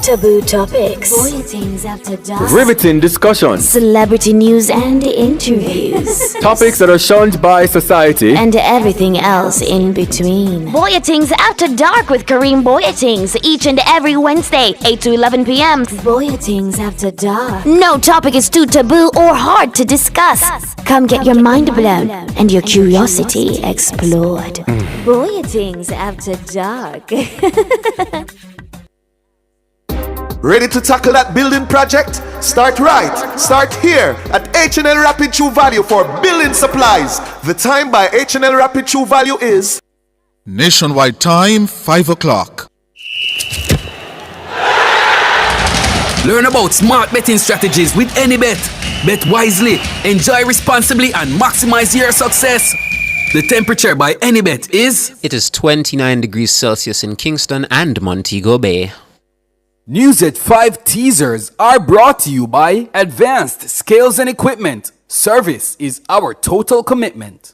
Taboo topics, Boyatings After Dark, riveting discussions, celebrity news and interviews, topics that are shunned by society, and everything else in between. Boyatings After Dark with Kareem Boyatings, each and every Wednesday, 8 to 11 p.m. Boyatings After Dark. No topic is too taboo or hard to discuss. Come get your mind blown and your curiosity explored. Boyatings After Dark. Ready to tackle that building project? Start right. Start here at H&L Rapid True Value for building supplies. The time by H&L Rapid True Value is Nationwide time, 5 o'clock. Learn about smart betting strategies with AnyBet. Bet wisely, enjoy responsibly, and maximize your success. The temperature by AnyBet is... It is 29 degrees Celsius in Kingston and Montego Bay. News at 5 teasers are brought to you by Advanced Scales and Equipment. Service is our total commitment.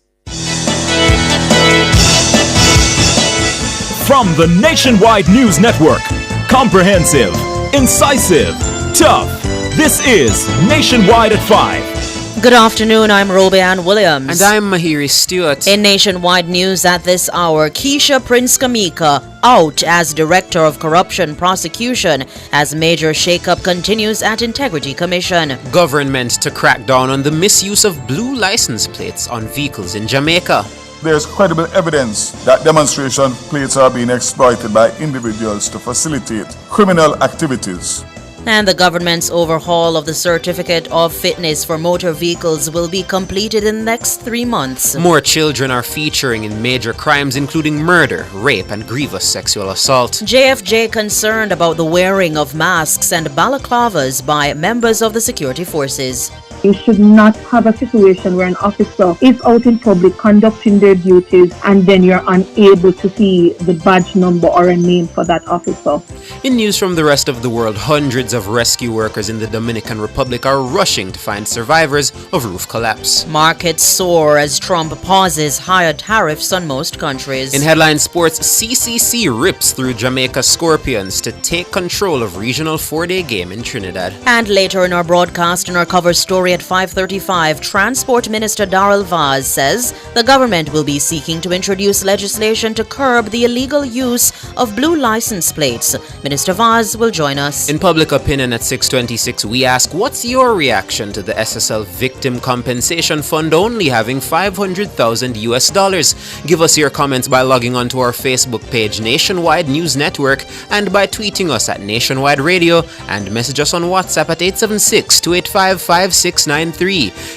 From the Nationwide News Network, comprehensive, incisive, tough. This is Nationwide at 5. Good afternoon, I'm Robeanne Williams. And I'm Mahiri Stewart. In Nationwide News at this hour, Keisha Prince Kamika out as Director of Corruption Prosecution as major shakeup continues at Integrity Commission. Government to crack down on the misuse of blue license plates on vehicles in Jamaica. There's credible evidence that demonstration plates are being exploited by individuals to facilitate criminal activities. And the government's overhaul of the Certificate of Fitness for Motor Vehicles will be completed in the next 3 months. More children are featuring in major crimes including murder, rape, and grievous sexual assault. JFJ concerned about the wearing of masks and balaclavas by members of the security forces. You should not have a situation where an officer is out in public conducting their duties and then you're unable to see the badge number or a name for that officer. In news from the rest of the world, hundreds of rescue workers in the Dominican Republic are rushing to find survivors of roof collapse. Markets soar as Trump pauses higher tariffs on most countries. In headline sports, CCC rips through Jamaica Scorpions to take control of regional 4-day game in Trinidad. And later in our broadcast, in our cover story at 5:35, Transport Minister Darrell Vaz says the government will be seeking to introduce legislation to curb the illegal use of blue license plates. Minister Vaz will join us. In public opinion at 6:26, we ask, what's your reaction to the SSL Victim Compensation Fund only having $500,000? Give us your comments by logging onto our Facebook page, Nationwide News Network, and by tweeting us at Nationwide Radio, and message us on WhatsApp at 876-285-5693.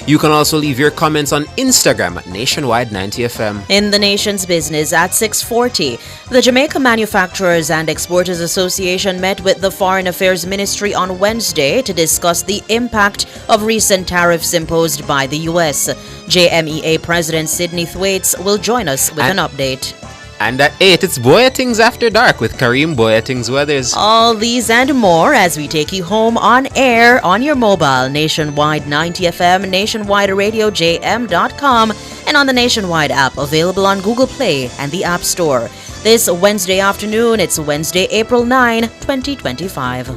You can also leave your comments on Instagram at Nationwide90FM. In the nation's business at 6:40, the Jamaica Manufacturers and Exporters Association met with the Foreign Affairs Ministry on Wednesday to discuss the impact of recent tariffs imposed by the U.S. JMEA President Sidney Thwaites will join us with an update. And at 8, it's Boyatings After Dark with Kareem Boyatings Weathers. All these and more as we take you home on air on your mobile, Nationwide 90 FM, nationwideradiojm.com, and on the Nationwide app available on Google Play and the App Store. This Wednesday afternoon, it's Wednesday, April 9, 2025.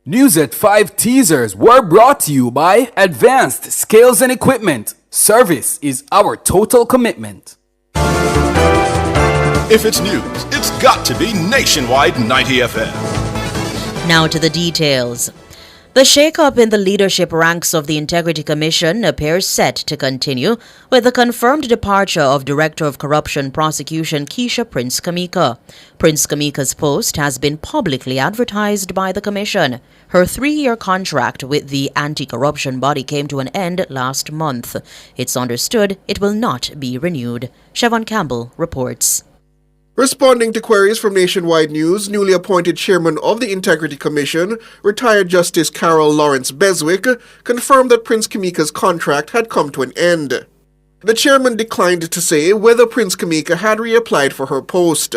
News at 5 teasers were brought to you by Advanced Scales and Equipment. Service is our total commitment. If it's news, it's got to be Nationwide 90 FM. Now to the details. The shake-up in the leadership ranks of the Integrity Commission appears set to continue with the confirmed departure of Director of Corruption Prosecution Keisha Prince Kamika. Prince Kamika's post has been publicly advertised by the Commission. Her 3-year contract with the anti-corruption body came to an end last month. It's understood it will not be renewed. Siobhan Campbell reports. Responding to queries from Nationwide News, newly appointed chairman of the Integrity Commission, retired Justice Carol Lawrence Beswick, confirmed that Prince Kamika's contract had come to an end. The chairman declined to say whether Prince Kamika had reapplied for her post.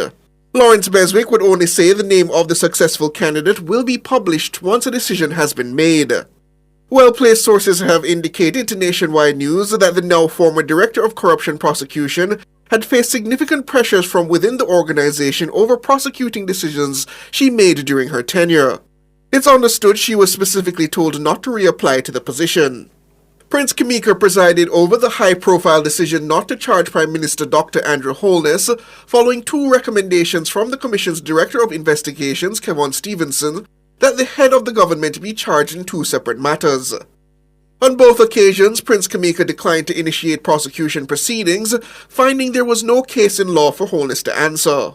Lawrence Beswick would only say the name of the successful candidate will be published once a decision has been made. Well-placed sources have indicated to Nationwide News that the now former Director of Corruption Prosecution had faced significant pressures from within the organization over prosecuting decisions she made during her tenure. It's understood she was specifically told not to reapply to the position. Prince Kimika presided over the high-profile decision not to charge Prime Minister Dr. Andrew Holness following 2 recommendations from the Commission's Director of Investigations, Kevon Stevenson, that the head of the government be charged in 2 separate matters. On both occasions, Prince Kimika declined to initiate prosecution proceedings, finding there was no case in law for Holness to answer.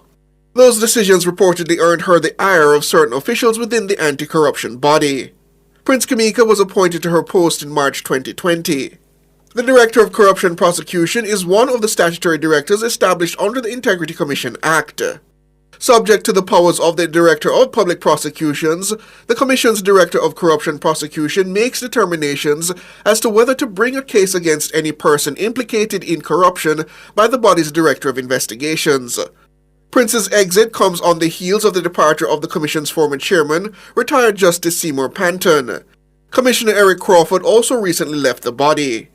Those decisions reportedly earned her the ire of certain officials within the anti-corruption body. Prince Kimika was appointed to her post in March 2020. The Director of Corruption Prosecution is one of the statutory directors established under the Integrity Commission Act. Subject to the powers of the Director of Public Prosecutions, the Commission's Director of Corruption Prosecution makes determinations as to whether to bring a case against any person implicated in corruption by the body's Director of Investigations. Prince's exit comes on the heels of the departure of the Commission's former chairman, retired Justice Seymour Panton. Commissioner Eric Crawford also recently left the body.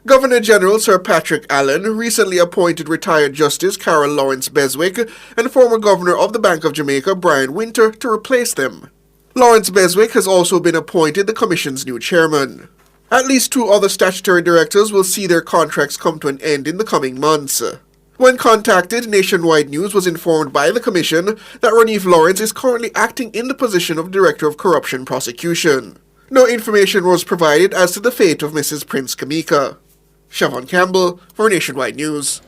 Governor General Sir Patrick Allen recently appointed retired Justice Carol Lawrence Beswick and former Governor of the Bank of Jamaica Brian Winter to replace them. Lawrence Beswick has also been appointed the Commission's new chairman. At least 2 other statutory directors will see their contracts come to an end in the coming months. When contacted, Nationwide News was informed by the Commission that Ranif Lawrence is currently acting in the position of Director of Corruption Prosecution. No information was provided as to the fate of Mrs. Prince Kimika. Siobhan Campbell for Nationwide News.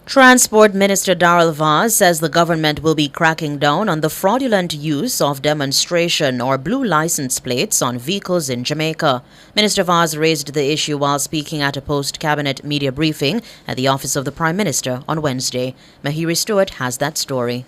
Transport Minister Darrell Vaz says the government will be cracking down on the fraudulent use of demonstration or blue license plates on vehicles in Jamaica. Minister Vaz raised the issue while speaking at a post-cabinet media briefing at the office of the Prime Minister on Wednesday. Mahiri Stewart has that story.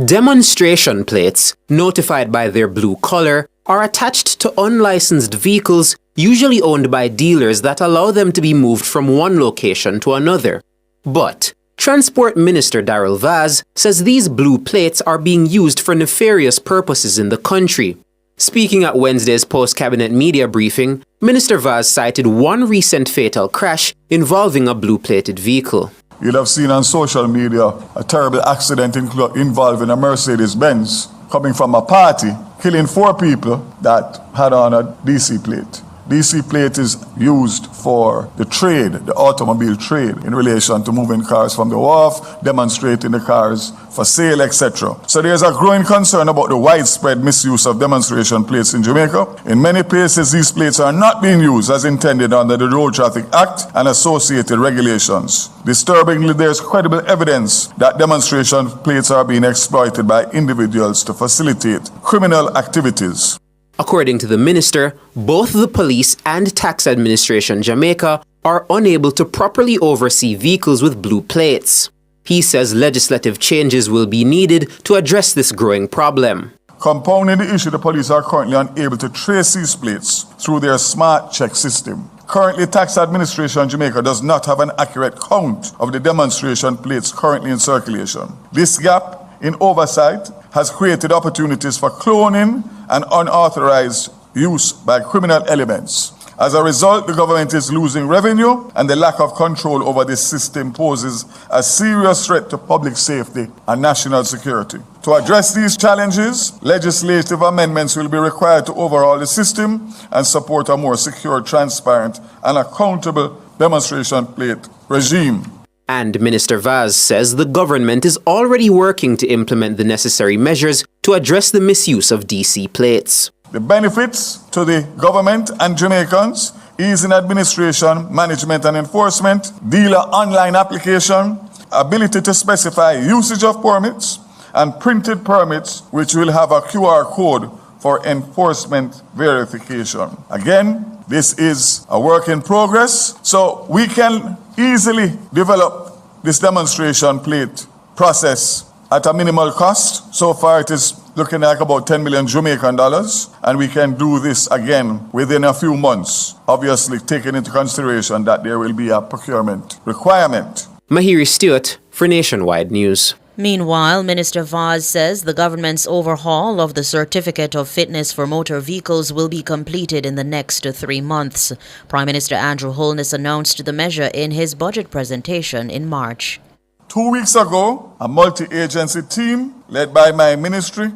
Demonstration plates, notified by their blue color, are attached to unlicensed vehicles usually owned by dealers that allow them to be moved from one location to another. But Transport Minister Darrell Vaz says these blue plates are being used for nefarious purposes in the country. Speaking at Wednesday's post-cabinet media briefing, Minister Vaz cited one recent fatal crash involving a blue-plated vehicle. You'll have seen on social media a terrible accident involving a Mercedes-Benz coming from a party, killing 4 people that had on a DC plate. DC plate is used for the trade, the automobile trade, in relation to moving cars from the wharf, demonstrating the cars for sale, etc. So there's a growing concern about the widespread misuse of demonstration plates in Jamaica. In many places, these plates are not being used as intended under the Road Traffic Act and associated regulations. Disturbingly, there's credible evidence that demonstration plates are being exploited by individuals to facilitate criminal activities. According to the minister, both the police and Tax Administration Jamaica are unable to properly oversee vehicles with blue plates. He says legislative changes will be needed to address this growing problem. Compounding the issue, the police are currently unable to trace these plates through their smart check system. Currently, Tax Administration Jamaica does not have an accurate count of the demonstration plates currently in circulation. This gap in oversight has created opportunities for cloning and unauthorized use by criminal elements. As a result, the government is losing revenue, and the lack of control over this system poses a serious threat to public safety and national security. To address these challenges, legislative amendments will be required to overhaul the system and support a more secure, transparent, and accountable demonstration plate regime. And Minister Vaz says the government is already working to implement the necessary measures to address the misuse of DC plates. The benefits to the government and Jamaicans: ease in administration, management and enforcement, dealer online application, ability to specify usage of permits, and printed permits which will have a QR code for enforcement verification. Again, this is a work in progress, so we can easily develop this demonstration plate process at a minimal cost. So far it is looking like about 10 million Jamaican dollars, and we can do this again within a few months, obviously taking into consideration that there will be a procurement requirement. Mahiri Stewart for Nationwide News. Meanwhile, Minister Vaz says the government's overhaul of the Certificate of Fitness for Motor Vehicles will be completed in the next 3 months. Prime Minister Andrew Holness announced the measure in his budget presentation in March. 2 weeks ago, a multi-agency team led by my ministry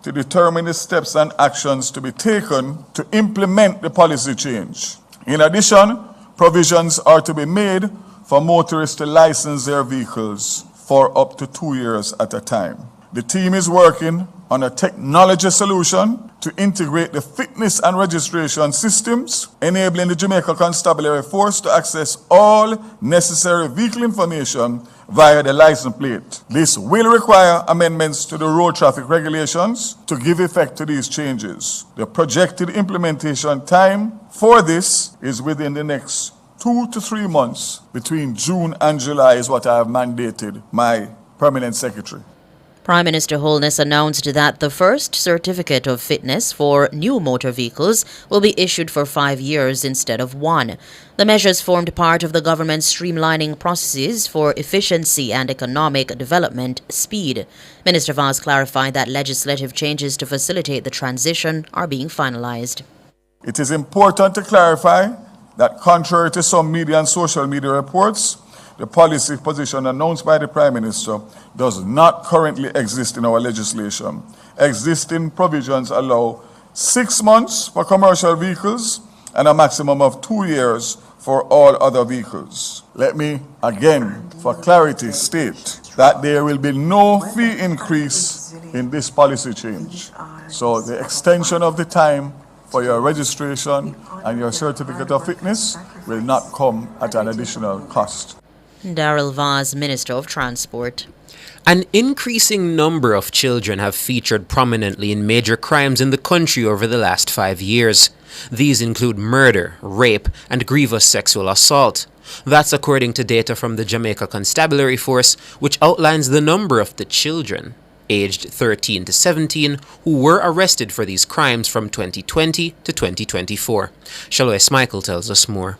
to determine the steps and actions to be taken to implement the policy change. In addition, provisions are to be made for motorists to license their vehicles for up to 2 years at a time. The team is working on a technology solution to integrate the fitness and registration systems, enabling the Jamaica Constabulary Force to access all necessary vehicle information via the license plate. This will require amendments to the road traffic regulations to give effect to these changes. The projected implementation time for this is within the next 2 to 3 months. Between June and July is what I have mandated my permanent secretary. Prime Minister Holness announced that the first certificate of fitness for new motor vehicles will be issued for 5 years instead of 1. The measures formed part of the government's streamlining processes for efficiency and economic development speed. Minister Vaz clarified that legislative changes to facilitate the transition are being finalized. It is important to clarify that contrary to some media and social media reports, the policy position announced by the Prime Minister does not currently exist in our legislation. Existing provisions allow 6 months for commercial vehicles and a maximum of 2 years for all other vehicles. Let me again, for clarity, state that there will be no fee increase in this policy change. So the extension of the time for your registration and your certificate of fitness will not come at an additional cost. Daryl Vaz, Minister of Transport. An increasing number of children have featured prominently in major crimes in the country over the last 5 years. These include murder, rape, and grievous sexual assault. That's according to data from the Jamaica Constabulary Force, which outlines the number of the children aged 13 to 17 who were arrested for these crimes from 2020 to 2024. Shalois Michael tells us more.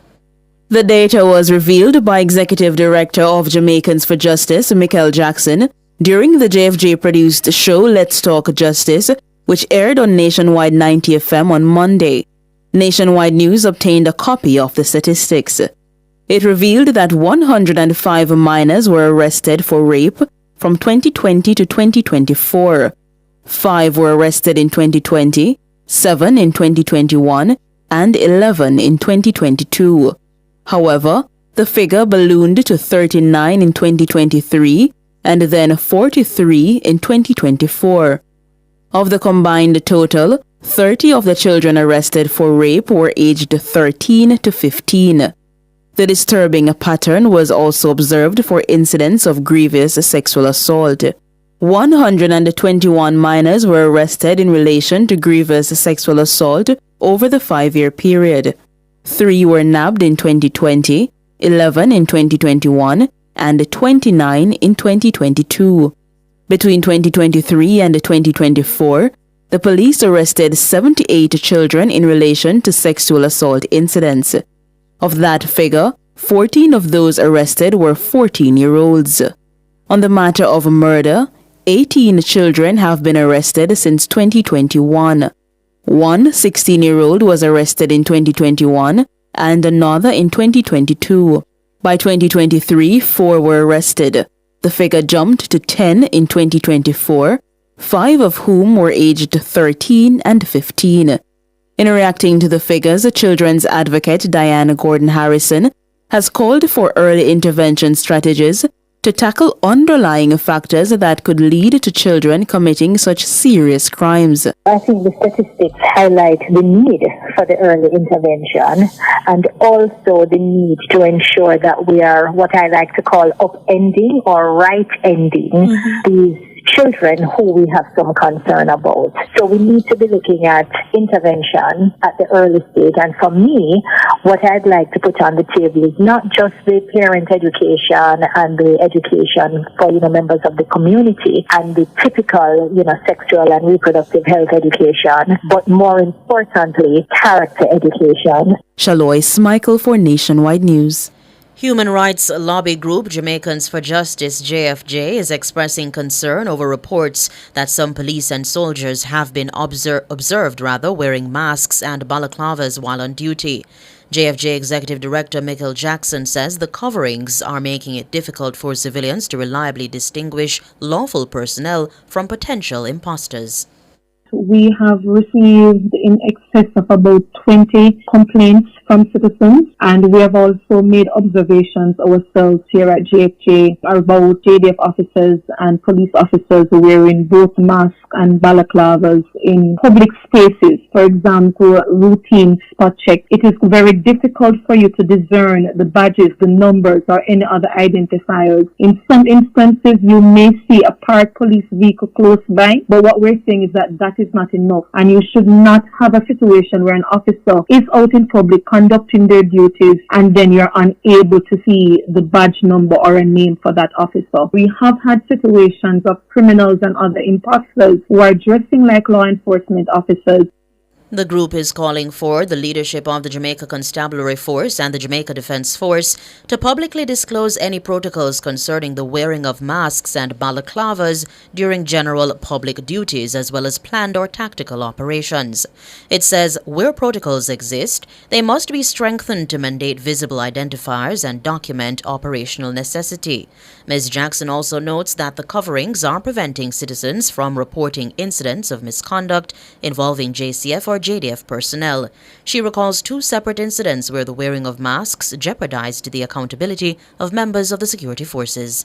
The data was revealed by Executive Director of Jamaicans for Justice, Michael Jackson, during the JFJ-produced show Let's Talk Justice, which aired on Nationwide 90 FM on Monday. Nationwide News obtained a copy of the statistics. It revealed that 105 minors were arrested for rape from 2020 to 2024. 5 were arrested in 2020, 7 in 2021, and 11 in 2022. However, the figure ballooned to 39 in 2023 and then 43 in 2024. Of the combined total, 30 of the children arrested for rape were aged 13 to 15. The disturbing pattern was also observed for incidents of grievous sexual assault. 121 minors were arrested in relation to grievous sexual assault over the 5-year period. 3 were nabbed in 2020, 11 in 2021, and 29 in 2022. Between 2023 and 2024, the police arrested 78 children in relation to sexual assault incidents. Of that figure, 14 of those arrested were 14-year-olds. On the matter of murder, 18 children have been arrested since 2021. One 16-year-old was arrested in 2021 and another in 2022. By 2023, 4 were arrested. The figure jumped to 10 in 2024, 5 of whom were aged 13 and 15. In reacting to the figures, children's advocate Diana Gordon Harrison has called for early intervention strategies to tackle underlying factors that could lead to children committing such serious crimes. I think the statistics highlight the need for the early intervention and also the need to ensure that we are what I like to call upending or right-ending these children who we have some concern about. So we need to be looking at intervention at the early stage. And for me, what I'd like to put on the table is not just the parent education and the education for, members of the community and the typical, sexual and reproductive health education, but more importantly, character education. Shalois Michael for Nationwide News. Human rights lobby group Jamaicans for Justice JFJ is expressing concern over reports that some police and soldiers have been observed wearing masks and balaclavas while on duty. JFJ Executive Director Michael Jackson says the coverings are making it difficult for civilians to reliably distinguish lawful personnel from potential imposters. We have received in excess of about 20 complaints from citizens, and we have also made observations ourselves here at JFJ about JDF officers and police officers wearing both masks and balaclavas in public spaces. For example, routine spot check. It is very difficult for you to discern the badges, the numbers, or any other identifiers. In some instances, you may see a parked police vehicle close by, but what we're saying is that is not enough, and you should not have a situation where an officer is out in public conducting their duties and then you're unable to see the badge number or a name for that officer. We have had situations of criminals and other imposters who are dressing like law enforcement officers. The group is calling for the leadership of the Jamaica Constabulary Force and the Jamaica Defence Force to publicly disclose any protocols concerning the wearing of masks and balaclavas during general public duties as well as planned or tactical operations. It says where protocols exist, they must be strengthened to mandate visible identifiers and document operational necessity. Ms. Jackson also notes that the coverings are preventing citizens from reporting incidents of misconduct involving JCF or JDF personnel. She recalls 2 separate incidents where the wearing of masks jeopardized the accountability of members of the security forces.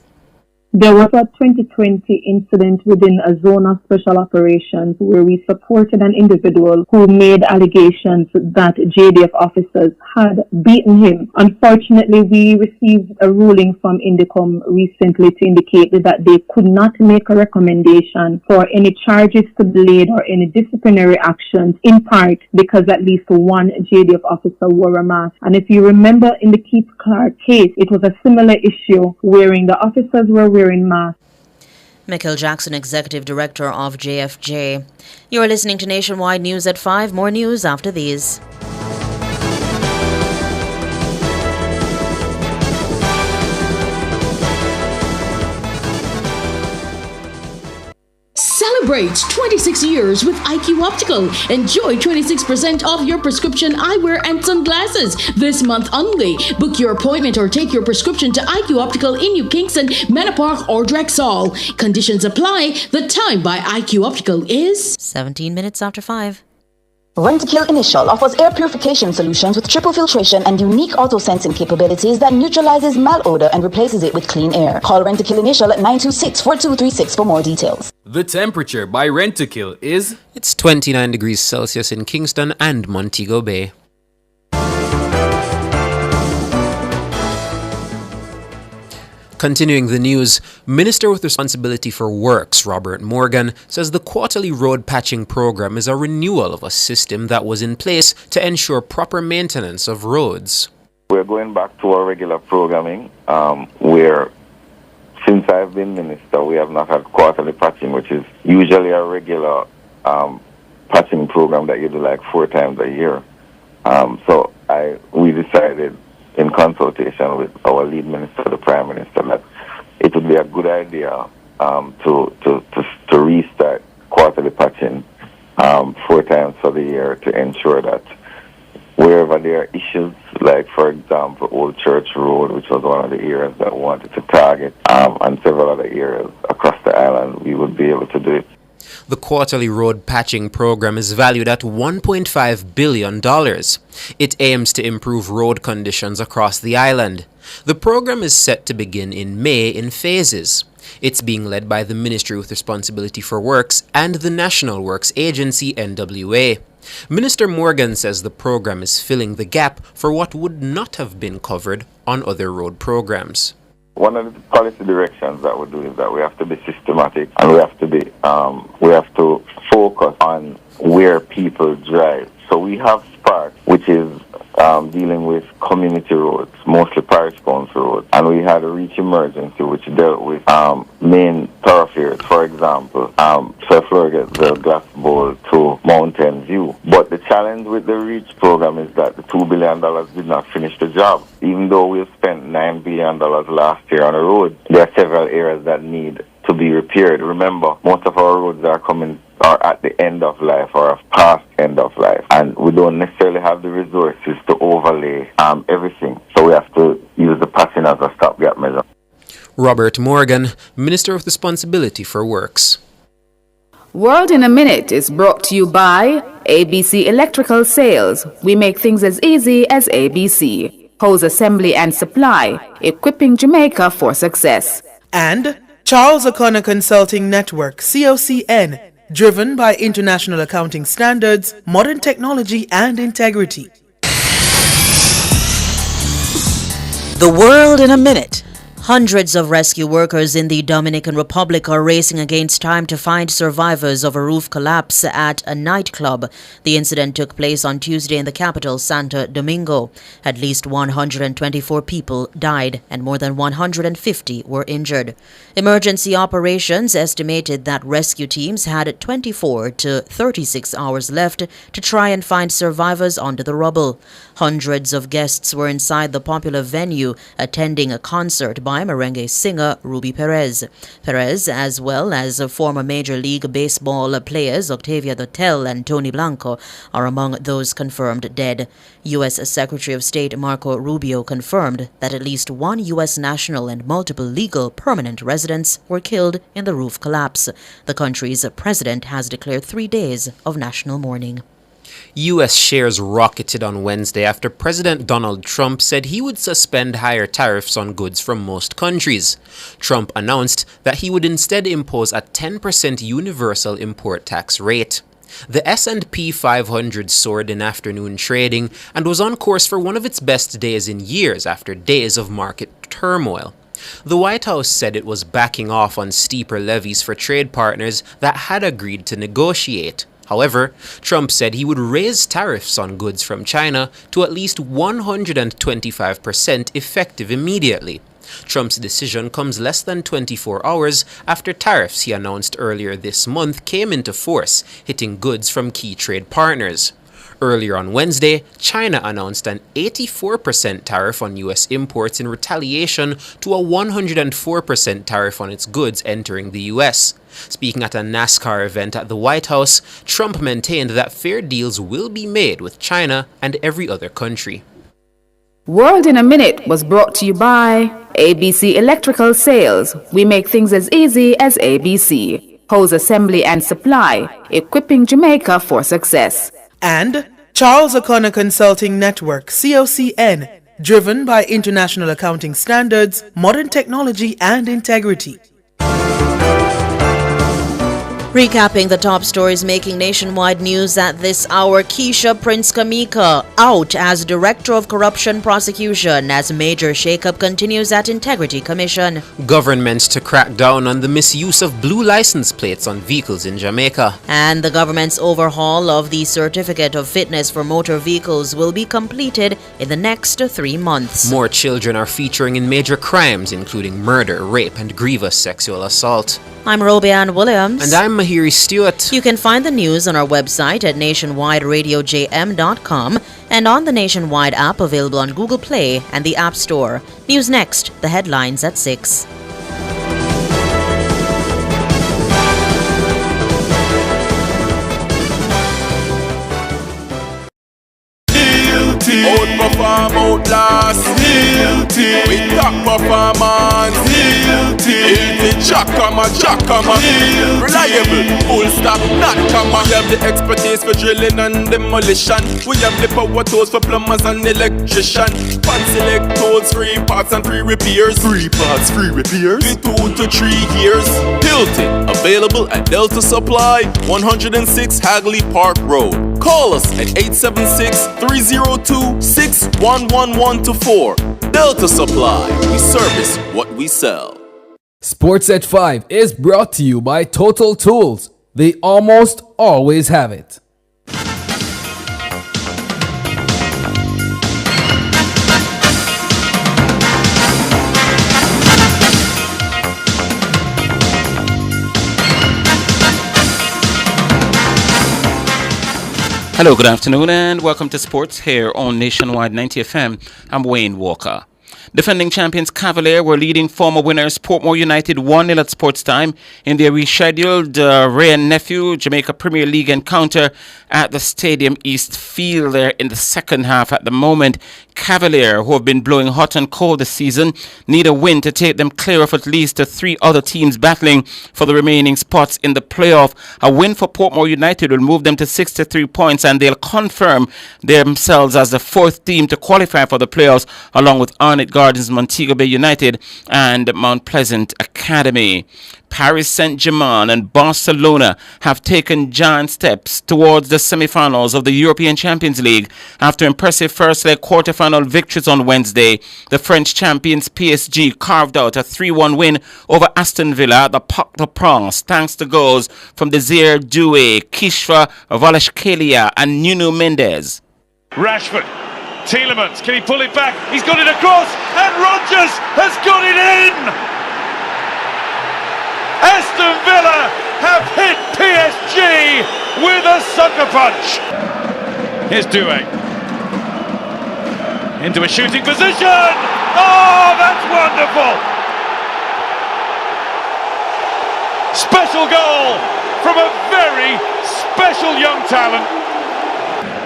There was a 2020 incident within a zone of special operations where we supported an individual who made allegations that JDF officers had beaten him. Unfortunately, we received a ruling from Indicom recently to indicate that they could not make a recommendation for any charges to be laid or any disciplinary actions, in part because at least one JDF officer wore a mask. And if you remember in the Keith Clark case, it was a similar issue wherein the officers were wearing masks. Michael Jackson, Executive Director of JFJ. You're listening to Nationwide News at 5. More news after these. Celebrate 26 years with IQ Optical. Enjoy 26% off your prescription eyewear and sunglasses this month only. Book your appointment or take your prescription to IQ Optical in New Kingston, Manor Park, or Drexel. Conditions apply. The time by IQ Optical is 17 minutes after 5. Rentokil Initial offers air purification solutions with triple filtration and unique auto-sensing capabilities that neutralizes malodor and replaces it with clean air. Call Rentokil Initial at 926-4236 for more details. The temperature by Rentokil is... It's 29 degrees Celsius in Kingston and Montego Bay. Continuing the news, Minister with responsibility for works, Robert Morgan, says the quarterly road patching program is a renewal of a system that was in place to ensure proper maintenance of roads. We're going back to our regular programming, where since I've been minister, we have not had quarterly patching, which is usually a regular patching program that you do like 4 times a year. So we decided, in consultation with our lead minister, the Prime Minister, that it would be a good idea to restart quarterly patching 4 times for the year to ensure that wherever there are issues, like for example Old Church Road, which was one of the areas that we wanted to target, and several other areas across the island, we would be able to do it. The quarterly road patching program is valued at $1.5 billion. It aims to improve road conditions across the island. The program is set to begin in May in phases. It's being led by the Ministry with Responsibility for Works and the National Works Agency, NWA. Minister Morgan says the program is filling the gap for what would not have been covered on other road programs. One of the policy directions that we do is that we have to be systematic, and we have to focus on where people drive. So we have Spark, which is dealing with community roads, mostly parish council roads, and we had a Reach Emergency, which dealt with main thoroughfares, for example, South Florida, the Glass Bowl to Mountain View. But the challenge with the REACH program is that the $2 billion did not finish the job. Even though we've spent $9 billion last year on the road, there are several areas that need to be repaired. Remember, most of our roads are at the end of life or have passed end of life, and we don't necessarily have the resources to overlay everything. So we have to use the patching as a stopgap measure. Robert Morgan, Minister with Responsibility for Works. World in a Minute is brought to you by ABC Electrical Sales. We make things as easy as ABC. Hose assembly and supply, equipping Jamaica for success. And Charles O'Connor Consulting Network, COCN, driven by international accounting standards, modern technology and integrity. The World in a Minute. Hundreds of rescue workers in the Dominican Republic are racing against time to find survivors of a roof collapse at a nightclub. The incident took place on Tuesday in the capital, Santo Domingo. At least 124 people died and more than 150 were injured. Emergency operations estimated that rescue teams had 24 to 36 hours left to try and find survivors under the rubble. Hundreds of guests were inside the popular venue attending a concert by merengue singer Ruby Perez. Perez, as well as former Major League Baseball players Octavia Dotel and Tony Blanco, are among those confirmed dead. U.S. Secretary of State Marco Rubio confirmed that at least one U.S. national and multiple legal permanent residents were killed in the roof collapse. The country's president has declared 3 days of national mourning. U.S. shares rocketed on Wednesday after President Donald Trump said he would suspend higher tariffs on goods from most countries. Trump announced that he would instead impose a 10% universal import tax rate. The S&P 500 soared in afternoon trading and was on course for one of its best days in years after days of market turmoil. The White House said it was backing off on steeper levies for trade partners that had agreed to negotiate. However, Trump said he would raise tariffs on goods from China to at least 125% effective immediately. Trump's decision comes less than 24 hours after tariffs he announced earlier this month came into force, hitting goods from key trade partners. Earlier on Wednesday, China announced an 84% tariff on U.S. imports in retaliation to a 104% tariff on its goods entering the U.S. Speaking at a NASCAR event at the White House, Trump maintained that fair deals will be made with China and every other country. World in a Minute was brought to you by ABC Electrical Sales. We make things as easy as ABC. Hose assembly and supply, equipping Jamaica for success. And Charles O'Connor Consulting Network, COCN, driven by international accounting standards, modern technology and integrity. Recapping the top stories making nationwide news at this hour, Keisha Prince Kamika out as Director of Corruption Prosecution as major shakeup continues at Integrity Commission. Government to crack down on the misuse of blue license plates on vehicles in Jamaica. And the government's overhaul of the Certificate of Fitness for Motor Vehicles will be completed in the next 3 months. More children are featuring in major crimes including murder, rape and grievous sexual assault. I'm Robianne Williams. And I'm Mahiri Stewart. You can find the news on our website at nationwideradiojm.com and on the Nationwide app available on Google Play and the App Store. News next, the headlines at 6. Outperform, outlast, with top performance, Jackhammer, reliable, full stop, not comma. We have the expertise for drilling and demolition. We have the power tools for plumbers and electrician. Fancy select tools, 3 parts and 3 repairs. 3 parts, 3 repairs. 2 to 3 years. Hilton, available at Delta Supply, 106 Hagley Park Road. Call us at 876-302-6111-4. Delta Supply, we service what we sell. Sports at 5 is brought to you by Total Tools. They almost always have it. Hello, good afternoon, and welcome to Sports here on Nationwide 90 FM. I'm Wayne Walker. Defending champions Cavalier were leading former winners Portmore United 1-0 at sports time in their rescheduled Ray and Nephew Jamaica Premier League encounter at the Stadium East Field there in the second half. At the moment, Cavalier, who have been blowing hot and cold this season, need a win to take them clear of at least the three other teams battling for the remaining spots in the playoff. A win for Portmore United will move them to 63 points, and they'll confirm themselves as the fourth team to qualify for the playoffs, along with Arnett Gardens, Montego Bay United, and Mount Pleasant Academy. Paris Saint-Germain and Barcelona have taken giant steps towards the semi-finals of the European Champions League after impressive first-leg quarter-final victories on Wednesday. The French champions PSG carved out a 3-1 win over Aston Villa at the Parc des Princes thanks to goals from Desire Doué, Kishfa Kvaratskhelia and Nuno Mendes. Rashford, Tielemans, can he pull it back? He's got it across, and Rodgers has got it in! Aston Villa have hit PSG with a sucker punch. Here's Doué. Into a shooting position. Oh, that's wonderful. Special goal from a very special young talent.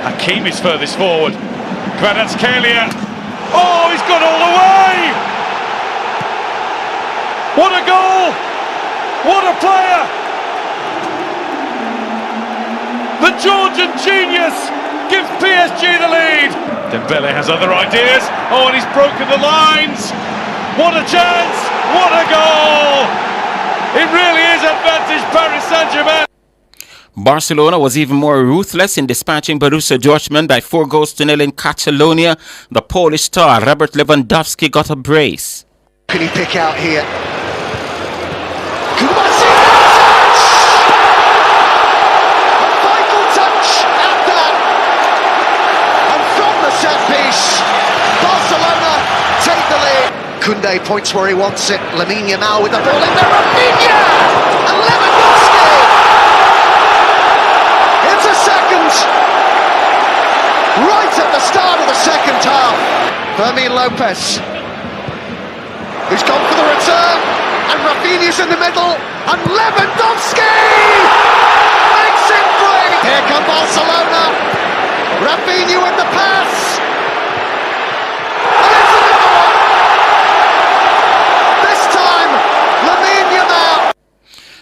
Hakim is furthest forward. Kvaratskhelia. Oh, he's got all the way. What a goal. What a player! The Georgian genius gives PSG the lead. Dembele has other ideas. Oh, and he's broken the lines. What a chance! What a goal! It really is advantage Paris Saint-Germain. Barcelona was even more ruthless in dispatching Borussia Dortmund by 4-0 in Catalonia. The Polish star Robert Lewandowski got a brace. Can he pick out here? Koundé points where he wants it. Lamine Yamal with the ball in there. Rafinha! And Lewandowski! It's a second! Right at the start of the second half. Fermin Lopez, who's gone for the return. And Rafinha's in the middle. And Lewandowski! Makes it free! Here come Barcelona. Rafinha with the pass.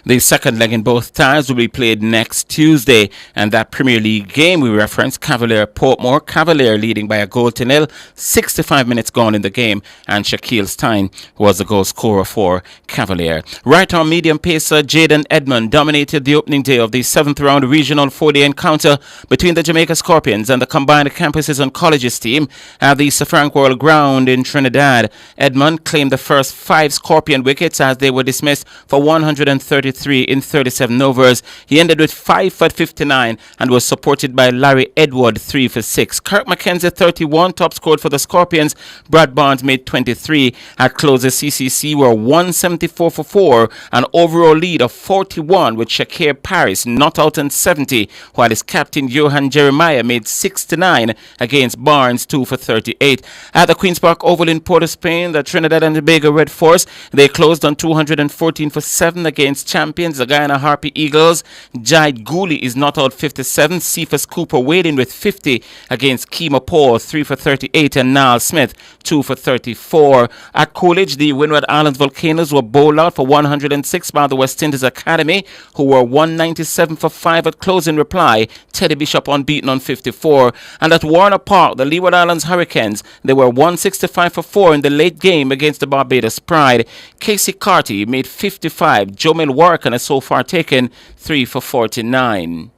The second leg in both ties will be played next Tuesday, and that Premier League game we referenced, Cavalier Portmore. Cavalier leading by a 0-0, 65 minutes gone in the game, and Shaquille Stein was the goal scorer for Cavalier. Right-arm medium pacer Jaden Edmond dominated the opening day of the 7th round regional 4-day encounter between the Jamaica Scorpions and the combined campuses and colleges team at the Sir Frank Worrell Ground in Trinidad. Edmond claimed the first 5 Scorpion wickets as they were dismissed for 133 in 37 overs. He ended with 5 for 59 and was supported by Larry Edward 3 for 6. Kirk McKenzie 31 top scored for the Scorpions. Brad Barnes made 23. At close, the CCC were 174 for 4, an overall lead of 41 with Shakir Paris not out in 70, while his captain Johan Jeremiah made 69 against Barnes 2 for 38. At the Queen's Park Oval in Port of Spain, the Trinidad and Tobago Red Force, they closed on 214 for 7 against champions the Guyana Harpy Eagles. Jide Gooley is not out 57. Cephas Cooper weighed in with 50 against Kemah Paul 3 for 38 and Niall Smith 2 for 34. At Coolidge, the Windward Islands Volcanoes were bowled out for 106 by the West Indies Academy, who were 197 for 5 at close. In reply, Teddy Bishop unbeaten on 54. And at Warner Park, the Leeward Islands Hurricanes, they were 165 for 4 in the late game against the Barbados Pride. Casey Carty made 55. Jomel Warwick has so far taken 3 for 49.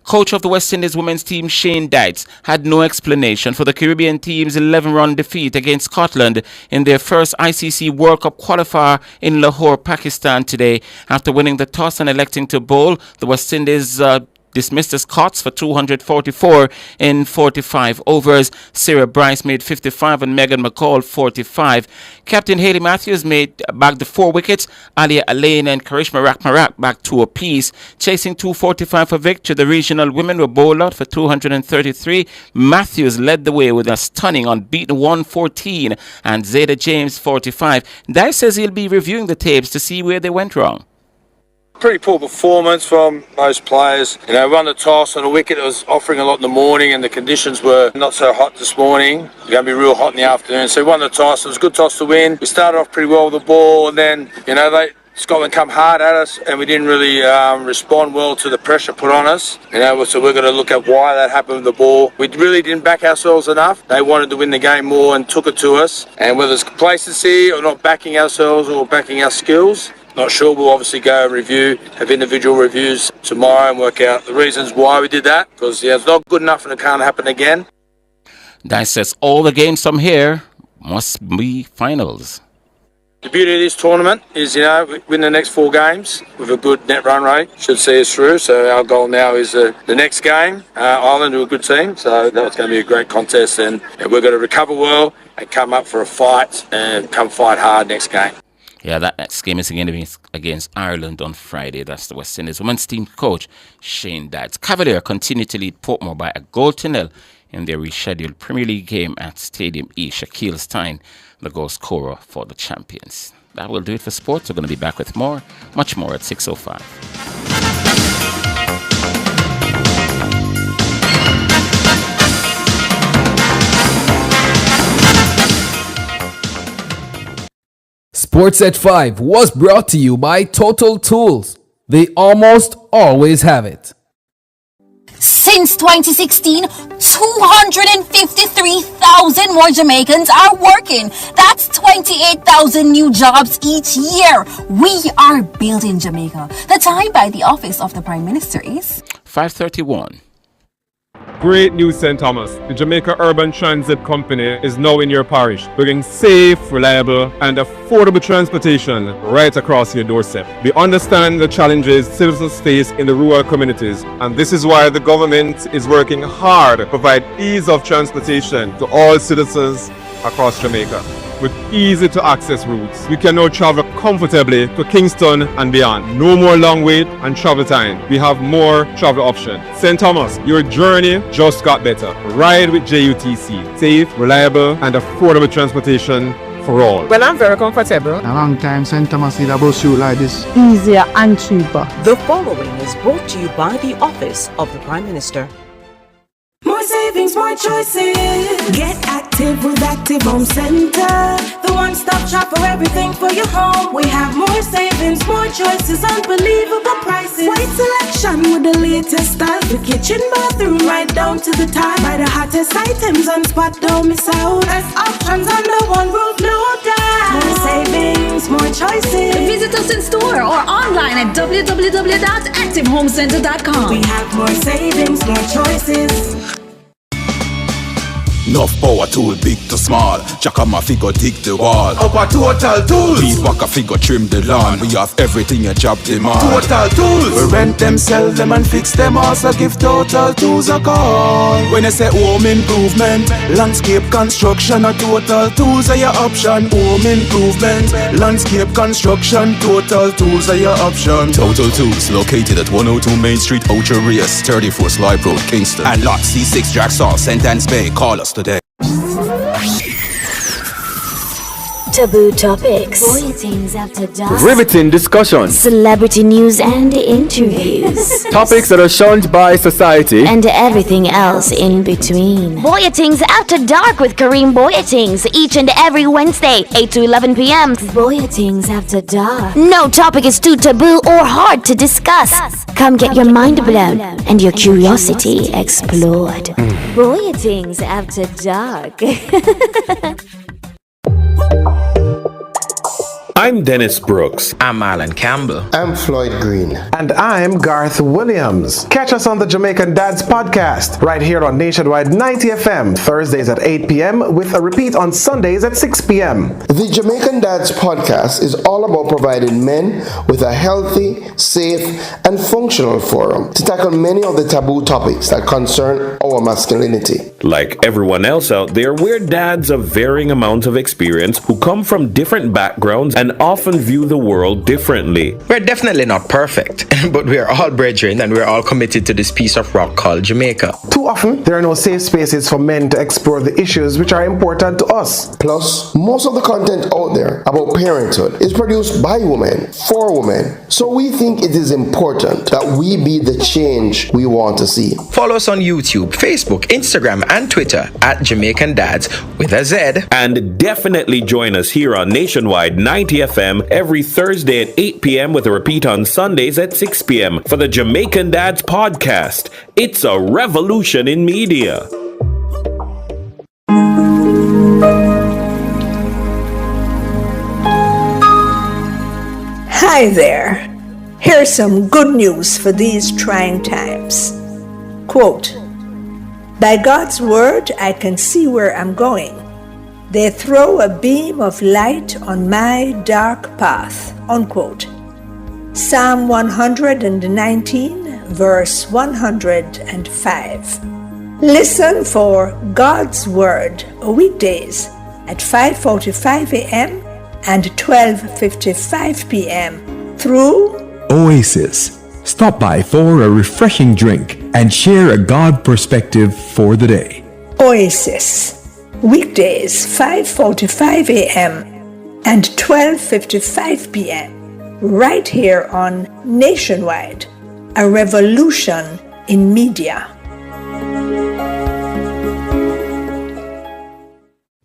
Coach of the West Indies women's team Shane Dites had no explanation for the Caribbean team's 11-run defeat against Scotland in their first ICC World Cup qualifier in Lahore, Pakistan today. After winning the toss and electing to bowl, the West Indies dismissed as Cots for 244 in 45 overs. Sarah Bryce made 55 and Megan McCall 45. Captain Haley Matthews made back the 4 wickets. Alia Alain and Karishma Rakmarak back 2 apiece. Chasing 245 for victory, the regional women were bowled out for 233. Matthews led the way with a stunning unbeaten 114 and Zeta James 45. Dice says he'll be reviewing the tapes to see where they went wrong. Pretty poor performance from most players. You know, run the toss on a wicket that was offering a lot in the morning and the conditions were not so hot this morning. It's going to be real hot in the afternoon. So we won the toss. It was a good toss to win. We started off pretty well with the ball and then, you know, Scotland come hard at us and we didn't really respond well to the pressure put on us. You know, so we're going to look at why that happened with the ball. We really didn't back ourselves enough. They wanted to win the game more and took it to us. And whether it's complacency or not backing ourselves or backing our skills, not sure. We'll obviously go and review, have individual reviews tomorrow and work out the reasons why we did that. Because it's not good enough and it can't happen again. Dice says all the games from here must be finals. The beauty of this tournament is, you know, win the next 4 games with a good net run rate. Should see us through. So our goal now is the next game. Ireland are a good team. So that's going to be a great contest. And we're going to recover well and come up for a fight and come fight hard next game. Yeah, that next game is against Ireland on Friday. That's the West Indies women's team coach, Shane Dykes. Cavalier continue to lead Portmore by a goal to nil in their rescheduled Premier League game at Stadium E. Shaquille Stein, the goal scorer for the champions. That will do it for sports. We're going to be back with more, much more at 6:05. Sports at 5 was brought to you by Total Tools. They almost always have it. Since 2016, 253,000 more Jamaicans are working. That's 28,000 new jobs each year. We are building Jamaica. The time by the Office of the Prime Minister is 5:31. Great news, St. Thomas. The Jamaica Urban Transit Company is now in your parish, bringing safe, reliable, and affordable transportation right across your doorstep. We understand the challenges citizens face in the rural communities, and this is why the government is working hard to provide ease of transportation to all citizens across Jamaica. With easy-to-access routes, we can now travel comfortably to Kingston and beyond. No more long wait and travel time. We have more travel options. St. Thomas, your journey just got better. Ride with JUTC. Safe, reliable, and affordable transportation for all. Well, I'm very comfortable. A long time St. Thomas did a bus route like this. Easier and cheaper. The following is brought to you by the Office of the Prime Minister. More savings, more choices. Get active with Active Home Center. The one-stop shop for everything for your home. We have more savings, more choices, unbelievable prices. Wide selection with the latest style. The kitchen, bathroom, right down to the tile. Buy the hottest items on spot, don't miss out. Best options under one roof, no doubt. More savings, more choices. Visit us in store or online at www.activehomecenter.com. We have more savings, more choices. Enough power tool, big to small. Jackama figure dig the wall. Our Total Tools. Weed whacker figure trim the lawn. We have everything a job demand. Total Tools. We rent them, sell them and fix them. Also give Total Tools a call. When I say home improvement, landscape construction, a Total Tools are your option. Home improvement, landscape construction, Total Tools are your option. Total Tools located at 102 Main Street, Ocho Rios, 34 Slive Road, Kingston, and Lot C6 Jacksaw, St. Anne's Bay. Call us today. Taboo topics. Voyagings after dusk. Riveting discussions. Celebrity news and interviews. Topics that are shunned by society. And everything else in between. Boyatings After Dark with Kareem Boyatings each and every Wednesday, 8 to 11 p.m. Boyatings After Dark. No topic is too taboo or hard to discuss. Come get your mind blown and your curiosity explored. Boyatings After Dark. I'm Dennis Brooks. I'm Alan Campbell. I'm Floyd Green. And I'm Garth Williams. Catch us on the Jamaican Dads podcast right here on Nationwide 90 FM, Thursdays at 8 p.m. with a repeat on Sundays at 6 p.m. The Jamaican Dads podcast is all about providing men with a healthy, safe, and functional forum to tackle many of the taboo topics that concern our masculinity. Like everyone else out there, we're dads of varying amounts of experience who come from different backgrounds and often view the world differently. We're definitely not perfect, but we are all brethren and we're all committed to this piece of rock called Jamaica. Too often, there are no safe spaces for men to explore the issues which are important to us. Plus, most of the content out there about parenthood is produced by women, for women. So we think it is important that we be the change we want to see. Follow us on YouTube, Facebook, Instagram, and Twitter at Jamaican Dads with a Z. And definitely join us here on Nationwide 90 FM every Thursday at 8 p.m. with a repeat on Sundays at 6 p.m. for the Jamaican Dads podcast. It's a revolution in media. Hi there. Here's some good news for these trying times. Quote, "By God's word, I can see where I'm going. They throw a beam of light on my dark path." Unquote. Psalm 119, verse 105. Listen for God's Word weekdays at 5:45 a.m. and 12:55 p.m. through Oasis. Stop by for a refreshing drink and share a God perspective for the day. Oasis. Weekdays 5:45 a.m. and 12:55 p.m. right here on Nationwide, a revolution in media.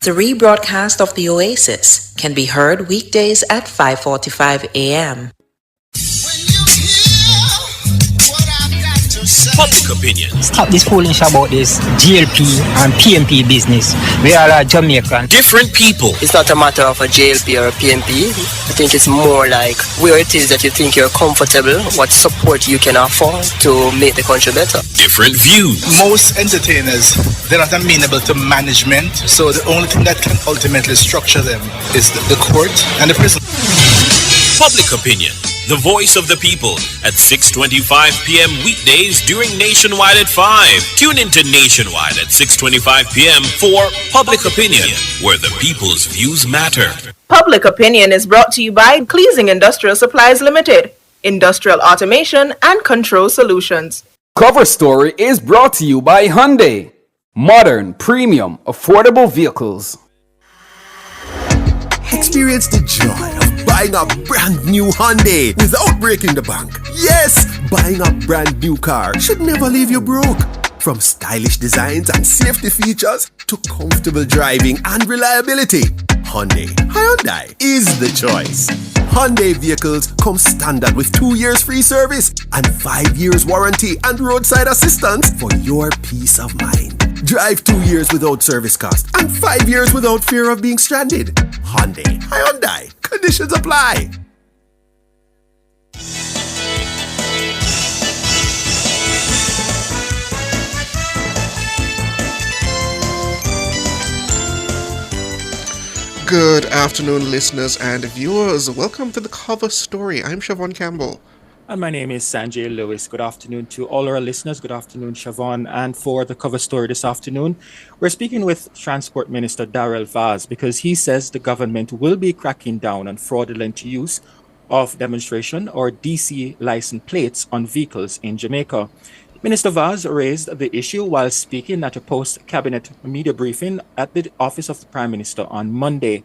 The rebroadcast of the Oasis can be heard weekdays at 5:45 a.m. Public opinions. Stop this foolish about this GLP and PMP business. We are Jamaican. Different people. It's not a matter of a JLP or a PMP. I think it's more like where it is that you think you're comfortable, what support you can afford to make the country better. Different views. Most entertainers, they're not amenable to management, so the only thing that can ultimately structure them is the court and the prison. Public opinion. The voice of the people at 6:25 p.m. weekdays during Nationwide at 5. Tune into Nationwide at 6:25 p.m. for Public Opinion, where the people's views matter. Public Opinion is brought to you by Cleasing Industrial Supplies Limited, Industrial Automation and Control Solutions. Cover Story is brought to you by Hyundai. Modern, premium, affordable vehicles. Experience the joy of buying a brand new Hyundai without breaking the bank. Yes, buying a brand new car should never leave you broke. From stylish designs and safety features to comfortable driving and reliability, Hyundai is the choice. Hyundai vehicles come standard with 2 years free service and 5 years warranty and roadside assistance for your peace of mind. Drive 2 years without service cost and 5 years without fear of being stranded. Hyundai. Conditions apply. Good afternoon, listeners and viewers. Welcome to The Cover Story. I'm Siobhan Campbell. And my name is Sanjay Lewis. Good afternoon to all our listeners. Good afternoon, Siobhan. And for The Cover Story this afternoon, we're speaking with Transport Minister Darrell Vaz because he says the government will be cracking down on fraudulent use of demonstration or DC license plates on vehicles in Jamaica. Minister Vaz raised the issue while speaking at a post-cabinet media briefing at the Office of the Prime Minister on Monday.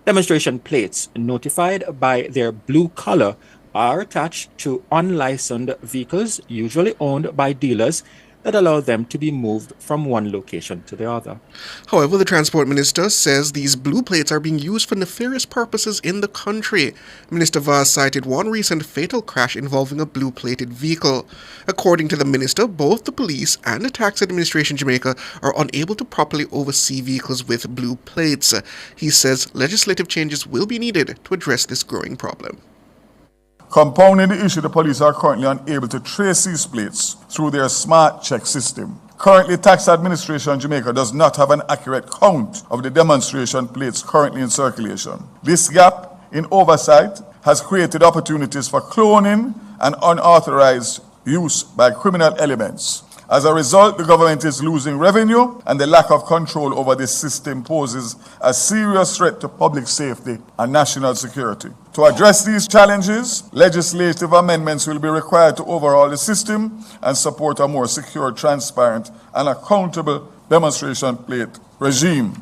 Demonstration plates notified by their blue color are attached to unlicensed vehicles, usually owned by dealers, that allow them to be moved from one location to the other. However, the Transport Minister says these blue plates are being used for nefarious purposes in the country. Minister Vaz cited one recent fatal crash involving a blue-plated vehicle. According to the minister, both the police and the Tax Administration Jamaica are unable to properly oversee vehicles with blue plates. He says legislative changes will be needed to address this growing problem. Compounding the issue, the police are currently unable to trace these plates through their smart check system. Currently, Tax Administration Jamaica does not have an accurate count of the demonstration plates currently in circulation. This gap in oversight has created opportunities for cloning and unauthorized use by criminal elements. As a result, the government is losing revenue, and the lack of control over this system poses a serious threat to public safety and national security. To address these challenges, legislative amendments will be required to overhaul the system and support a more secure, transparent, and accountable demonstration plate regime.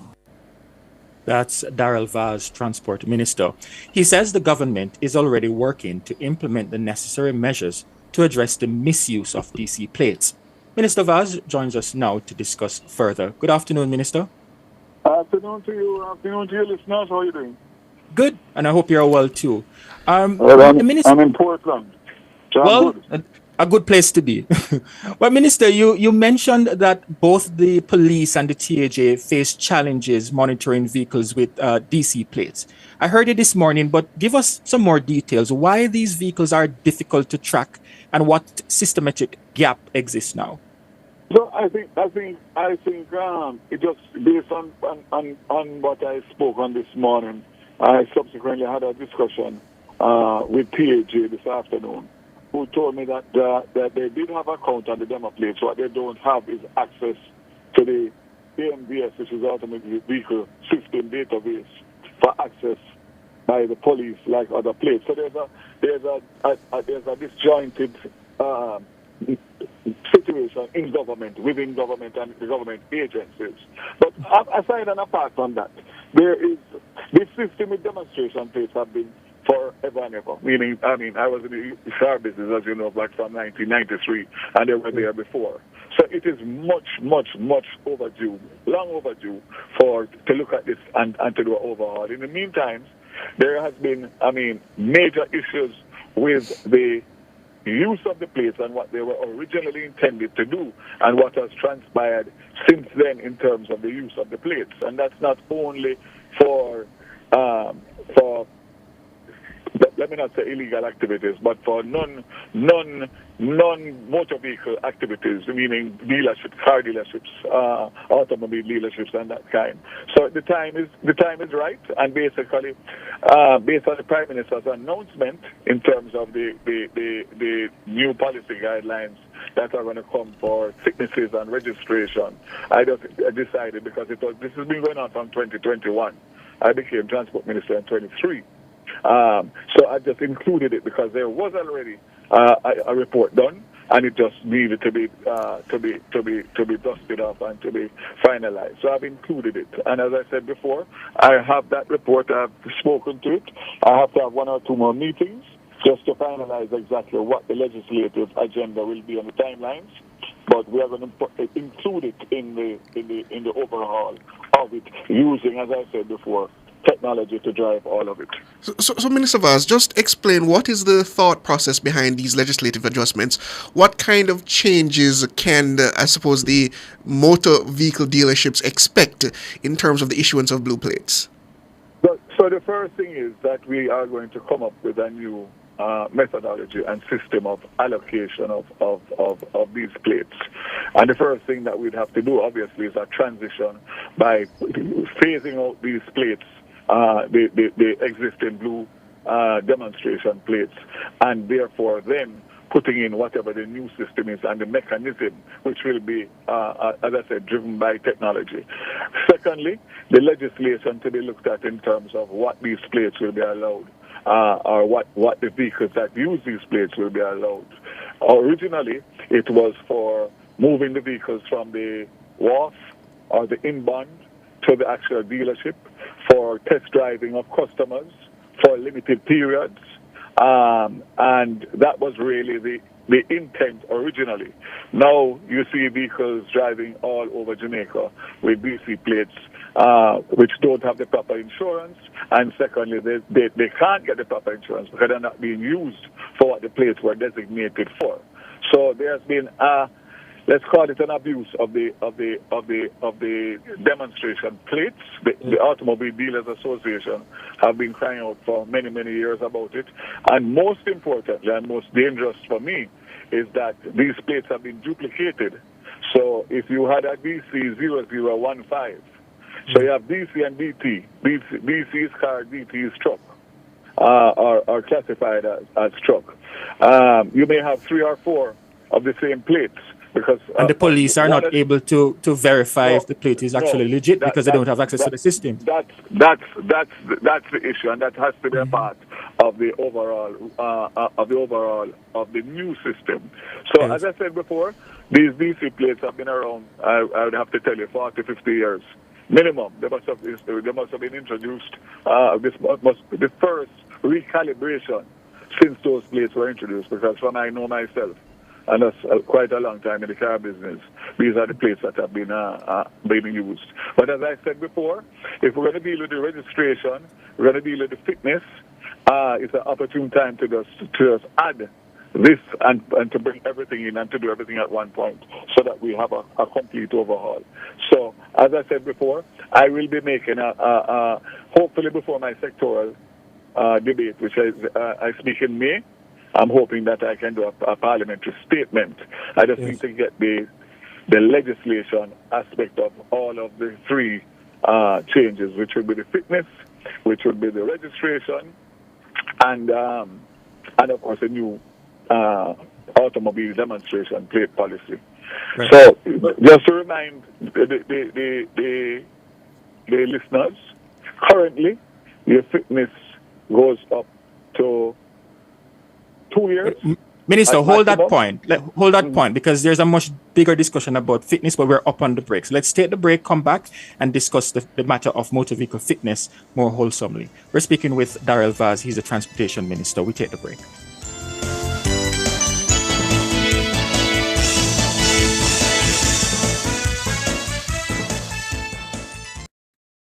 That's Darrell Vaz, Transport Minister. He says the government is already working to implement the necessary measures to address the misuse of DC plates. Minister Vaz joins us now to discuss further. Good afternoon, Minister. Afternoon to you. Afternoon to your listeners. How are you doing? Good, and I hope you're well too. I'm in Portland. A good place to be. Well, Minister, you mentioned that both the police and the TAJ face challenges monitoring vehicles with DC plates. I heard it this morning, but give us some more details. Why these vehicles are difficult to track and what systematic gap exists now? So I think it just based on what I spoke on this morning. I subsequently had a discussion with TAJ this afternoon, who told me that they did have a count on the demo plates. What they don't have is access to the AMVS, which is Automated Vehicle System database, for access by the police like other plates. So there's a disjointed situation in government, within government and the government agencies. But aside and apart from that, there is this system with demonstration plates have been forever and ever. Meaning, I was in the car business, as you know, back from 1993, and they were there before. So it is much overdue, long overdue, to look at this and to do an overhaul. In the meantime, there has been, major issues with the use of the plates and what they were originally intended to do and what has transpired since then in terms of the use of the plates. And that's not only for let me not say illegal activities, but for non-motor vehicle activities, meaning dealerships, car dealerships, automobile dealerships, and that kind. So the time is right, and basically, based on the Prime Minister's announcement in terms of the new policy guidelines that are going to come for sicknesses and registration, I decided, because this has been going on from 2021. I became Transport Minister in 23. So I just included it because there was already a report done, and it just needed to be dusted off and to be finalized. So I've included it, and as I said before, I have that report. I've spoken to it. I have to have one or two more meetings just to finalize exactly what the legislative agenda will be on the timelines. But we are going to include it in the overhaul of it, using, as I said before, technology to drive all of it. So Minister Vaz, just explain what is the thought process behind these legislative adjustments? What kind of changes can, I suppose, the motor vehicle dealerships expect in terms of the issuance of blue plates? So the first thing is that we are going to come up with a new methodology and system of allocation of these plates. And the first thing that we'd have to do, obviously, is a transition by phasing out these plates, the existing blue demonstration plates, and therefore then putting in whatever the new system is and the mechanism, which will be, as I said, driven by technology. Secondly, the legislation to be looked at in terms of what these plates will be allowed, or what the vehicles that use these plates will be allowed. Originally, it was for moving the vehicles from the wharf or the inbound to the actual dealership, for test driving of customers for limited periods, and that was really the intent originally. Now you see vehicles driving all over Jamaica with BC plates which don't have the proper insurance, and secondly, they can't get the proper insurance because they're not being used for what the plates were designated for. So there's been let's call it an abuse of the demonstration plates. The Automobile Dealers Association have been crying out for many, many years about it. And most importantly, and most dangerous for me, is that these plates have been duplicated. So if you had a DC 0015, so you have DC and DT. DC's car, DT's truck are classified as truck. You may have 3 or 4 of the same plates. Because, and the police are not able to verify if the plate is actually legit because they don't have access to the system. That's the issue, and that has to be a part of the overall of the new system. So as I said before, these DC plates have been around. I would have to tell you 40, 50 years minimum. They must have been introduced. This must be the first recalibration since those plates were introduced. Because from I know myself. And that's quite a long time in the car business. These are the plates that have been used. But as I said before, if we're going to deal with the registration, we're going to deal with the fitness, it's an opportune time to just add this and to bring everything in and to do everything at one point so that we have a complete overhaul. So, as I said before, I will be making hopefully before my sectoral debate, which I speak in May, I'm hoping that I can do a parliamentary statement. I just need to get the legislation aspect of all of the 3 changes, which would be the fitness, which would be the registration, and of course a new automobile demonstration plate policy. Right. So just to remind the listeners, currently your fitness goes up to 2 years. Minister, hold that point. Hold that point, because there's a much bigger discussion about fitness, but we're up on the brakes. Let's take the break, come back, and discuss the matter of motor vehicle fitness more wholesomely. We're speaking with Darrell Vaz. He's the Transportation Minister. We take the break.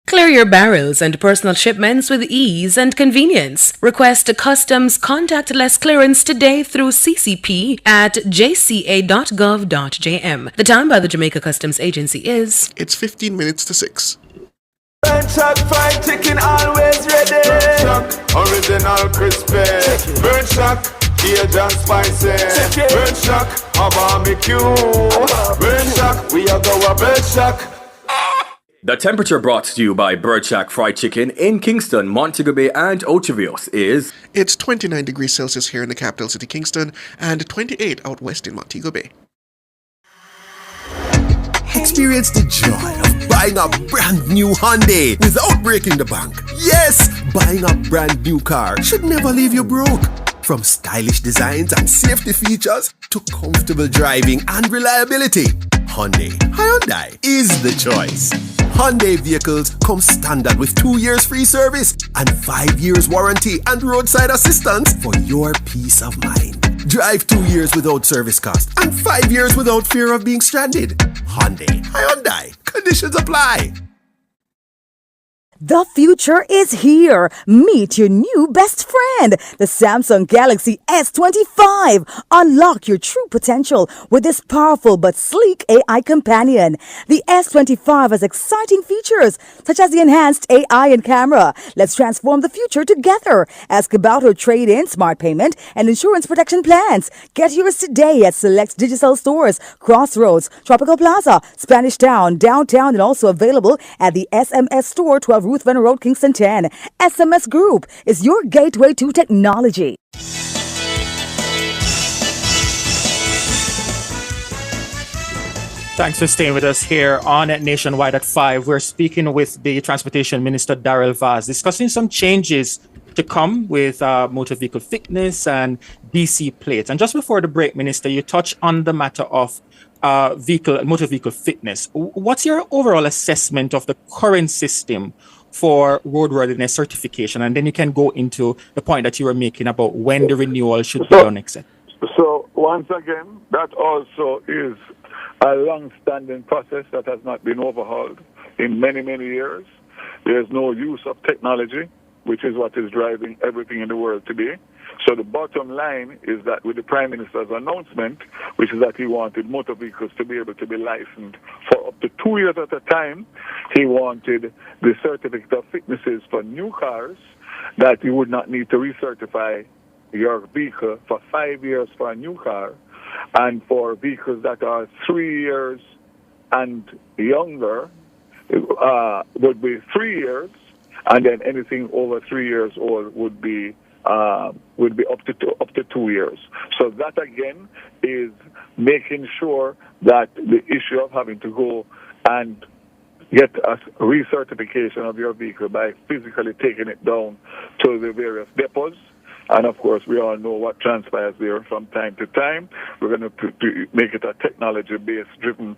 Clear your barrels and personal shipments with ease and convenience. Request a customs contactless clearance today through CCP at jca.gov.jm. The time by the Jamaica Customs Agency is... It's 15 minutes to 6. Burn Shack fried chicken always ready. Burn Shack original crispy. Burn Shack Cajun spicy. Burn Shack a barbecue. Burn Shack we are go a Burn Shack. The temperature brought to you by Bird Shack Fried Chicken in Kingston, Montego Bay and Ocho Rios is... It's 29 degrees Celsius here in the capital city, Kingston, and 28 out west in Montego Bay. Experience the joy of buying a brand new Hyundai without breaking the bank. Yes, buying a brand new car should never leave you broke. From stylish designs and safety features to comfortable driving and reliability, Hyundai is the choice. Hyundai vehicles come standard with 2 years free service and 5 years warranty and roadside assistance for your peace of mind. Drive 2 years without service cost and 5 years without fear of being stranded. Hyundai. Conditions apply. The future is here. Meet your new best friend, the Samsung Galaxy S25. Unlock your true potential with this powerful but sleek AI companion. The S25 has exciting features such as the enhanced AI and camera. Let's transform the future together. Ask about her trade-in, smart payment, and insurance protection plans. Get yours today at select digital stores, Crossroads, Tropical Plaza, Spanish Town, downtown, and also available at the SMS store, 12 Ruth Venner Road, Kingston 10. SMS Group is your gateway to technology. Thanks for staying with us here on Nationwide at 5. We're speaking with the Transportation Minister, Darrell Vaz, discussing some changes to come with motor vehicle fitness and DC plates. And just before the break, Minister, you touched on the matter of motor vehicle fitness. What's your overall assessment of the current system for roadworthiness certification? And then you can go into the point that you were making about when the renewal should be done, etc. So once again, that also is a long-standing process that has not been overhauled in many, many years. There's no use of technology, which is what is driving everything in the world today. So the bottom line is that with the Prime Minister's announcement, which is that he wanted motor vehicles to be able to be licensed for up to 2 years at a time, he wanted the certificate of fitnesses for new cars, that you would not need to recertify your vehicle for 5 years for a new car, and for vehicles that are 3 years and younger would be 3 years, and then anything over 3 years old would be up to 2 years. So that again is making sure that the issue of having to go and get a recertification of your vehicle by physically taking it down to the various depots. And of course, we all know what transpires there from time to time. We're going to make it a technology-based driven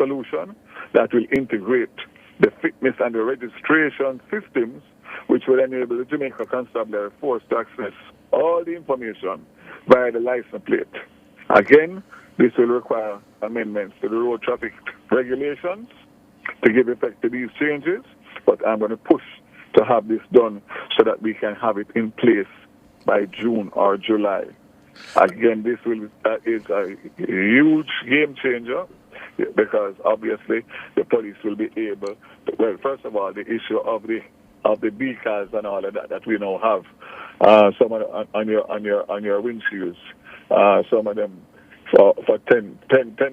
solution that will integrate the fitness and the registration systems, which will enable the Jamaica Constabulary Force to access all the information via the license plate. Again, this will require amendments to the road traffic regulations to give effect to these changes, but I'm going to push to have this done so that we can have it in place by June or July. Again, this is a huge game changer, because obviously the police will be able to, well, first of all, the issue of the decals and all of that we now have, some of on your windshields, some of them for 10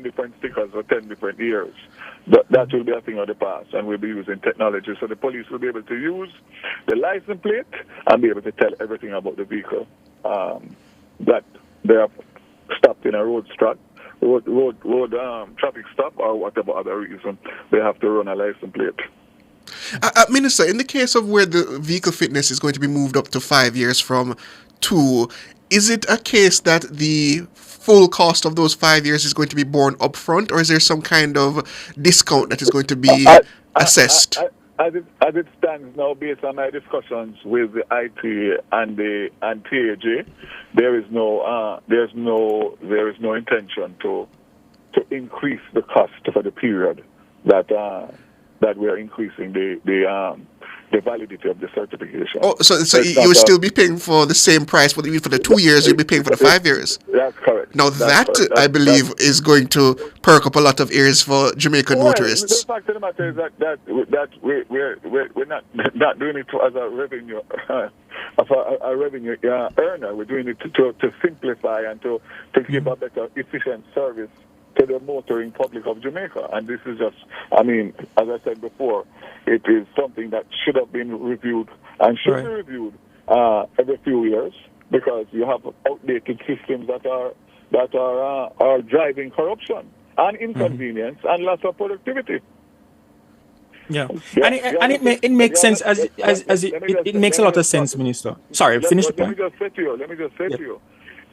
different stickers for 10 different years. That will be a thing of the past, and we'll be using technology. So the police will be able to use the license plate and be able to tell everything about the vehicle that they have stopped in a road traffic stop, or whatever other reason they have to run a license plate. Minister, in the case of where the vehicle fitness is going to be moved up to 5 years from 2, is it a case that the full cost of those 5 years is going to be borne up front, or is there some kind of discount that is going to be assessed? As it stands now, based on my discussions with the ITA and TAJ, there is no intention to increase the cost for the period that we are increasing the validity of the certification. Oh, so you would still be paying for the same price for the 2 years, you'll be paying for the 5 years? That's correct. Now I believe, is going to perk up a lot of ears for Jamaican motorists. The fact of the matter is that we're not doing it as a revenue earner. We're doing it to simplify and to give a better, efficient service to the motoring public of Jamaica. And this is just, as I said before, it is something that should have been reviewed and should be reviewed every few years, because you have outdated systems that are driving corruption and inconvenience and loss of productivity. Yeah, and it makes sense as it makes a lot of sense, Minister. Sorry, finish the point. Let me just say to you,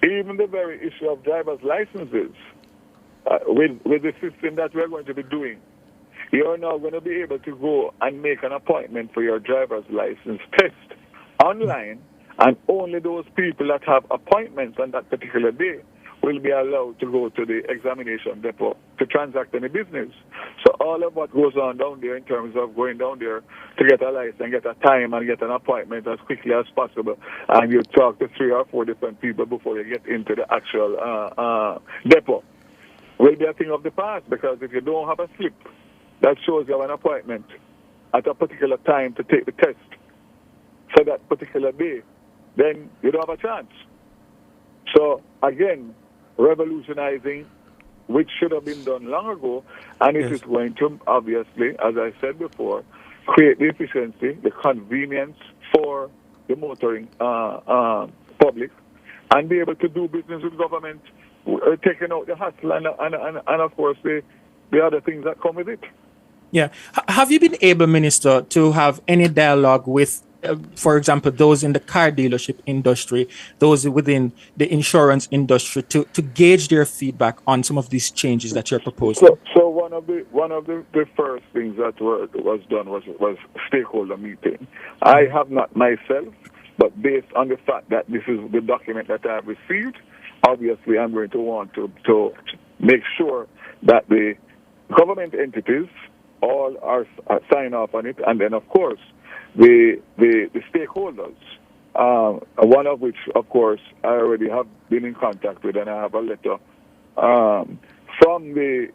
even the very issue of driver's licenses, with the system that we're going to be doing, you're now going to be able to go and make an appointment for your driver's license test online, and only those people that have appointments on that particular day will be allowed to go to the examination depot to transact any business. So all of what goes on down there in terms of going down there to get a license, get a time and get an appointment as quickly as possible, and you talk to 3 or 4 different people before you get into the actual depot, will be a thing of the past, because if you don't have a slip that shows you have an appointment at a particular time to take the test for that particular day, then you don't have a chance. So again, revolutionizing, which should have been done long ago, and it is going to, obviously, as I said before, create the efficiency, the convenience for the motoring public, and be able to do business with government, taking out the hassle and of course the other things that come with it. Yeah. Have you been able, Minister, to have any dialogue with, for example, those in the car dealership industry, those within the insurance industry, to gauge their feedback on some of these changes that you're proposing? So one of the first things that was done was stakeholder meeting. I have not myself, but based on the fact that this is the document that I have received, obviously I'm going to want to make sure that the government entities all are sign off on it, and then of course the stakeholders, one of which of course I already have been in contact with, and I have a letter from the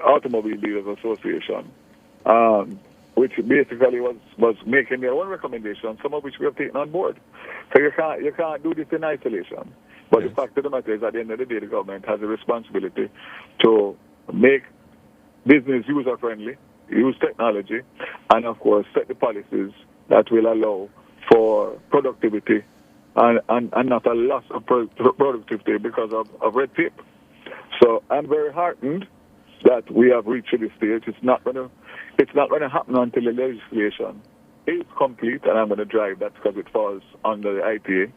Automobile Dealers Association, which basically was making their own recommendations, some of which we have taken on board. So you can't do this in isolation. But the fact of the matter is, at the end of the day, the government has a responsibility to make business user-friendly, use technology, and of course set the policies that will allow for productivity and not a loss of productivity because of red tape. So I'm very heartened that we have reached this stage. It's not going to happen until the legislation is complete, and I'm going to drive that because it falls under the ITA.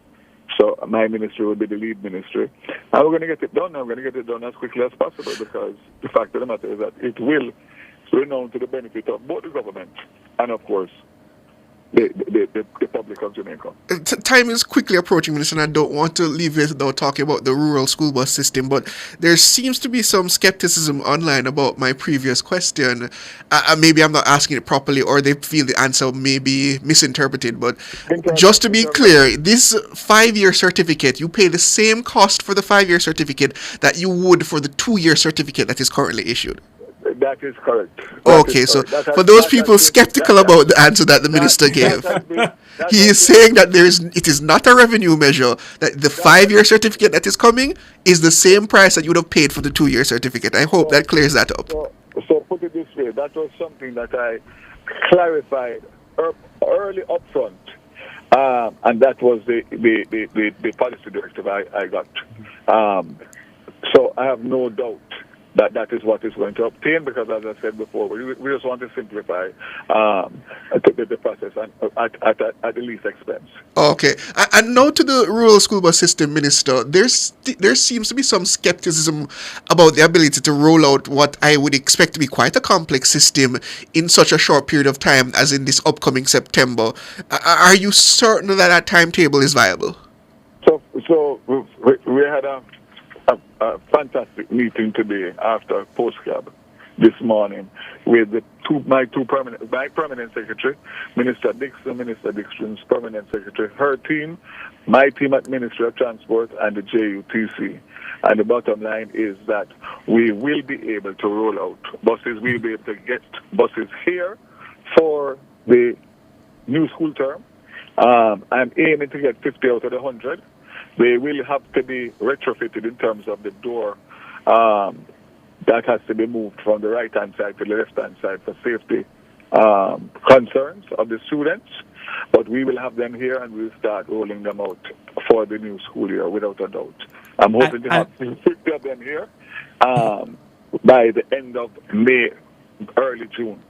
So my ministry will be the lead ministry. And we're going to get it done. I'm going to get it done as quickly as possible, because the fact of the matter is that it will renown to the benefit of both the government and, of course, the public of Jamaica. Time is quickly approaching, Minister, and I don't want to leave it without talking about the rural school bus system, but there seems to be some skepticism online about my previous question. Maybe I'm not asking it properly, or they feel the answer may be misinterpreted, but just to be clear, this 5-year certificate, you pay the same cost for the 5-year certificate that you would for the 2-year certificate that is currently issued. That is correct. Okay, so for those people skeptical about the answer that the minister gave, he is saying that it is not a revenue measure, that the 5-year certificate that is coming is the same price that you would have paid for the 2-year certificate. I hope that clears that up. So put it this way, that was something that I clarified early up front, and that was the policy directive I got. So I have no doubt that is what is going to obtain, because, as I said before, we just want to simplify the process at the least expense. Okay. And now to the rural school bus system, Minister, there seems to be some skepticism about the ability to roll out what I would expect to be quite a complex system in such a short period of time as in this upcoming September. Are you certain that timetable is viable? So we had a fantastic meeting today after postcab this morning with my permanent secretary, Minister Dixon's permanent secretary, her team, my team at Ministry of Transport, and the JUTC. And the bottom line is that we will be able to roll out buses. We'll be able to get buses here for the new school term. I'm aiming to get 50 out of the 100. They will have to be retrofitted in terms of the door that has to be moved from the right-hand side to the left-hand side for safety concerns of the students. But we will have them here, and we'll start rolling them out for the new school year without a doubt. I'm hoping to have 50 of them here by the end of May, early June.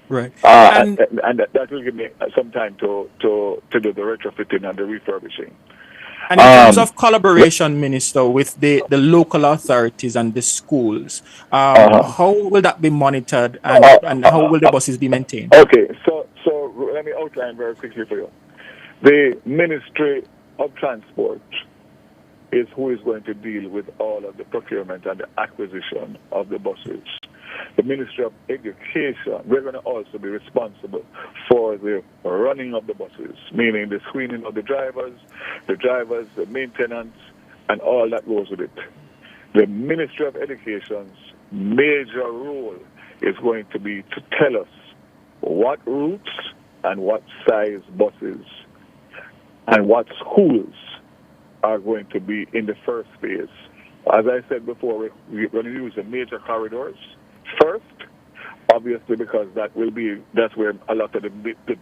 Right. And that will give me some time to do the retrofitting and the refurbishing. And in terms of collaboration, Minister, with the local authorities and the schools, how will that be monitored, and how will the buses be maintained? Okay, so let me outline very quickly for you. The Ministry of Transport is who is going to deal with all of the procurement and the acquisition of the buses. The Ministry of Education, we're going to also be responsible for the running of the buses, meaning the screening of the drivers, the maintenance, and all that goes with it. The Ministry of Education's major role is going to be to tell us what routes and what size buses and what schools are going to be in the first phase. As I said before, we're going to use the major corridors first, obviously, because that's where a lot of the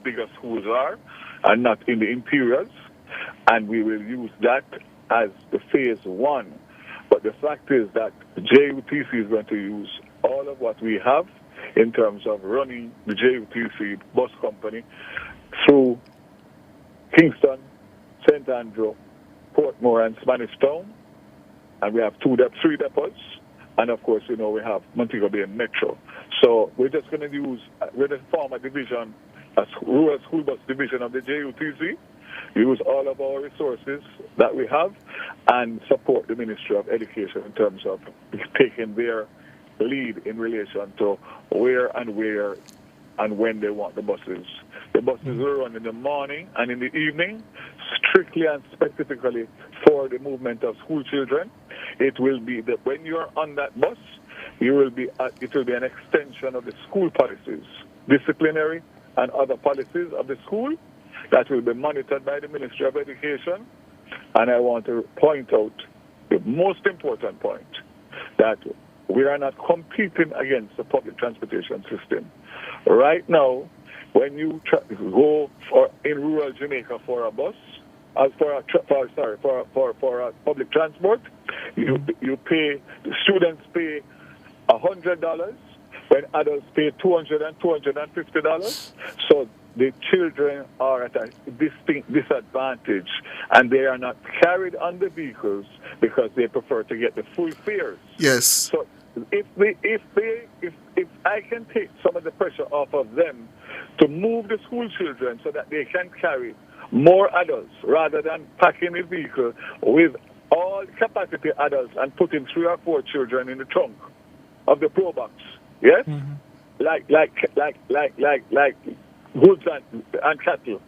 bigger schools are, and not in the interiors. And we will use that as the phase one. But the fact is that JUTC is going to use all of what we have in terms of running the JUTC bus company through Kingston, St. Andrew, Portmore, and Spanish Town. And we have 3 depots. And of course, we have Montego Bay Metro. So we're going to form a division, a rural school bus division of the JUTC, use all of our resources that we have and support the Ministry of Education in terms of taking their lead in relation to where and when they want the buses. The buses will run in the morning and in the evening, strictly and specifically for the movement of school children. It will be that when you're on that bus, it will be an extension of the school policies, disciplinary and other policies of the school that will be monitored by the Ministry of Education. And I want to point out the most important point, that we are not competing against the public transportation system. Right now, when you go in rural Jamaica for a bus, for public transport, you pay, the students pay $100, when adults pay $200 and $250. So the children are at a distinct disadvantage, and they are not carried on the vehicles because they prefer to get the full fares. Yes. So if I can take some of the pressure off of them to move the school children so that they can carry more adults rather than packing the vehicle with all capacity adults and putting 3 or 4 children in the trunk of the Pro Box, yes, like goods and cattle.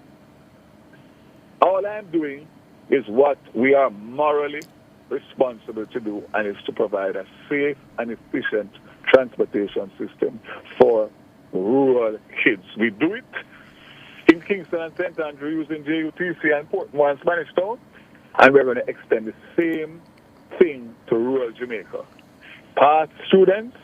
All I'm doing is what we are morally responsible to do, and is to provide a safe and efficient transportation system for rural kids. We do it in Kingston and St. Andrew using JUTC and Portmore and Spanish Town, and we're going to extend the same thing to rural Jamaica. Part students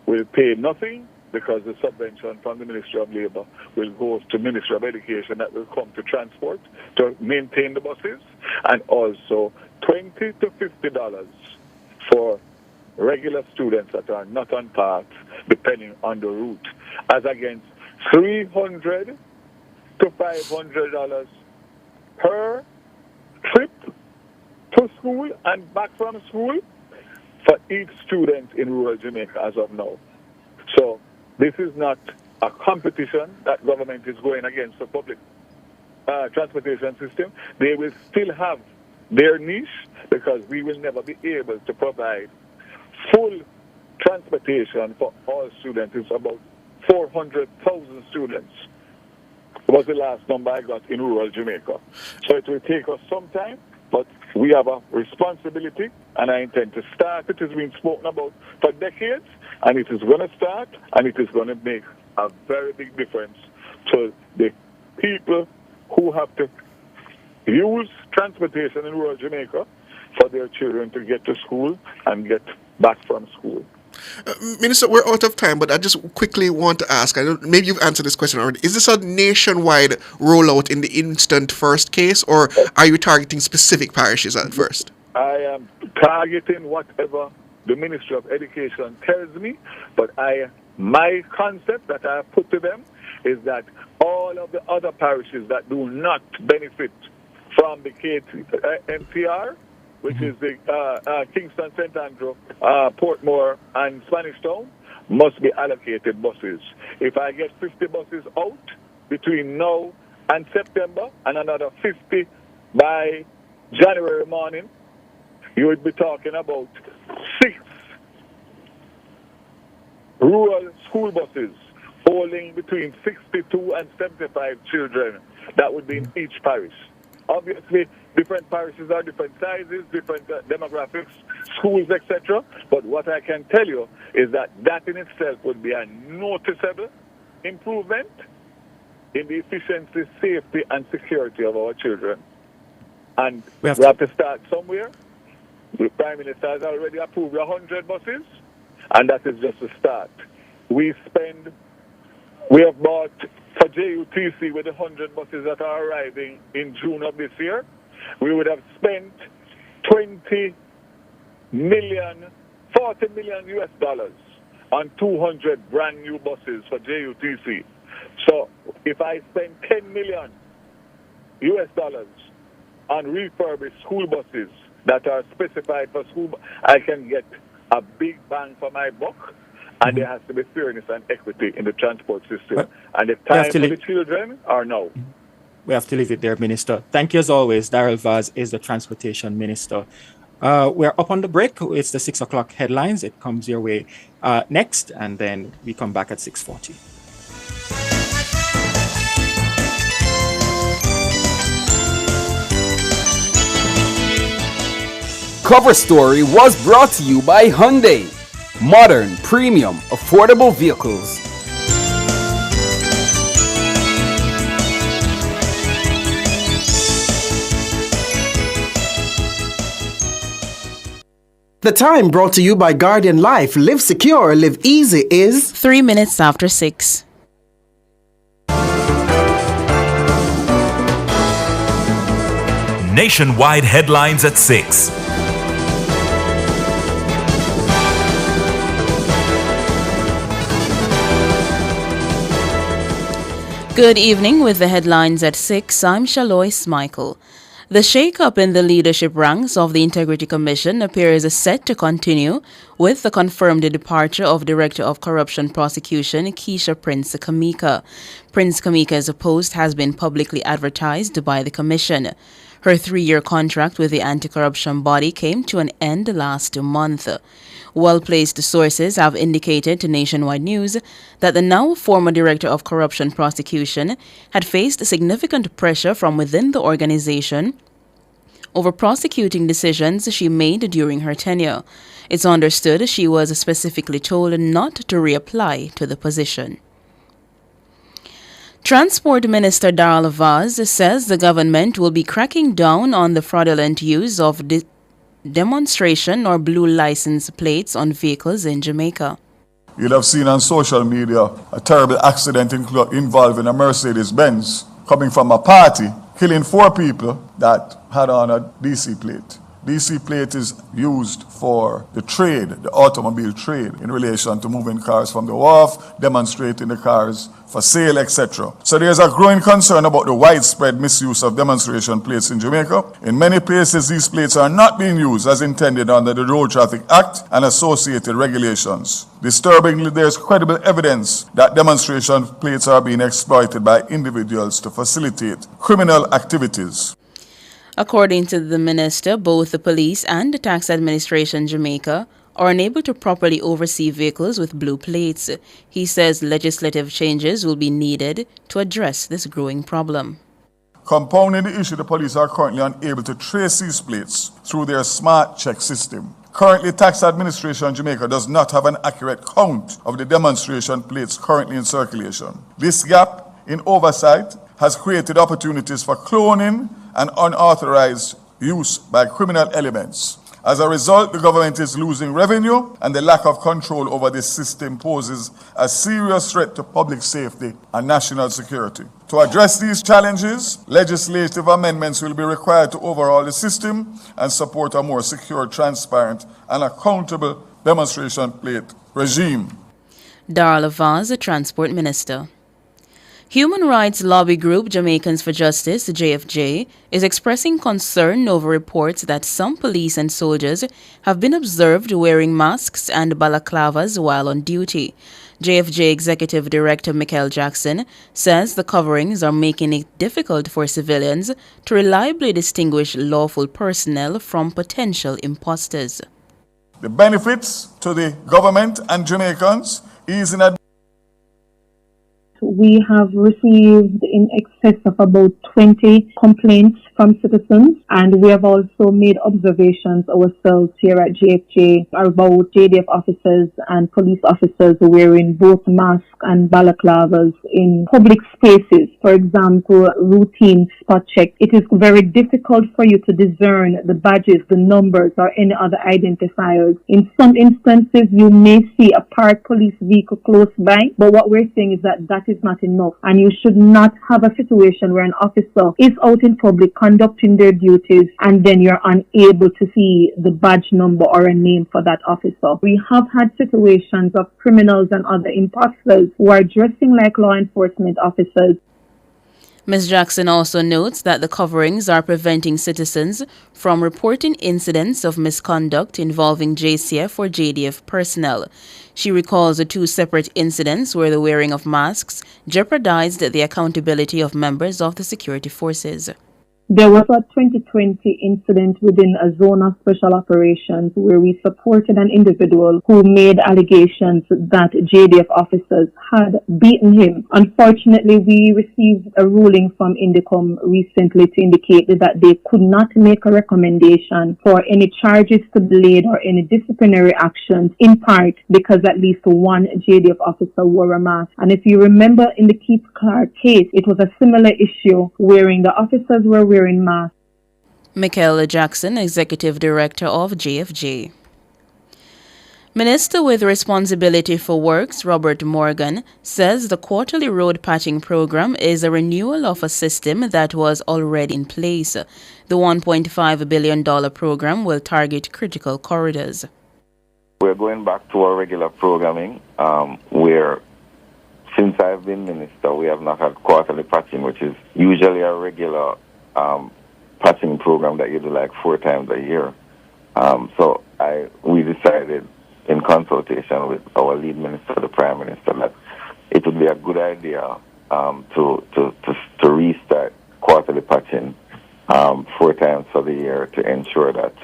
will pay nothing because the subvention from the Ministry of Labour will go to Ministry of Education that will come to transport, to maintain the buses, and also $20 to $50 for regular students that are not on path, depending on the route, as against $300 to $500 per trip to school and back from school for each student in rural Jamaica as of now. So this is not a competition that government is going against the public transportation system. They will still have their niche because we will never be able to provide full transportation for all students. It's about 400,000 students was the last number I got in rural Jamaica. So it will take us some time, but we have a responsibility, and I intend to start. It has been spoken about for decades, and it is going to start, and it is going to make a very big difference to the people who have to use transportation in rural Jamaica for their children to get to school and get back from school. Minister, we're out of time, but I just quickly want to ask, maybe you've answered this question already, is this a nationwide rollout in the instant first case, or are you targeting specific parishes at first? I am targeting whatever the Ministry of Education tells me, but my concept that I have put to them is that all of the other parishes that do not benefit from the NCR, which is the Kingston, St. Andrew, Portmore, and Spanish Town, must be allocated buses. If I get 50 buses out between now and September, and another 50 by January morning, you would be talking about 6 rural school buses holding between 62 and 75 children. That would be in each parish. Obviously, different parishes are different sizes, different demographics, schools, etc. But what I can tell you is that in itself would be a noticeable improvement in the efficiency, safety, and security of our children. And we have to start somewhere. The Prime Minister has already approved 100 buses, and that is just a start. We have bought for JUTC with the 100 buses that are arriving in June of this year. We would have spent $40 million US dollars on 200 brand new buses for JUTC. So if I spend $10 million US dollars on refurbished school buses that are specified for school, I can get a big bang for my buck. And there has to be fairness and equity in the transport system. And the time for the children are now. we have to leave it there, Minister. Thank you as always. Daryl Vaz is the Transportation Minister. We're up on the break. It's the 6 o'clock headlines. It comes your way next, and then we come back at 6:40. Cover Story was brought to you by Hyundai. Modern, premium, affordable vehicles. The time brought to you by Guardian Life. Live secure, live easy is 3 minutes after 6. Nationwide headlines at 6. Good evening with the headlines at 6. I'm Shalois Michael. The shake-up in the leadership ranks of the Integrity Commission appears set to continue with the confirmed departure of Director of Corruption Prosecution Keisha Prince Kamika. Prince Kamika's post has been publicly advertised by the Commission. Her 3-year contract with the anti-corruption body came to an end last month. Well-placed sources have indicated to Nationwide News that the now former Director of Corruption Prosecution had faced significant pressure from within the organization over prosecuting decisions she made during her tenure. It's understood she was specifically told not to reapply to the position. Transport Minister Daryl Vaz says the government will be cracking down on the fraudulent use of demonstration or blue license plates on vehicles in Jamaica. You'll have seen on social media a terrible accident involving a Mercedes-Benz coming from a party, killing 4 people that had on a DC plate. DC plate is used for the trade, the automobile trade, in relation to moving cars from the wharf, demonstrating the cars for sale, etc. So there's a growing concern about the widespread misuse of demonstration plates in Jamaica. In many places, these plates are not being used as intended under the Road Traffic Act and associated regulations. Disturbingly, there's credible evidence that demonstration plates are being exploited by individuals to facilitate criminal activities. According to the minister, both the police and the Tax Administration Jamaica are unable to properly oversee vehicles with blue plates. He says legislative changes will be needed to address this growing problem. Compounding the issue, the police are currently unable to trace these plates through their smart check system. Currently, Tax Administration Jamaica does not have an accurate count of the demonstration plates currently in circulation. This gap in oversight has created opportunities for cloning and unauthorized use by criminal elements. As a result, the government is losing revenue, and the lack of control over this system poses a serious threat to public safety and national security. To address these challenges, legislative amendments will be required to overhaul the system and support a more secure, transparent, and accountable demonstration plate regime. Daryl Vaz, the Transport Minister. Human rights lobby group Jamaicans for Justice, JFJ, is expressing concern over reports that some police and soldiers have been observed wearing masks and balaclavas while on duty. JFJ Executive Director Michael Jackson says the coverings are making it difficult for civilians to reliably distinguish lawful personnel from potential imposters. The benefits to the government and Jamaicans is in we have received in excess of about 20 complaints from citizens, and we have also made observations ourselves here at JFJ about JDF officers and police officers wearing both masks and balaclavas in public spaces. For example, routine spot check. It is very difficult for you to discern the badges, the numbers, or any other identifiers. In some instances, you may see a parked police vehicle close by, but what we're saying is that that is not enough, and you should not have a situation where an officer is out in public conducting their duties and then you're unable to see the badge number or a name for that officer. We have had situations of criminals and other imposters who are dressing like law enforcement officers. Ms. Jackson also notes that the coverings are preventing citizens from reporting incidents of misconduct involving JCF or JDF personnel. She recalls the 2 separate incidents where the wearing of masks jeopardized the accountability of members of the security forces. There was a 2020 incident within a zone of special operations where we supported an individual who made allegations that JDF officers had beaten him. Unfortunately, we received a ruling from Indicom recently to indicate that they could not make a recommendation for any charges to be laid or any disciplinary actions, in part because at least one JDF officer wore a mask. And if you remember in the Keith Clark case, it was a similar issue wherein the officers were wearing masks. Michaela Jackson, Executive Director of JFJ. Minister with responsibility for works, Robert Morgan, says the quarterly road patching program is a renewal of a system that was already in place. The $1.5 billion program will target critical corridors. We're going back to our regular programming, where since I've been minister, we have not had quarterly patching, which is usually a regular patching program that you do like 4 times a year. So we decided in consultation with our lead minister, the Prime Minister, that it would be a good idea to restart quarterly patching 4 times for the year to ensure that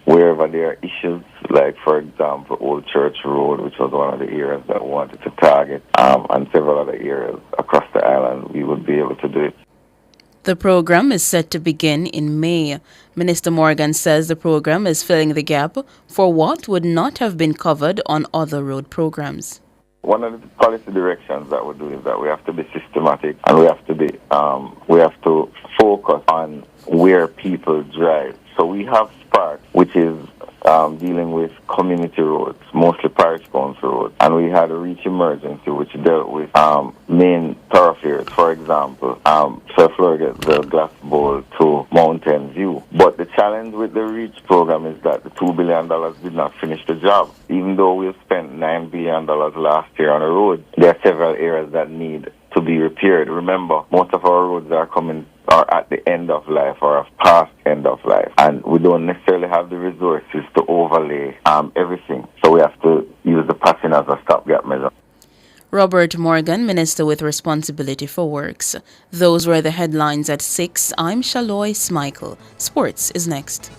wherever there are issues, like for example Old Church Road, which was one of the areas that we wanted to target, and several other areas across the island, we would be able to do it. The program is set to begin in May. Minister Morgan says the program is filling the gap for what would not have been covered on other road programs. One of the policy directions that we do is that we have to be systematic, and we have to focus on where people drive. So we have SPARK, which is dealing with community roads, mostly parish council roads, and we had a Reach Emergency, which dealt with main thoroughfares, for example, South Florida, the Glass Bowl to Mountain View. But the challenge with the Reach program is that the $2 billion did not finish the job. Even though we've spent $9 billion last year on the road, there are several areas that need to be repaired. Remember, most of our roads are at the end of life or have passed end of life, and we don't necessarily have the resources to overlay everything. So we have to use the patching as a stopgap measure. Robert Morgan, Minister with responsibility for works. Those were the headlines at 6. I'm Shaloy Smichael. Sports is next.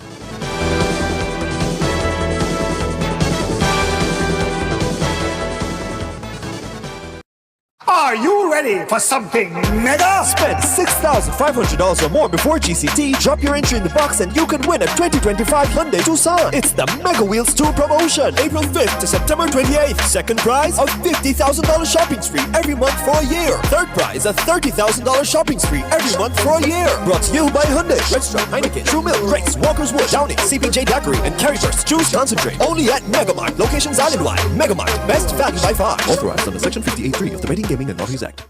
Are you ready for something mega? Spend $6,500 or more before GCT, drop your entry in the box, and you could win a 2025 Hyundai Tucson. It's the Mega Wheels Tour promotion, April 5th to September 28th. Second prize, a $50,000 shopping spree every month for a year. Third prize, a $30,000 shopping spree every month for a year. Brought to you by Hyundai, Redstone, Heineken, True Milk, Grace, Walker's Wood, Downing, CPJ Daiquiri, and Carryburst. Choose Concentrate. Only at Megamart. Locations island-wide. Megamart. Best value by far. Authorized under Section 58.3 of the Betting, Gaming, and Lotteries Act.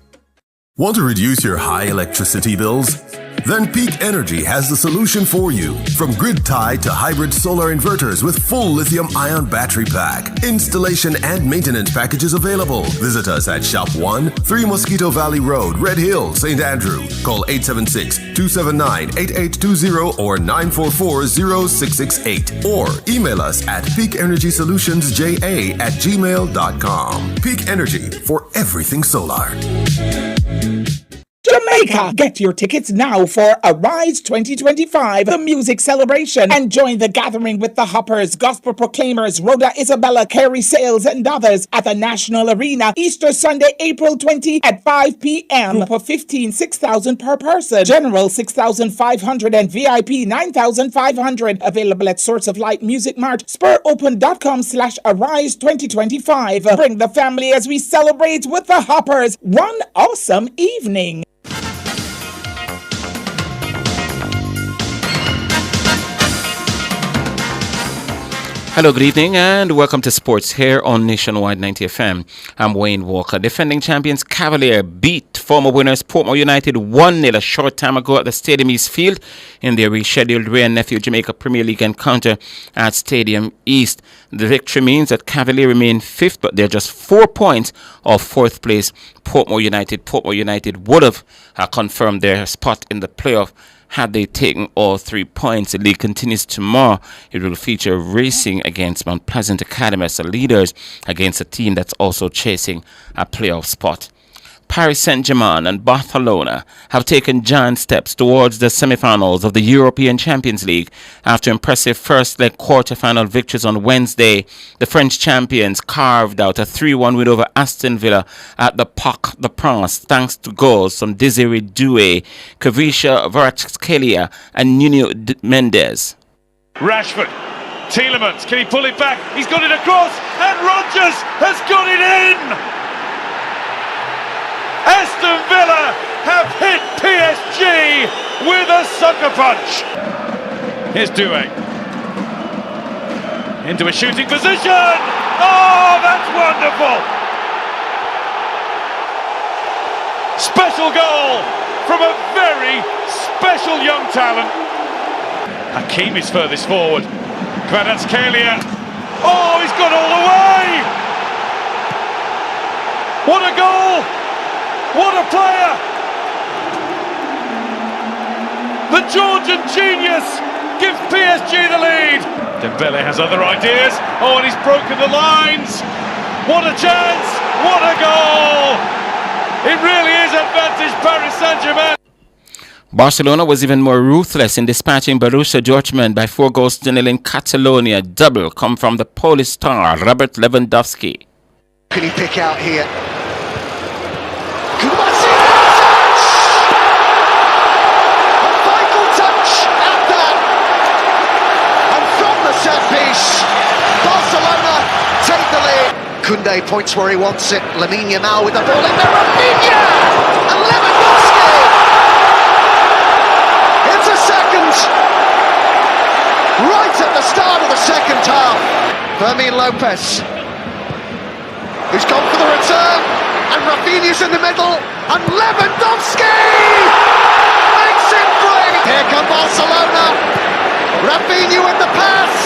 Want to reduce your high electricity bills? Then Peak Energy has the solution for you. From grid-tied to hybrid solar inverters with full lithium-ion battery pack. Installation and maintenance packages available. Visit us at Shop 1, 3 Mosquito Valley Road, Red Hill, St. Andrew. Call 876-279-8820 or 944-0668. Or email us at peakenergysolutionsja@gmail.com. Peak Energy for everything solar. Jamaica! Get your tickets now for Arise 2025, the music celebration, and join the gathering with the Hoppers, Gospel Proclaimers, Rhoda Isabella, Carrie Sales, and others at the National Arena, Easter Sunday, April 20 at 5 p.m. Group of 15, 6,000 per person. General 6,500 and VIP 9,500. Available at Source of Light Music Mart, SpurOpen.com/Arise 2025. Bring the family as we celebrate with the Hoppers. One awesome evening. Hello, good evening, and welcome to Sports here on Nationwide 90 FM. I'm Wayne Walker. Defending champions Cavalier beat former winners Portmore United 1-0 a short time ago at the Stadium East Field in their rescheduled Ray and Nephew Jamaica Premier League encounter at Stadium East. The victory means that Cavalier remain 5th, but they're just 4 points off 4th place Portmore United. Portmore United would have confirmed their spot in the playoff had they taken all 3 points. The league continues tomorrow. It will feature Racing against Mount Pleasant Academy as the leaders against a team that's also chasing a playoff spot. Paris Saint-Germain and Barcelona have taken giant steps towards the semi-finals of the European Champions League after impressive first-leg quarter-final victories on Wednesday. The French champions carved out a 3-1 win over Aston Villa at the Parc des Princes thanks to goals from Desiree Doué, Kvaratskhelia Kvaratskhelia and Nuno Mendes. Rashford, Tielemans, can he pull it back? He's got it across and Rodgers has got it in! Aston Villa have hit PSG with a sucker punch. Here's Doué. Into a shooting position. Oh, that's wonderful. Special goal from a very special young talent. Hakim is furthest forward. Kvaratskhelia. Oh, he's got all the way. What a goal. What a player! The Georgian genius gives PSG the lead. Dembele has other ideas. Oh, and he's broken the lines. What a chance! What a goal! It really is advantage Paris Saint-Germain. Barcelona was even more ruthless in dispatching Borussia Dortmund by 4-0 in Catalonia. Double come from the Polish star Robert Lewandowski. Can he pick out here? Barcelona take the lead. Koundé points where he wants it. Lamine Yamal with the ball in there. Rafinha and Lewandowski. It's a second. Right at the start of the second half. Fermin Lopez, who's gone for the return, and Rafinha's in the middle, and Lewandowski makes it free. Here come Barcelona. Rafinha with the pass.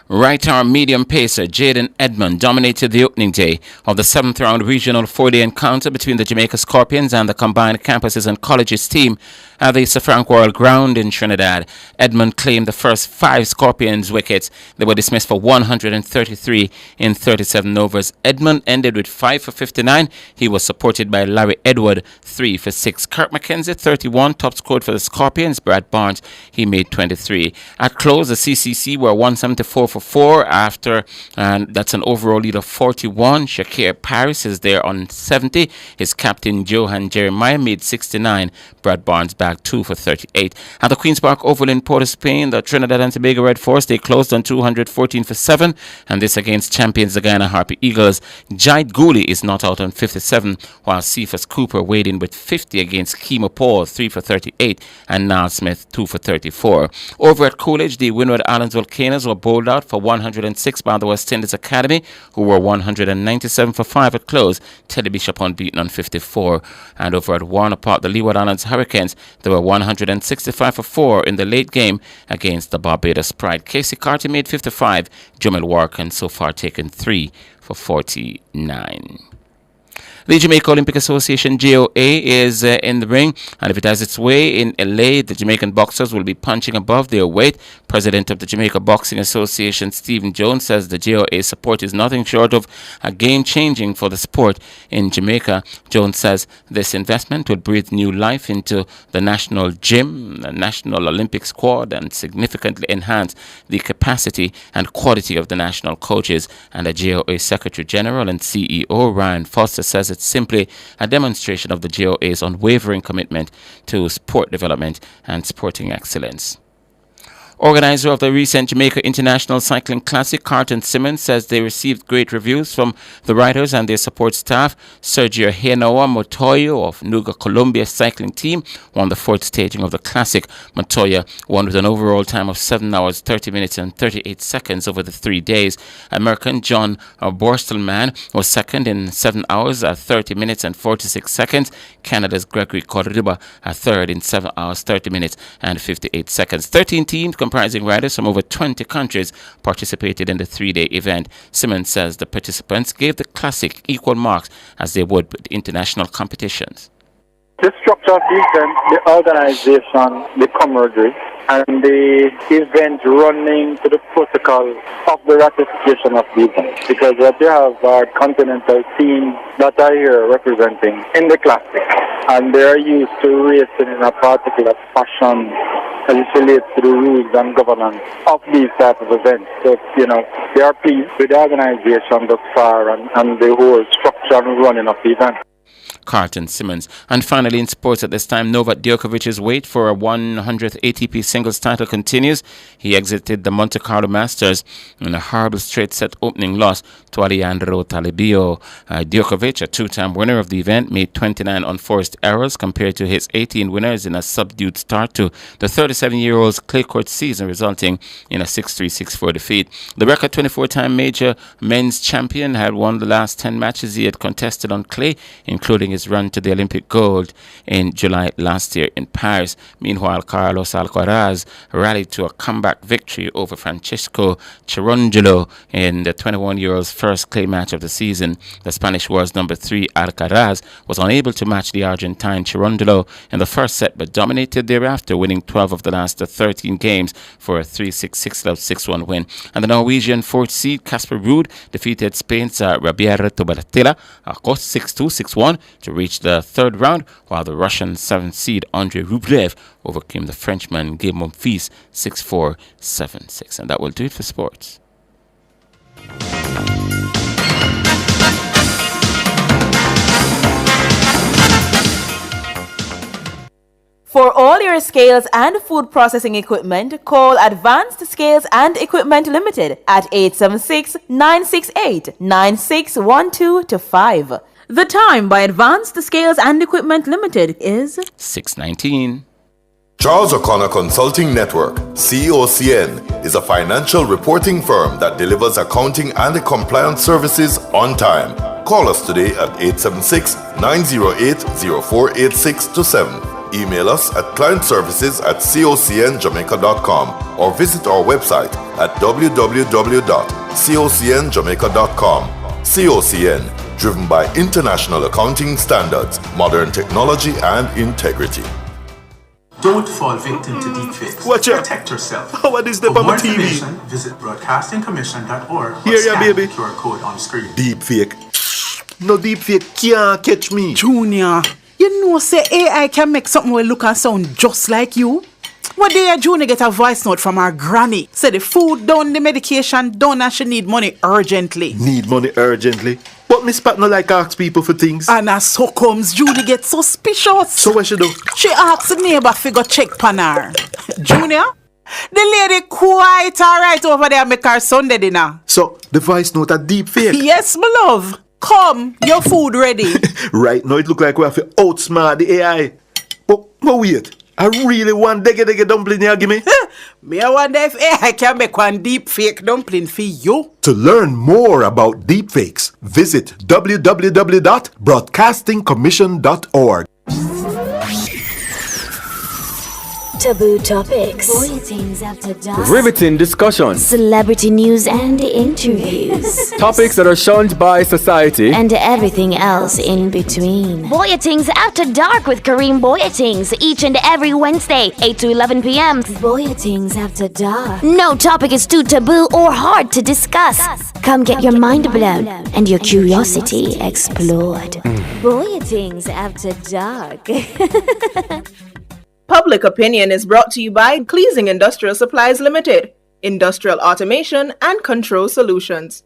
Right-arm medium pacer Jaden Edmond dominated the opening day of the 7th round regional 4-day encounter between the Jamaica Scorpions and the combined campuses and colleges team at the Sir Frank Royal Ground in Trinidad. Edmond claimed the first 5 Scorpions wickets. They were dismissed for 133 in 37 overs. Edmond ended with 5 for 59. He was supported by Larry Edward, 3 for 6. Kirk McKenzie, 31, top scored for the Scorpions. Brad Barnes, he made 23. At close, the CCC were 174 for 4 after, and that's an overall lead of 41. Shakir Paris is there on 70. His captain Johan Jeremiah made 69. Brad Barnes back 2 for 38. At the Queen's Park Oval in Port of Spain, the Trinidad and Tobago Red Force, they closed on 214 for 7, and this against champions the Guyana Harpy Eagles. Jait Gooley is not out on 57, while Cephas Cooper weighed in with 50 against Kemo Paul, 3 for 38, and Niall Smith, 2 for 34. Over at Coolidge, the Windward Islands Volcanoes were bowled out for 106 by the West Indies Academy, who were 197 for 5 at close. Teddy Bishop unbeaten on 54. And over at Warner Park, the Leeward Islands Hurricanes, they were 165 for 4 in the late game against the Barbados Pride. Casey Carty made 55. Jamil Warkan so far taken 3 for 49. The Jamaica Olympic Association, JOA, is in the ring, and if it has its way in LA, the Jamaican boxers will be punching above their weight. President of the Jamaica Boxing Association, Stephen Jones, says the JOA support is nothing short of a game-changing for the sport in Jamaica. Jones says this investment will breathe new life into the national gym, the National Olympic squad, and significantly enhance the capacity and quality of the national coaches. And the JOA Secretary General and CEO, Ryan Foster, says it's simply a demonstration of the JOA's unwavering commitment to sport development and sporting excellence. Organizer of the recent Jamaica International Cycling Classic, Carlton Simmons, says they received great reviews from the riders and their support staff. Sergio Henoa Montoya of Nuga Colombia cycling team won the fourth staging of the Classic. Montoya won with an overall time of 7 hours, 30 minutes and 38 seconds over the 3 days. American John Borstelman was second in 7 hours, 30 minutes and 46 seconds. Canada's Gregory Cordoba third in 7 hours, 30 minutes and 58 seconds. 13 teams comprising riders from over 20 countries participated in the 3-day event. Simmons says the participants gave the Classic equal marks as they would with international competitions. The structure of the event, the organization, the camaraderie, and the event running to the protocol of the ratification of the event. Because what you have are continental teams that are here representing in the Classic, and they are used to racing in a particular fashion as it relates to the rules and governance of these type of events. So, they are pleased with the organization thus far and the whole structure and running of the event. Carlton Simmons. And finally, in sports at this time, Novak Djokovic's wait for a 100th ATP singles title continues. He exited the Monte Carlo Masters in a horrible straight-set opening loss to Alejandro Talibio. Djokovic, a two-time winner of the event, made 29 unforced errors compared to his 18 winners in a subdued start to the 37-year-old's clay court season, resulting in a 6-3, 6-4 defeat. The record 24-time major men's champion had won the last 10 matches he had contested on clay, including his run to the Olympic gold in July last year in Paris. Meanwhile, Carlos Alcaraz rallied to a comeback victory over Francisco Cerundolo in the 21-year-old's first clay match of the season. The Spanish world's number 3 Alcaraz was unable to match the Argentine Cerundolo in the first set, but dominated thereafter, winning 12 of the last 13 games for a 3-6, 6-love, 6-1 win. And the Norwegian 4th seed Casper Ruud defeated Spain's Roberto Baratella 6-2, 6-1 to reach the third round, while the Russian 7th seed Andrei Rublev overcame the Frenchman Guy Monfils 6-4, 7-6. And that will do it for sports. For all your scales and food processing equipment, call Advanced Scales and Equipment Limited at 876-968-9612-5. The time by Advanced Scales and Equipment Limited is 6:19. Charles O'Connor Consulting Network, COCN, is a financial reporting firm that delivers accounting and compliance services on time. Call us today at 876-908-0486-7. Email us at clientservices@cocnjamaica.com or visit our website at www.cocnjamaica.com. COCN, driven by international accounting standards, modern technology, and integrity. Don't fall victim to deepfakes. Watch out. Protect yourself. What is the For more TV? information, visit broadcastingcommission.org or Here ya, scan baby. the QR code on screen. Deepfake. No deepfake can't catch me. Junior, you know say AI can make something will look and sound just like you? One day Junior get a voice note from her granny. Say the food done, the medication done, and she need money urgently. Need money urgently? But Miss Pat no like ask people for things. And as so comes, Judy get suspicious. So what she do? She asks the neighbor to go check pan her. Junior, the lady quite alright over there make her Sunday dinner. So the voice note a deepfake? Yes, my love. Come, your food ready. Right now it look like we have to outsmart the AI. But wait, I really want dege dumpling here, give me. Me I wonder if AI can make one deep fake dumpling for you. To learn more about deepfakes, visit www.broadcastingcommission.org. Taboo topics, bulletins after dusk, Riveting discussions, celebrity news and interviews, topics that are shunned by society, and everything else in between. Boyatings After Dark with Kareem Boyatings each and every Wednesday, 8 to 11 p.m. Boyatings After Dark. No topic is too taboo or hard to discuss. Come get your mind blown and your curiosity explored. Boyatings After Dark. Public Opinion is brought to you by Cleasing Industrial Supplies Limited, Industrial Automation and Control Solutions.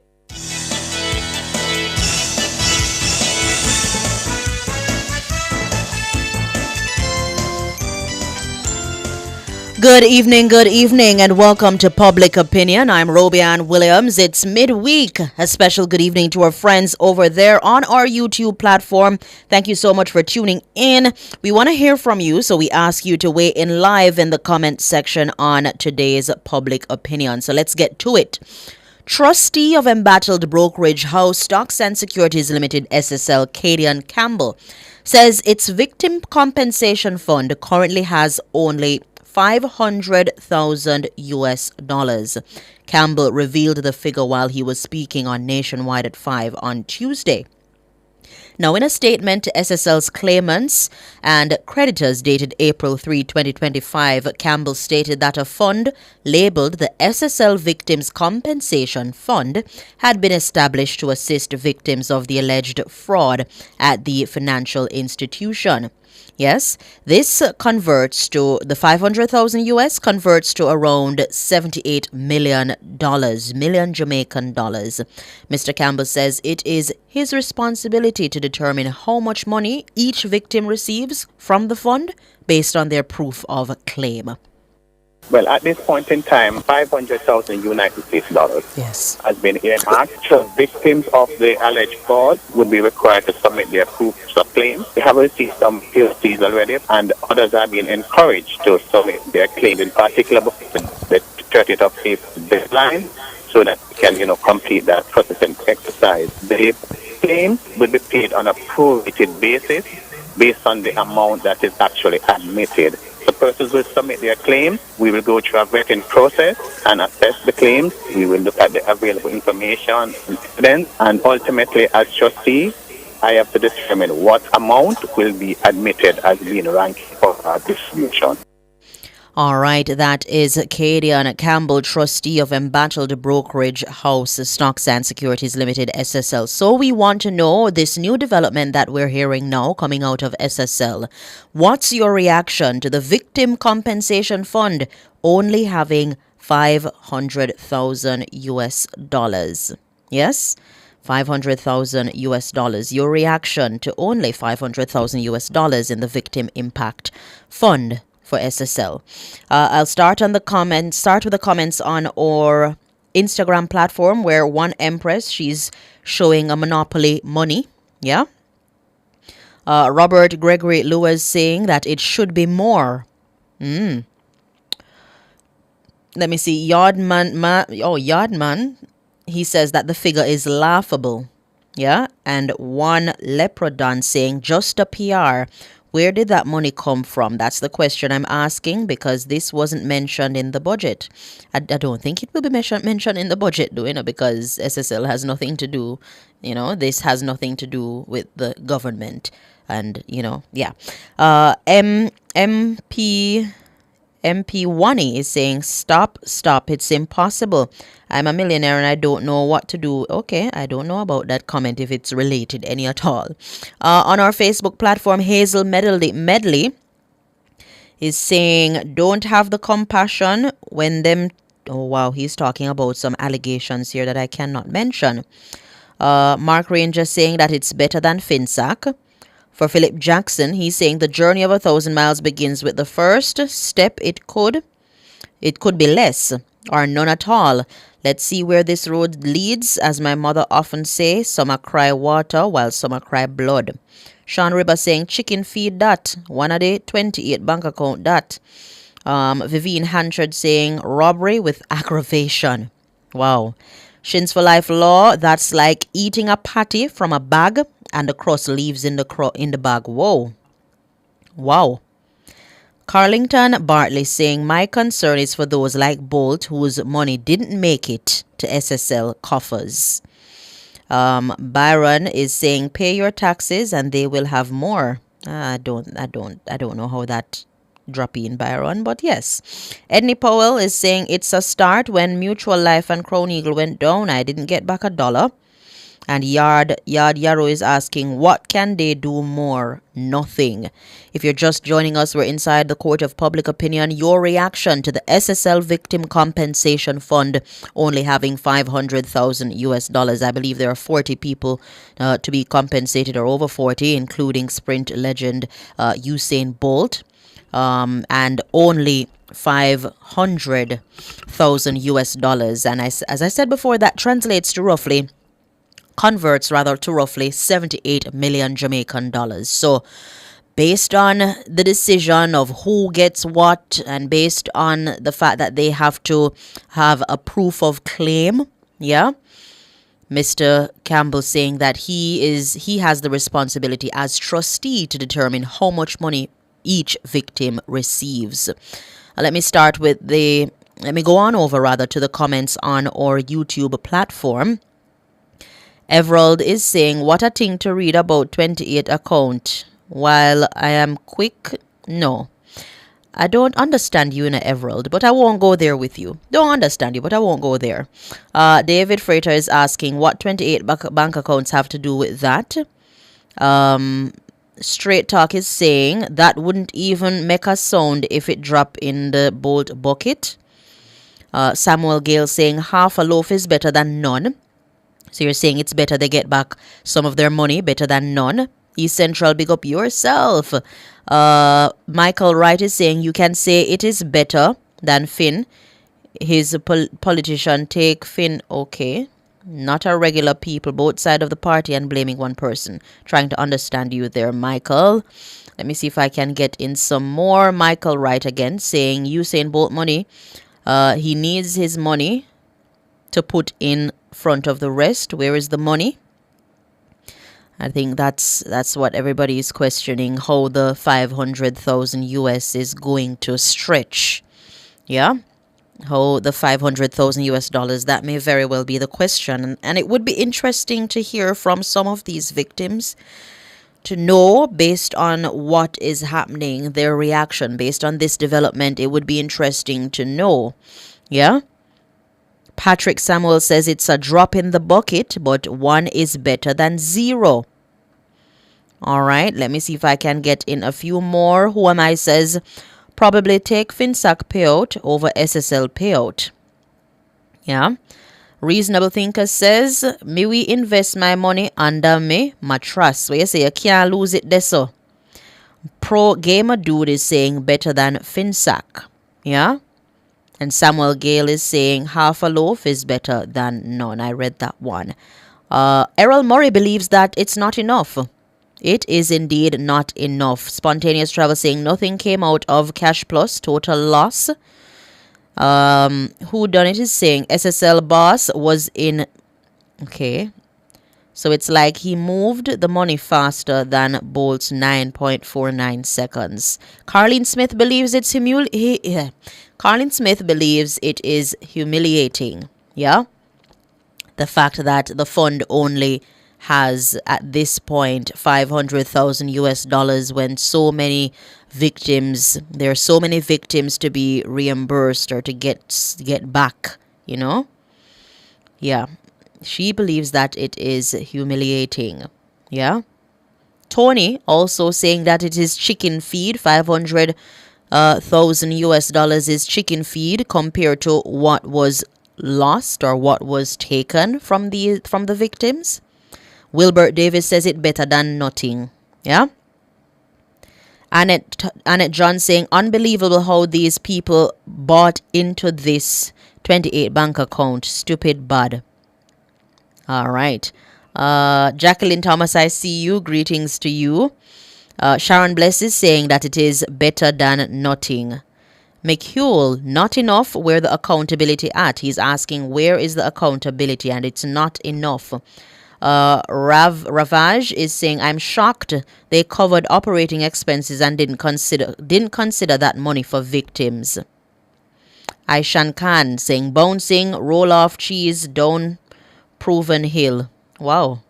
Good evening, and welcome to Public Opinion. I'm Robianne Williams. It's midweek. A special good evening to our friends over there on our YouTube platform. Thank you so much for tuning in. We want to hear from you, so we ask you to weigh in live in the comment section on today's Public Opinion. So let's get to it. Trustee of embattled brokerage house Stocks and Securities Limited SSL, Cadian Campbell, says its victim compensation fund currently has only $500,000. Campbell revealed the figure while he was speaking on Nationwide at 5 on Tuesday. Now, in a statement to SSL's claimants and creditors dated April 3, 2025, Campbell stated that a fund labeled the SSL Victims Compensation Fund had been established to assist victims of the alleged fraud at the financial institution. Yes, this converts to the 500,000 US converts to around $78 million Jamaican dollars. Mr. Campbell says it is his responsibility to determine how much money each victim receives from the fund based on their proof of claim. Well, at this point in time, 500,000 United States dollars has been earmarked. So victims of the alleged fraud would be required to submit their proofs of claim. We have received some POCs already, and others are being encouraged to submit their claim, in particular before the 30th of April deadline, so that we can, complete that processing exercise. The claim will be paid on a prorated basis based on the amount that is actually admitted. The persons will submit their claim. We will go through a vetting process and assess the claims. We will look at the available information and evidence, and ultimately, as trustee, I have to determine what amount will be admitted as being ranked for distribution. All right, that is Cadian Campbell, trustee of embattled brokerage house Stocks and Securities Limited SSL. So we want to know this new development that we're hearing now coming out of SSL. What's your reaction to the victim compensation fund only having 500,000 US dollars? Yes? 500,000 US dollars. Your reaction to only 500,000 US dollars in the victim impact fund for SSL. I'll start with the comments on our Instagram platform, where one Empress, she's showing a monopoly money. Yeah. Robert Gregory Lewis saying that it should be more. Let me see. Yardman. He says that the figure is laughable. Yeah. And one Leprodon saying just a PR. Where did that money come from? That's the question I'm asking, because this wasn't mentioned in the budget. I don't think it will be mentioned in the budget, because SSL has nothing to do, this has nothing to do with the government. And, yeah. MP Wani is saying, stop, it's impossible. I'm a millionaire and I don't know what to do. Okay, I don't know about that comment, if it's related any at all. On our Facebook platform, Hazel Medley is saying, don't have the compassion when them... Oh, wow, he's talking about some allegations here that I cannot mention. Mark Ranger saying that it's better than FinSac. For Philip Jackson, he's saying the journey of 1,000 miles begins with the first step. It could be less or none at all. Let's see where this road leads. As my mother often say, some a cry water while some a cry blood. Sean Ribber saying chicken feed that. One a day, 28 bank account that. Vivian Hanchard saying robbery with aggravation. Wow. Shins for Life Law, that's like eating a patty from a bag and the crust leaves in the bag. Whoa. Wow. Carlington Bartley saying, my concern is for those like Bolt whose money didn't make it to SSL coffers. Byron is saying, pay your taxes and they will have more. I don't know how that drop in, Byron, but yes. Edney Powell is saying, it's a start. When Mutual Life and Crown Eagle went down, I didn't get back $1. And Yard Yarrow is asking, what can they do more? Nothing. If you're just joining us, we're inside the court of public opinion. Your reaction to the SSL Victim Compensation Fund only having 500,000 US dollars. I believe there are 40 people to be compensated, or over 40, including sprint legend Usain Bolt. and only 500,000 US dollars. And as I said before, that converts to roughly 78 million Jamaican dollars. So based on the decision of who gets what, and based on the fact that they have to have a proof of claim, Mr. Campbell saying that he has the responsibility as trustee to determine how much money each victim receives. Let me go on over to the comments on our YouTube platform. Everald is saying, what a thing to read about 28 account. While I am quick, no. I don't understand you, Everald, but I won't go there with you. Don't understand you, but I won't go there. David Freighter is asking, what 28 bank accounts have to do with that? Straight Talk is saying, that wouldn't even make a sound if it dropped in the Bolt bucket. Samuel Gale saying, half a loaf is better than none. So you're saying it's better they get back some of their money, better than none. East Central, big up yourself. Michael Wright is saying, you can say it is better than Finn. His politician take Finn, okay. Not a regular people, both sides of the party, and blaming one person. Trying to understand you there, Michael. Let me see if I can get in some more. Michael Wright again saying, Usain Bolt money. He needs his money to put in front of the rest. Where is the money? I think that's what everybody is questioning, how the 500,000 US is going to stretch. How the 500,000 US dollars, that may very well be the question. And it would be interesting to hear from some of these victims, to know based on what is happening, their reaction based on this development. It would be interesting to know. Patrick Samuel says it's a drop in the bucket, but one is better than zero. All right, let me see if I can get in a few more. Who am I says, probably take FinSac payout over SSL payout. Reasonable Thinker says, me we invest my money under me mattress. So you say you can't lose it there, so. Pro Gamer Dude is saying better than FinSac. And Samuel Gale is saying half a loaf is better than none. I read that one. Errol Murray believes that it's not enough. It is indeed not enough. Spontaneous Travel saying nothing came out of Cash Plus, total loss. Who done it is saying SSL boss was in. Okay. So it's like he moved the money faster than Bolt's 9.49 seconds. Carlene Smith believes it's Carlene Smith believes it is humiliating. The fact that the fund only has at this point 500,000 US dollars when there are so many victims to be reimbursed or to get back, She believes that it is humiliating. Tony also saying that it is chicken feed. 500,000 US dollars is chicken feed compared to what was lost or what was taken from the victims. Wilbert Davis says it better than nothing. Annette John saying, unbelievable how these people bought into this 28 bank account. Stupid bad. All right. Jacqueline Thomas, I see you. Greetings to you. Sharon Bless is saying that it is better than nothing. McHule, not enough. Where the accountability at? He's asking where is the accountability, and it's not enough. Ravage is saying, I'm shocked they covered operating expenses and didn't consider that money for victims. Aishan Khan saying, bouncing, roll off cheese down Proven Hill. Wow.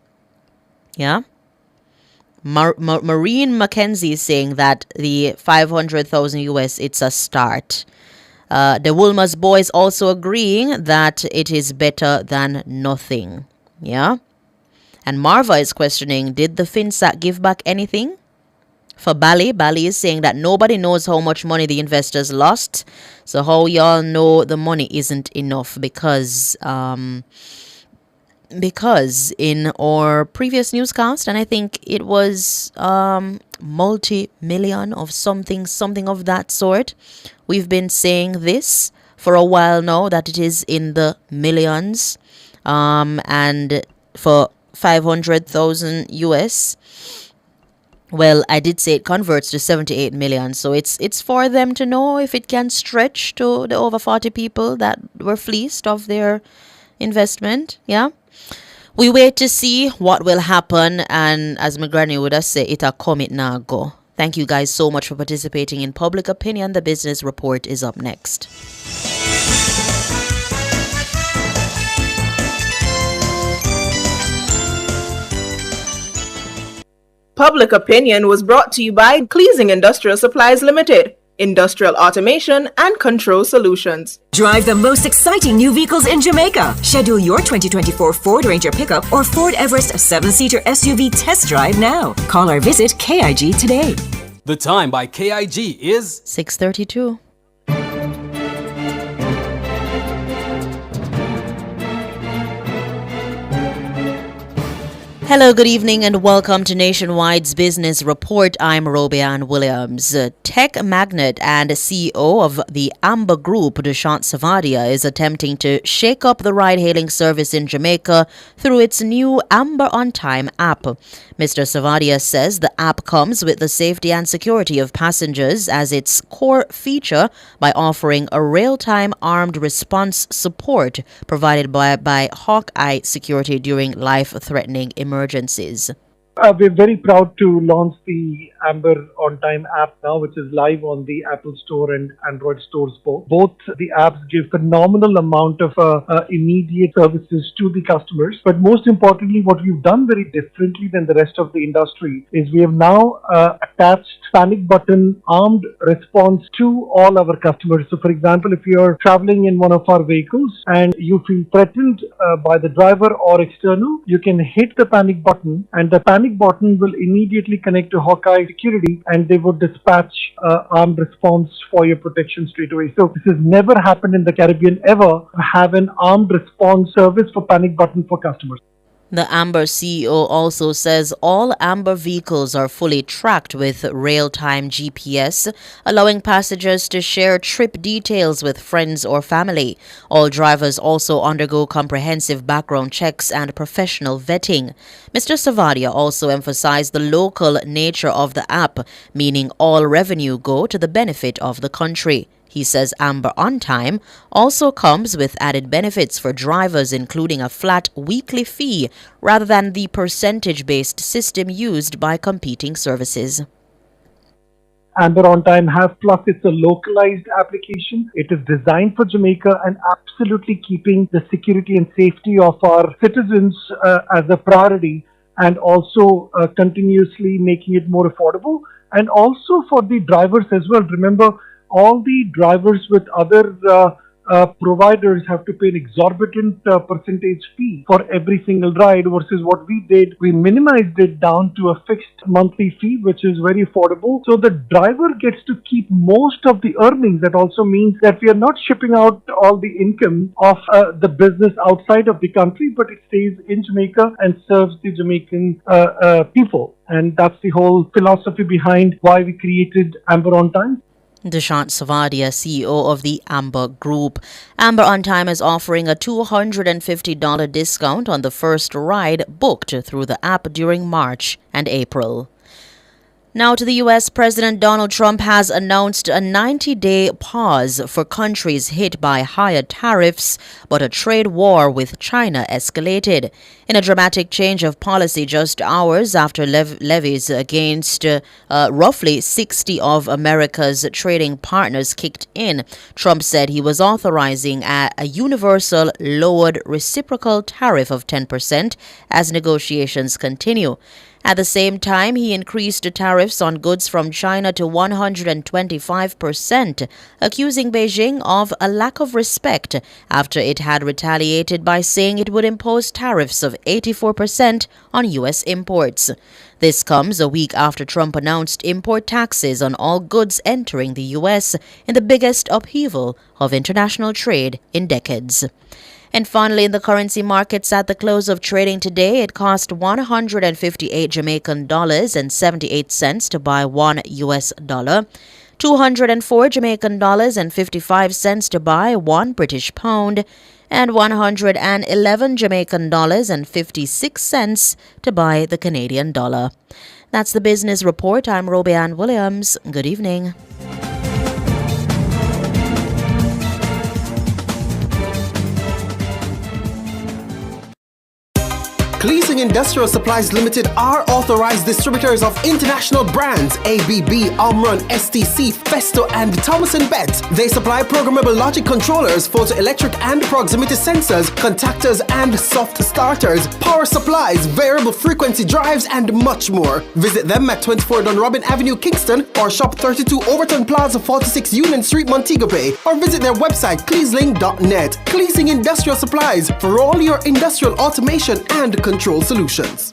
Maureen Mackenzie is saying that the 500,000 US, it's a start. The Woolmers boys also agreeing that it is better than nothing. And Marva is questioning, did the FinSac give back anything? For Bali is saying that nobody knows how much money the investors lost. So how y'all know the money isn't enough? Because because in our previous newscast, and I think it was multi-million of something of that sort, we've been saying this for a while now, that it is in the millions, and for 500,000 US. Well, I did say it converts to 78 million, so it's for them to know if it can stretch to the over 40 people that were fleeced of their investment. Yeah, we wait to see what will happen, and as my granny would have said, it'll come, it now go. Thank you guys so much for participating in Public Opinion. The Business Report is up next. Public Opinion was brought to you by Cleasing Industrial Supplies Limited, Industrial Automation and Control Solutions. Drive the most exciting new vehicles in Jamaica. Schedule your 2024 Ford Ranger pickup or Ford Everest 7-seater SUV test drive now. Call or visit KIG today. The time by KIG is 6:32. Hello, good evening, and welcome to Nationwide's Business Report. I'm Robianne Williams. Tech magnate and CEO of the Amber Group, Dushyant Savadia, is attempting to shake up the ride-hailing service in Jamaica through its new Amber On Time app. Mr. Savadia says the app comes with the safety and security of passengers as its core feature by offering a real-time armed response support provided by Hawkeye Security during life-threatening emergencies. We're very proud to launch the Amber On Time app now, which is live on the Apple Store and Android stores both. Both the apps give phenomenal amount of immediate services to the customers. But most importantly, what we've done very differently than the rest of the industry is we have now attached panic button armed response to all our customers. So for example, if you're traveling in one of our vehicles and you feel threatened by the driver or external, you can hit the panic button and the panic button will immediately connect to Hawkeye Security and they would dispatch armed response for your protection straight away. So this has never happened in the Caribbean ever, have an armed response service for panic button for customers. The Amber CEO also says all Amber vehicles are fully tracked with real-time GPS, allowing passengers to share trip details with friends or family. All drivers also undergo comprehensive background checks and professional vetting. Mr. Savadia also emphasized the local nature of the app, meaning all revenue go to the benefit of the country. He says Amber On Time also comes with added benefits for drivers, including a flat weekly fee rather than the percentage-based system used by competing services. Amber On Time Have Plus, it's a localized application. It is designed for Jamaica and absolutely keeping the security and safety of our citizens as a priority, and also continuously making it more affordable. And also for the drivers as well. Remember, all the drivers with other providers have to pay an exorbitant percentage fee for every single ride, versus what we did, we minimized it down to a fixed monthly fee, which is very affordable. So the driver gets to keep most of the earnings. That also means that we are not shipping out all the income of the business outside of the country, but it stays in Jamaica and serves the Jamaican people. And that's the whole philosophy behind why we created Amber On Time. Dushyant Savadia, CEO of the Amber Group. Amber On Time is offering a $250 discount on the first ride booked through the app during March and April. Now to the U.S., President Donald Trump has announced a 90-day pause for countries hit by higher tariffs, but a trade war with China escalated. In a dramatic change of policy just hours after levies against roughly 60 of America's trading partners kicked in, Trump said he was authorizing a universal lowered reciprocal tariff of 10% as negotiations continue. At the same time, he increased the tariffs on goods from China to 125%, accusing Beijing of a lack of respect after it had retaliated by saying it would impose tariffs of 84% on U.S. imports. This comes a week after Trump announced import taxes on all goods entering the U.S. in the biggest upheaval of international trade in decades. And finally, in the currency markets at the close of trading today, it cost 158 Jamaican dollars and 78 cents to buy $1 US, 204 Jamaican dollars and 55 cents to buy $1 British pound, and 111 Jamaican dollars and 56 cents to buy the Canadian dollar. That's the business report. I'm Robianne Williams. Good evening. Cleasing Industrial Supplies Limited are authorized distributors of international brands ABB, Omron, STC, Festo, and Thomas & Betts. They supply programmable logic controllers, photoelectric and proximity sensors, contactors and soft starters, power supplies, variable frequency drives, and much more. Visit them at 24 Dunrobin Avenue, Kingston, or shop 32 Overton Plaza, 46 Union Street, Montego Bay, or visit their website cleasling.net. Cleasing Industrial Supplies for all your industrial automation and control solutions.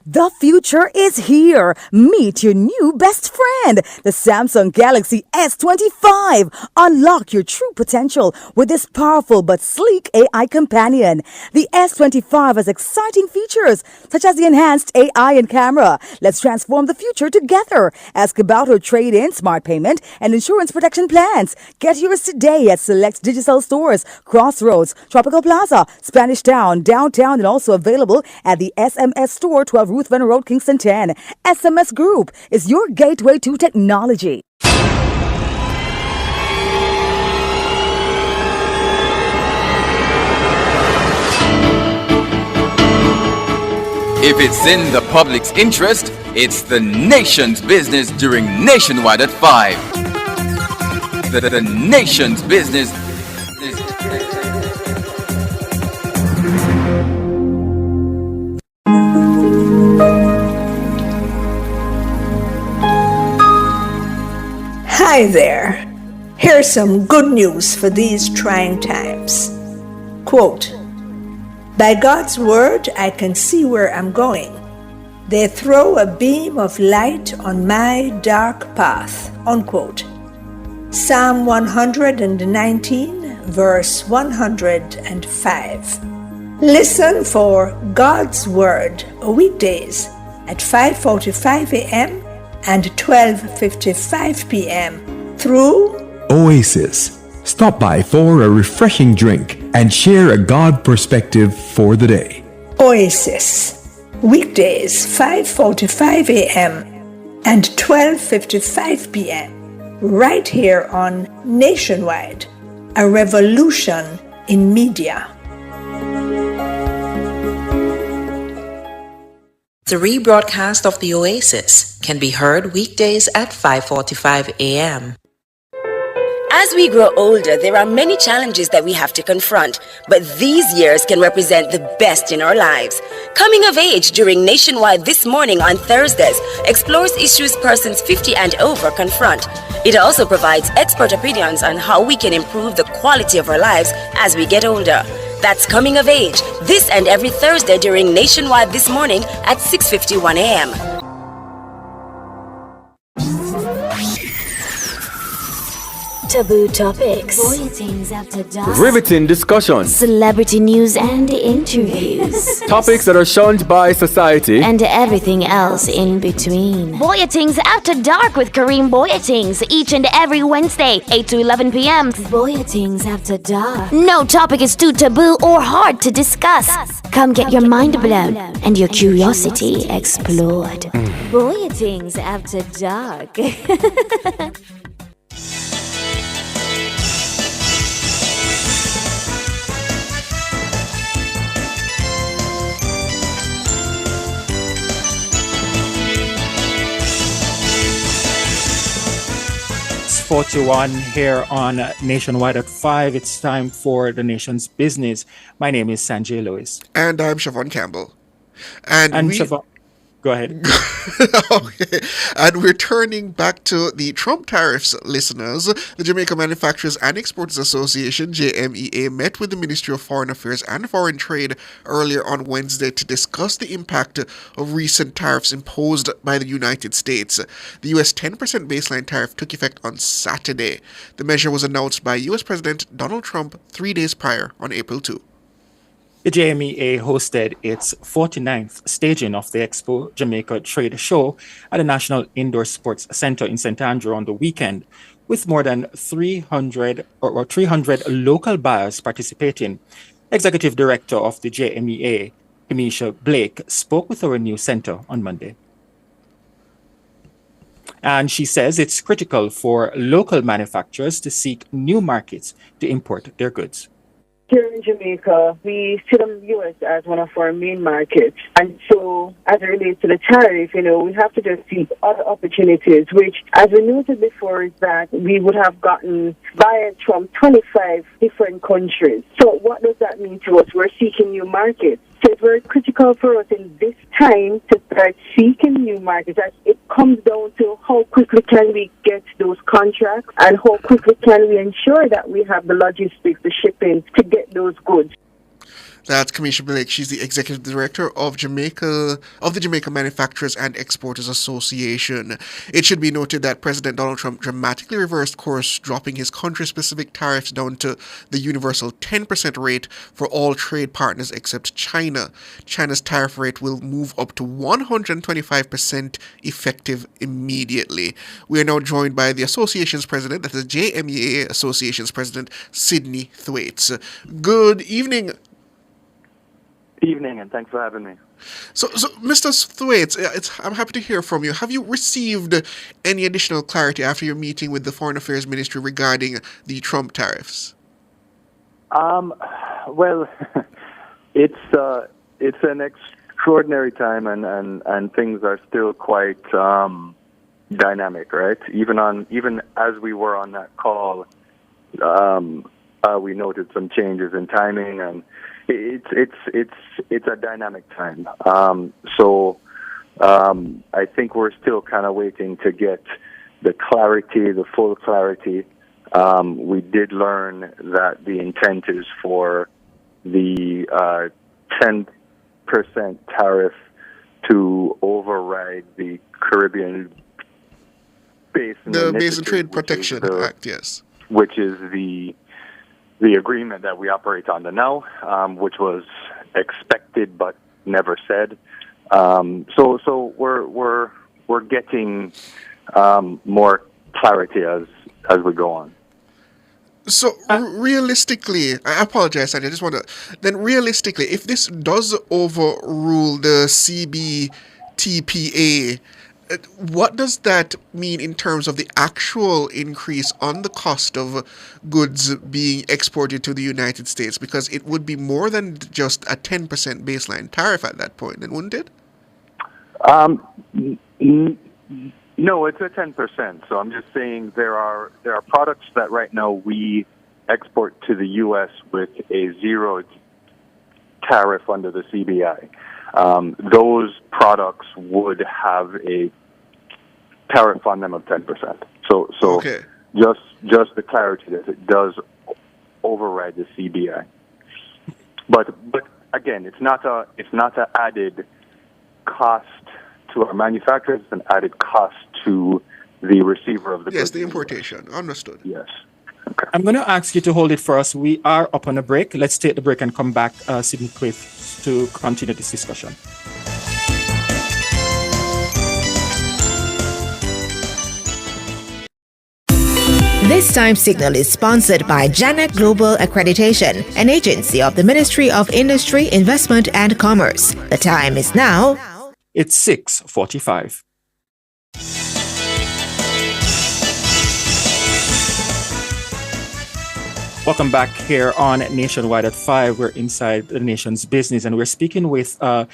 The future is here. Meet your new best friend, the Samsung Galaxy S25. Unlock your true potential with this powerful but sleek AI companion. The S25 has exciting features such as the enhanced AI and camera. Let's transform the future together. Ask about her trade-in, smart payment, and insurance protection plans. Get yours today at select digital stores, Crossroads, Tropical Plaza, Spanish Town, downtown, and also available at the SMS store, 12 Ruth Venner Road, Kingston 10. SMS Group is your gateway to technology. If it's in the public's interest, it's the nation's business during Nationwide at 5. The nation's business. Hi there. Here's some good news for these trying times. Quote, "By God's word, I can see where I'm going. They throw a beam of light on my dark path." Unquote. Psalm 119, verse 105. Listen for God's Word weekdays at 5:45 a.m. and 12:55 p.m. through Oasis. Stop by for a refreshing drink and share a God perspective for the day. Oasis, weekdays 5:45 a.m. and 12:55 p.m. right here on Nationwide, a revolution in media. The rebroadcast of the Oasis can be heard weekdays at 5:45 a.m. As we grow older, there are many challenges that we have to confront, but these years can represent the best in our lives. Coming of Age during Nationwide This Morning on Thursdays explores issues persons 50 and over confront. It also provides expert opinions on how we can improve the quality of our lives as we get older. That's Coming of Age, this and every Thursday during Nationwide This Morning at 6:51 a.m. Taboo topics, bulletins after dark, Riveting discussions, celebrity news and interviews, topics that are shunned by society, and everything else in between. Bulletins After Dark with Kareem Bulletins each and every Wednesday, 8 to 11 p.m. Bulletins After Dark. No topic is too taboo or hard to discuss. Come get your mind blown and your curiosity explored. Bulletins After Dark. It's 41 here on Nationwide at 5. It's time for the nation's business. My name is Sanjay Lewis. And I'm Siobhan Campbell. And Siobhan, Go ahead. Okay. And we're turning back to the Trump tariffs, listeners. The Jamaica Manufacturers and Exporters Association, JMEA, met with the Ministry of Foreign Affairs and Foreign Trade earlier on Wednesday to discuss the impact of recent tariffs imposed by the United States. The U.S. 10% baseline tariff took effect on Saturday. The measure was announced by U.S. President Donald Trump 3 days prior on April 2. The JMEA hosted its 49th staging of the Expo Jamaica Trade Show at the National Indoor Sports Center in St. Andrew on the weekend, with more than 300 local buyers participating. Executive Director of the JMEA, Kamisha Blake, spoke with our new center on Monday. And she says it's critical for local manufacturers to seek new markets to import their goods. Here in Jamaica, we see the U.S. as one of our main markets. And so, as it relates to the tariff, we have to just seek other opportunities, which, as we noted before, is that we would have gotten buyers from 25 different countries. So what does that mean to us? We're seeking new markets. So it's very critical for us in this time to start seeking new markets. As it comes down to how quickly can we get those contracts and how quickly can we ensure that we have the logistics, the shipping to get those goods. That's Kamisha Blake. She's the Executive Director of the Jamaica Manufacturers and Exporters Association. It should be noted that President Donald Trump dramatically reversed course, dropping his country-specific tariffs down to the universal 10% rate for all trade partners except China. China's tariff rate will move up to 125% effective immediately. We are now joined by the association's president, that is JMEA Association's president, Sidney Thwaites. Good evening. Evening, and thanks for having me. So Mr. Thwaites, I'm happy to hear from you. Have you received any additional clarity after your meeting with the Foreign Affairs Ministry regarding the Trump tariffs? Well, it's an extraordinary time, and things are still quite dynamic, right? Even as we were on that call, we noted some changes in timing, and it's a dynamic time. I think we're still kind of waiting to get the full clarity. We did learn that the intent is for the 10% tariff to override the Caribbean Basin The Initiative, Basin Trade Protection Act, yes. which is the agreement that we operate under now, which was expected but never said. So we're getting more clarity as we go on. So realistically, I apologize, I just want to. Then realistically, if this does overrule the CBTPA, what does that mean in terms of the actual increase on the cost of goods being exported to the United States? Because it would be more than just a 10% baseline tariff at that point, then wouldn't it? No, it's a 10%. So I'm just saying there are products that right now we export to the U.S. with a zero tariff under the CBI. Those products would have a tariff on them of 10%. So okay. just the clarity that it does override the CBI. But again, it's not an added cost to our manufacturers. It's an added cost to the receiver of the goods. Yes, the importation. Understood. Yes. Okay. I'm going to ask you to hold it for us. We are up on a break. Let's take the break and come back, Sidney Thwaites, to continue this discussion. This time signal is sponsored by Janet Global Accreditation, an agency of the Ministry of Industry, Investment and Commerce. The time is now. It's 6:45. Welcome back here on Nationwide at 5. We're inside the nation's business, and we're speaking with the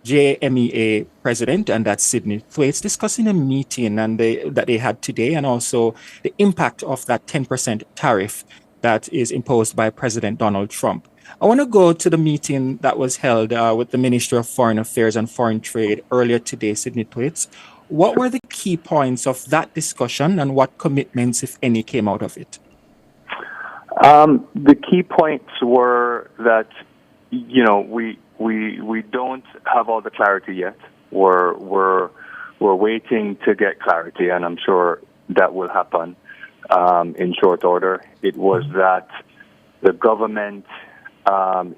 JMEA president, and that's Sidney Thwaites, discussing a meeting that they had today, and also the impact of that 10% tariff that is imposed by President Donald Trump. I want to go to the meeting that was held with the Ministry of Foreign Affairs and Foreign Trade earlier today, Sydney Thwaites. What were the key points of that discussion and what commitments, if any, came out of it? The key points were that, we don't have all the clarity yet. We're waiting to get clarity, and I'm sure that will happen in short order. It was that the government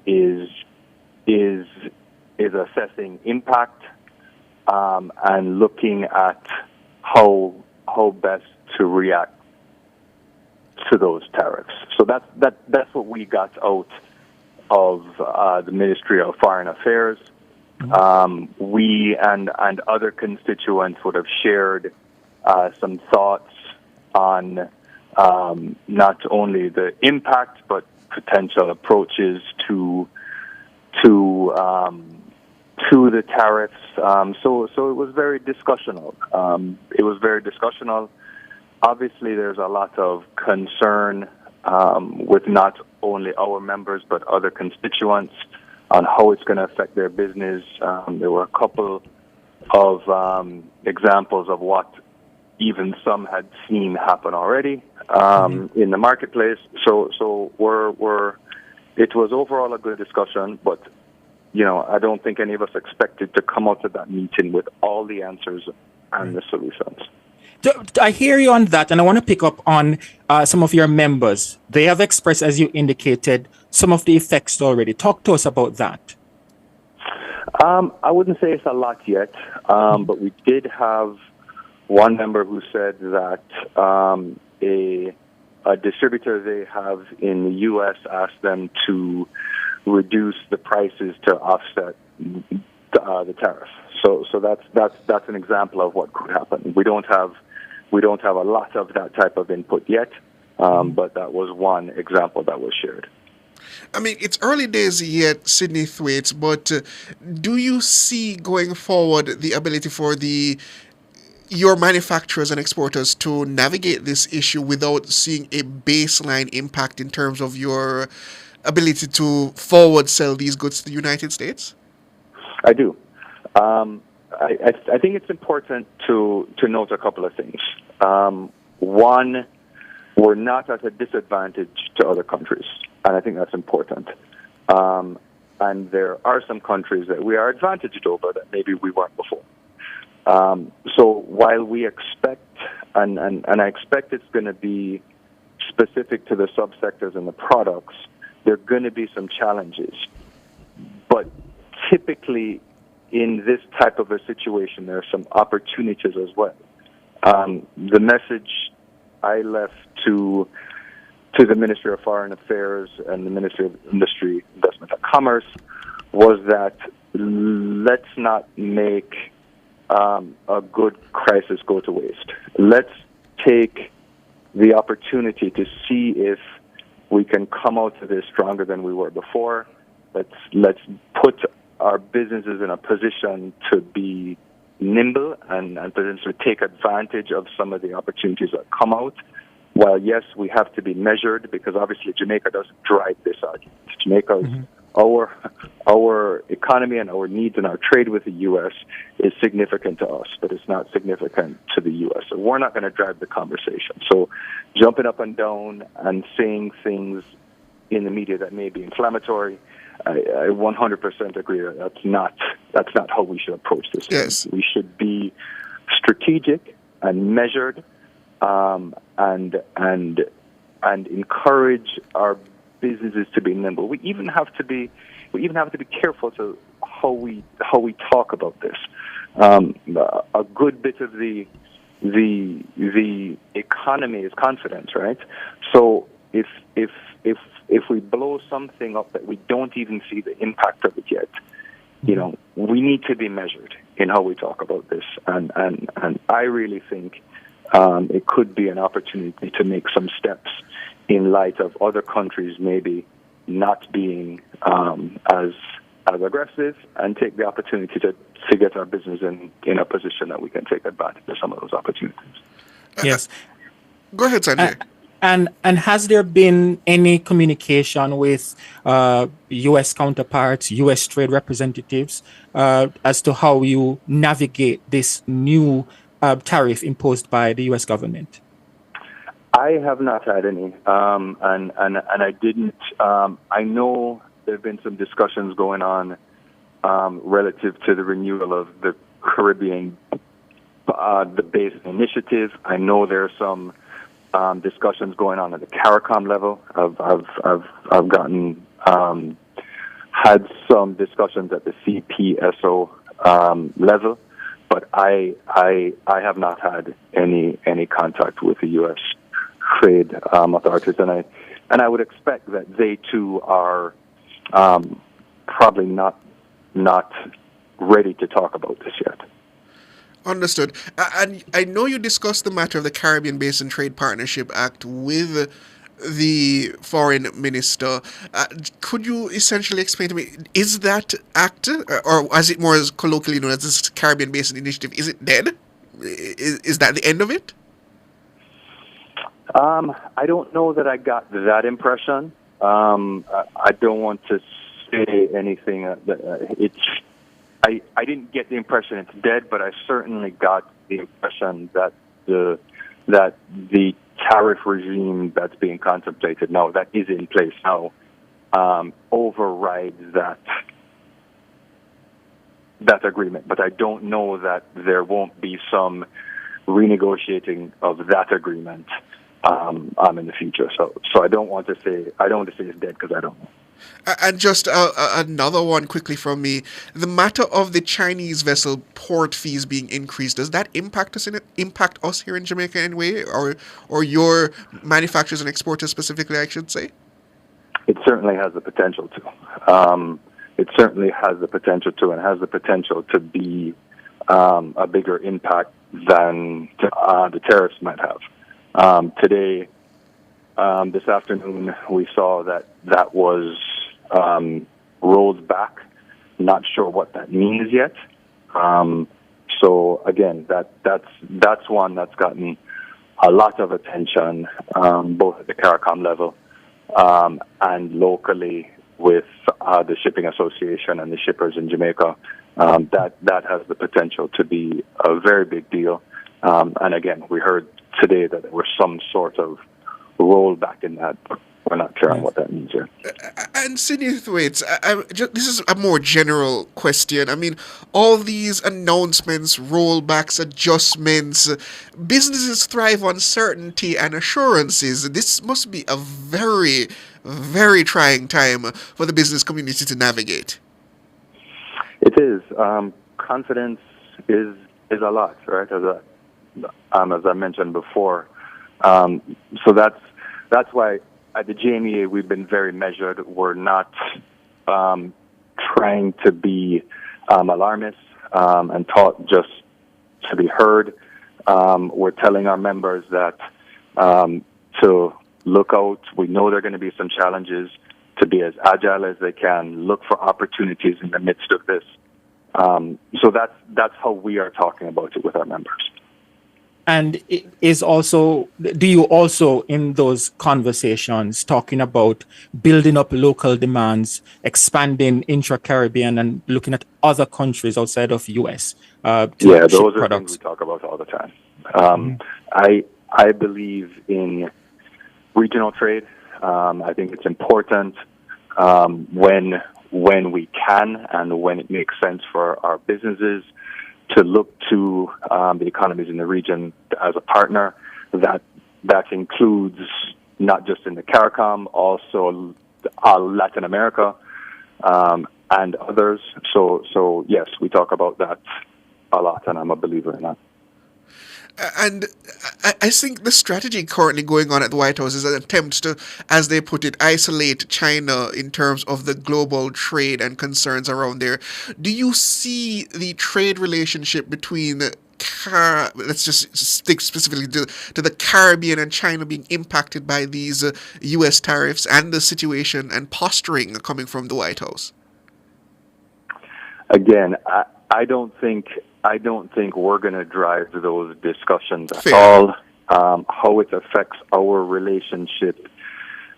is assessing impact and looking at how best to react to those tariffs. So that's what we got out of the Ministry of Foreign Affairs. We and other constituents would have shared some thoughts on not only the impact but potential approaches to the tariffs. So it was very discussional. Obviously, there's a lot of concern with not only our members but other constituents on how it's going to affect their business. There were a couple of examples of what even some had seen happen already in the marketplace. So it was overall a good discussion, but I don't think any of us expected to come out of that meeting with all the answers and the solutions. I hear you on that, and I want to pick up on some of your members. They have expressed, as you indicated, some of the effects already. Talk to us about that. I wouldn't say it's a lot yet, but we did have one member who said that a distributor they have in the U.S. asked them to reduce the prices to offset the tariff. So that's an example of what could happen. We don't have a lot of that type of input yet, but that was one example that was shared. I mean, it's early days yet, Sydney Thwaites, but do you see going forward the ability for your manufacturers and exporters to navigate this issue without seeing a baseline impact in terms of your ability to forward sell these goods to the United States? I do. I think it's important to note a couple of things. One, we're not at a disadvantage to other countries, and I think that's important. And there are some countries that we are advantaged over that maybe we weren't before. So while we expect, and I expect it's going to be specific to the subsectors and the products, there are going to be some challenges. But typically, in this type of a situation, there are some opportunities as well. The message I left to the Ministry of Foreign Affairs and the Ministry of Industry, Investment and Commerce was that let's not make a good crisis go to waste. Let's take the opportunity to see if we can come out of this stronger than we were before. Let's put our businesses in a position to be nimble and potentially take advantage of some of the opportunities that come out. While, yes, we have to be measured because obviously Jamaica doesn't drive this argument. Jamaica's our economy and our needs and our trade with the U.S. is significant to us, but it's not significant to the U.S. So we're not going to drive the conversation. So jumping up and down and saying things in the media that may be inflammatory, I 100% agree that that's not how we should approach this. Yes. We should be strategic and measured, and encourage our businesses to be nimble. We even have to be careful to how we talk about this. A good bit of the economy is confidence, right? So if we blow something up that we don't even see the impact of it yet, we need to be measured in how we talk about this. And I really think it could be an opportunity to make some steps in light of other countries maybe not being as aggressive, and take the opportunity to get our business in a position that we can take advantage of some of those opportunities. Yes. Go ahead, Sanjay. And has there been any communication with U.S. counterparts, U.S. trade representatives, as to how you navigate this new tariff imposed by the U.S. government? I have not had any, and I didn't. I know there have been some discussions going on relative to the renewal of the Caribbean, the Basin Initiative. I know there are some discussions going on at the CARICOM level. I've gotten had some discussions at the CPSO level, but I have not had any contact with the U.S. trade authorities, and I would expect that they too are probably not ready to talk about this yet. Understood. And I know you discussed the matter of the Caribbean Basin Trade Partnership Act with the foreign minister. Could you essentially explain to me, is that act, or as it more is colloquially known as this Caribbean Basin Initiative, is it dead? Is that the end of it? I don't know that I got that impression. I don't want to say anything. I didn't get the impression it's dead, but I certainly got the impression that the tariff regime that's being contemplated now, that is in place now, overrides that agreement. But I don't know that there won't be some renegotiating of that agreement in the future. So I don't want to say it's dead, because I don't know. And just another one quickly from me. The matter of the Chinese vessel port fees being increased, does that impact us here in Jamaica in any way, or your manufacturers and exporters specifically, I should say? It certainly has the potential to. It certainly has the potential to, and has the potential to be a bigger impact than the tariffs might have. Today, this afternoon, we saw that was rolled back. Not sure what that means yet. So again, that's one that's gotten a lot of attention, both at the CARICOM level and locally with the Shipping Association and the shippers in Jamaica. That has the potential to be a very big deal. And again, we heard today that there was some sort of rollback in that. We're not sure on what that means here. And Sidney Thwaites, this is a more general question. I mean, all these announcements, rollbacks, adjustments, businesses thrive on certainty and assurances. This must be a very, very trying time for the business community to navigate. It is. Confidence is a lot, right? As I mentioned before. So that's why at the JMEA we've been very measured. We're not trying to be alarmist and taught just to be heard. We're telling our members that to look out. We know there are going to be some challenges, to be as agile as they can, look for opportunities in the midst of this. So that's how we are talking about it with our members. And do you also, in those conversations, talking about building up local demands, expanding intra-Caribbean, and looking at other countries outside of U.S.? Yeah, those are things we talk about all the time. I believe in regional trade. I think it's important when we can and when it makes sense for our businesses to look to the economies in the region as a partner. That includes not just in the CARICOM, also Latin America and others. So yes, we talk about that a lot, and I'm a believer in that. And I think the strategy currently going on at the White House is an attempt to, as they put it, isolate China in terms of the global trade and concerns around there. Do you see the trade relationship between let's just stick specifically to the Caribbean and China being impacted by these U.S. tariffs and the situation and posturing coming from the White House? Again, I don't think we're going to drive those discussions at all. how it affects our relationship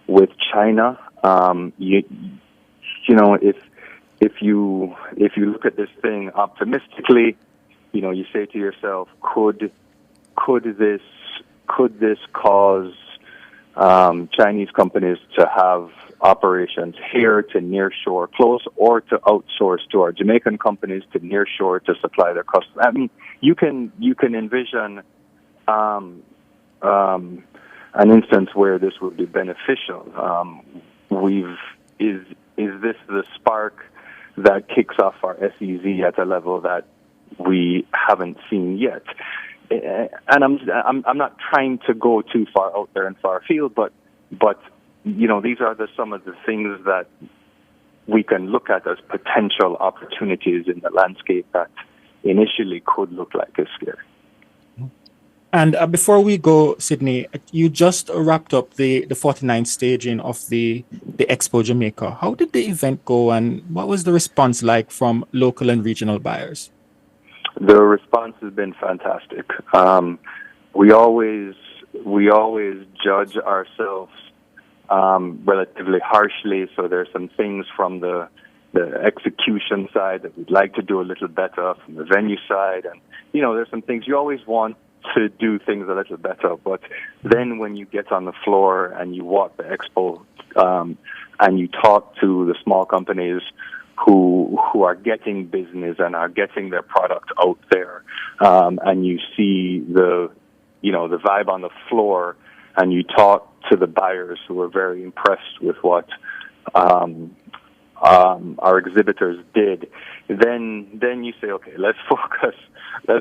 with China. You know, if you look at this thing optimistically, you know, you say to yourself, could this cause Chinese companies to have operations here to nearshore close, or to outsource to our Jamaican companies to nearshore to supply their customers? I mean, you can envision an instance where this would be beneficial. Is this the spark that kicks off our SEZ at a level that we haven't seen yet? And I'm not trying to go too far out there and far afield, but you know, these are some of the things that we can look at as potential opportunities in the landscape that initially could look like a scare. And before we go, Sydney, you just wrapped up the 49th staging of the Expo Jamaica. How did the event go, and what was the response like from local and regional buyers? The response has been fantastic. We always judge ourselves relatively harshly, so there's some things from the execution side that we'd like to do a little better, from the venue side, and you know, there's some things you always want to do things a little better, but then when you get on the floor and you walk the expo and you talk to the small companies who are getting business and are getting their product out there, and you see the vibe on the floor, and you talk to the buyers who are very impressed with what our exhibitors did, then you say, okay, let's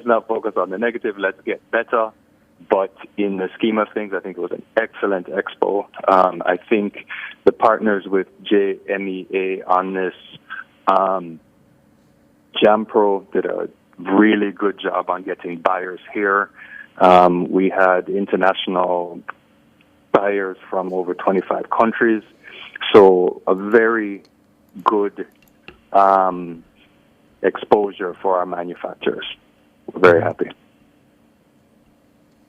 not focus on the negative, let's get better. But in the scheme of things, I think it was an excellent expo. I think the partners with JMEA on this, Jampro did a really good job on getting buyers here. We had international buyers from over 25 countries. So a very good exposure for our manufacturers. We're very happy.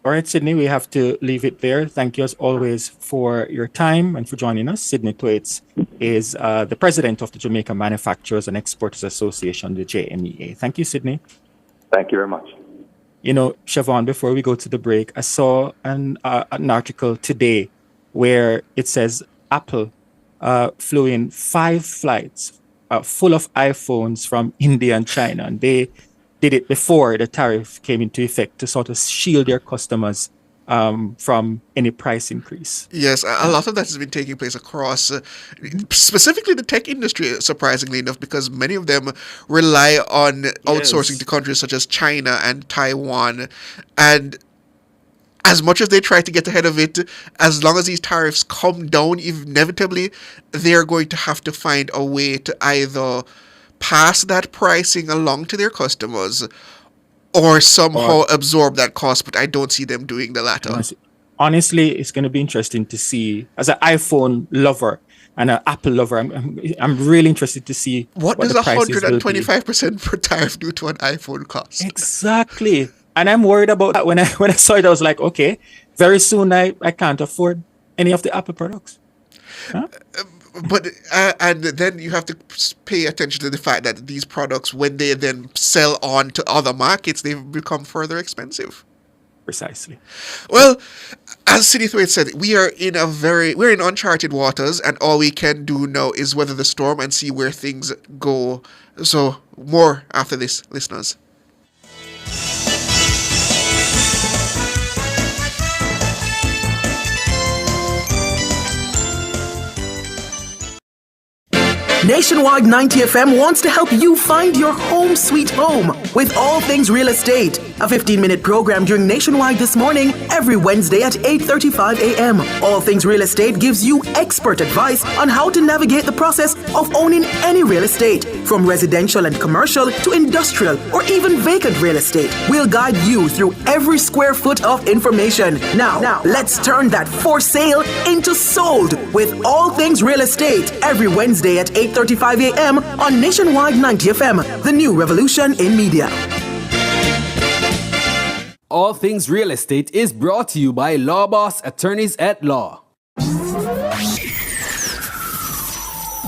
All right, Sydney, we have to leave it there. Thank you as always for your time and for joining us. Sydney Thwaites is the president of the Jamaica Manufacturers and Exporters Association, the JMEA. Thank you, Sydney. Thank you very much. You know, Siobhan, before we go to the break, I saw an article today where it says Apple flew in 5 flights full of iPhones from India and China, and they did it before the tariff came into effect to sort of shield their customers from any price increase. Yes, a lot of that has been taking place across, specifically the tech industry, surprisingly enough, because many of them rely on outsourcing to countries such as China and Taiwan. And as much as they try to get ahead of it, as long as these tariffs come down, inevitably, they're going to have to find a way to either pass that pricing along to their customers or somehow absorb that cost, but I don't see them doing the latter. Honestly, it's going to be interesting to see, as an iPhone lover and an Apple lover, I'm really interested to see what does 125% per tariff do to an iPhone cost? Exactly. And I'm worried about that. When I saw it, I was like, okay, very soon I can't afford any of the Apple products. Huh? But and then you have to pay attention to the fact that these products, when they then sell on to other markets, they become further expensive. Precisely. Well, as Sydney Thwaites said, we're in uncharted waters, and all we can do now is weather the storm and see where things go. So more after this, listeners. Nationwide 90 FM wants to help you find your home sweet home with all things real estate. A 15-minute program during Nationwide This Morning every Wednesday at 8:35 a.m. All Things Real Estate gives you expert advice on how to navigate the process of owning any real estate, from residential and commercial to industrial or even vacant real estate. We'll guide you through every square foot of information. Now, let's turn that for sale into sold with All Things Real Estate every Wednesday at 8:35 a.m. on Nationwide 90 FM, the new revolution in media. All Things Real Estate is brought to you by Law Boss Attorneys at Law.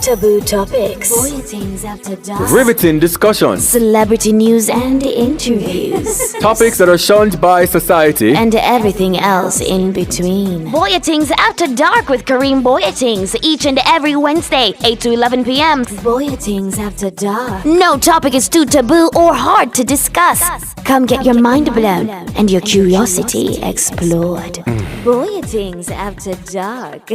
Taboo topics. Things after dark. Riveting discussions. Celebrity news and interviews. Topics that are shunned by society. And everything else in between. Boyatings After Dark with Kareem Boyatings. Each and every Wednesday, 8 to 11 p.m. Boyatings After Dark. No topic is too taboo or hard to discuss. Come get your mind blown and your curiosity explored. Boyatings After Dark.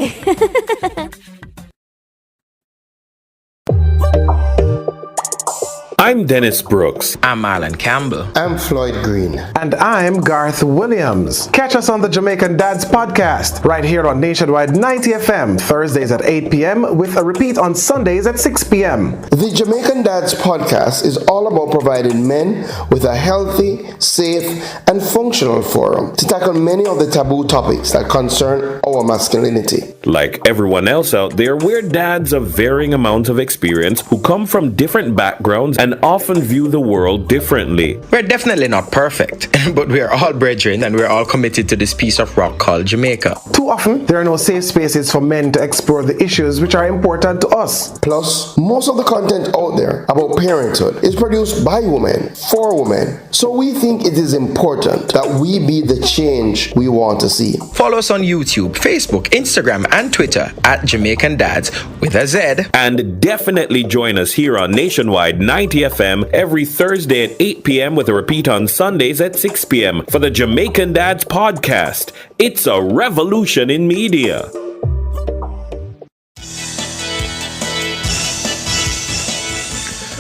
I'm Dennis Brooks. I'm Marlon Campbell. I'm Floyd Green. And I'm Garth Williams. Catch us on the Jamaican Dads podcast right here on Nationwide 90 FM, Thursdays at 8 p.m. with a repeat on Sundays at 6 p.m. The Jamaican Dads podcast is all about providing men with a healthy, safe, and functional forum to tackle many of the taboo topics that concern our masculinity. Like everyone else out there, we're dads of varying amounts of experience who come from different backgrounds and often view the world differently. We're definitely not perfect, but we're all brethren and we're all committed to this piece of rock called Jamaica. Too often, there are no safe spaces for men to explore the issues which are important to us. Plus, most of the content out there about parenthood is produced by women, for women. So we think it is important that we be the change we want to see. Follow us on YouTube, Facebook, Instagram, and Twitter at Jamaican Dads with a Z. And definitely join us here on Nationwide 90 FM every Thursday at 8 p.m. with a repeat on Sundays at 6 p.m. for the Jamaican Dads podcast. It's a revolution in media.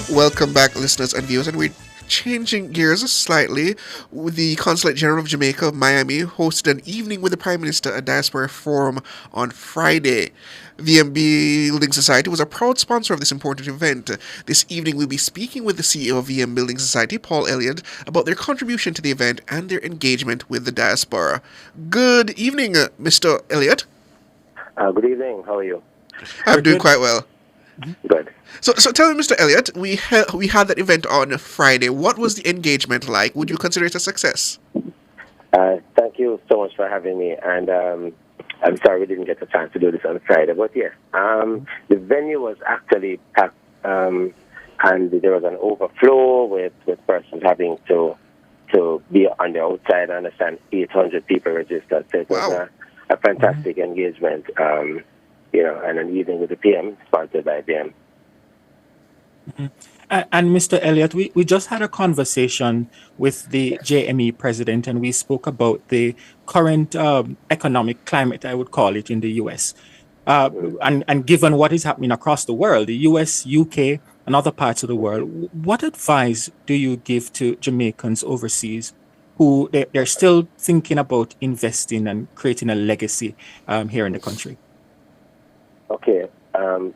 Welcome back, listeners and viewers, and we're changing gears slightly. The Consulate General of Jamaica of Miami hosted an evening with the Prime Minister, a diaspora forum on Friday. VM Building Society was a proud sponsor of this important event. This evening we'll be speaking with the CEO of VM Building Society, Paul Elliott, about their contribution to the event and their engagement with the diaspora. Good evening, Mr. Elliott. Good evening. How are you? I'm doing quite well. Good. So tell me, Mr. Elliott, we had that event on Friday. What was the engagement like? Would you consider it a success? Thank you so much for having me. And I'm sorry we didn't get the chance to do this on Friday, but yes, the venue was actually packed, and there was an overflow with persons having to be on the outside. I understand 800 people registered, so it was a fantastic engagement. And an evening with the PM, sponsored by PM. Mm-hmm. And Mr. Elliott, we just had a conversation with the JME president, and we spoke about the current economic climate, I would call it, in the U.S. And given what is happening across the world, the U.S., UK, and other parts of the world, what advice do you give to Jamaicans overseas who they're still thinking about investing and creating a legacy here in the country? Okay,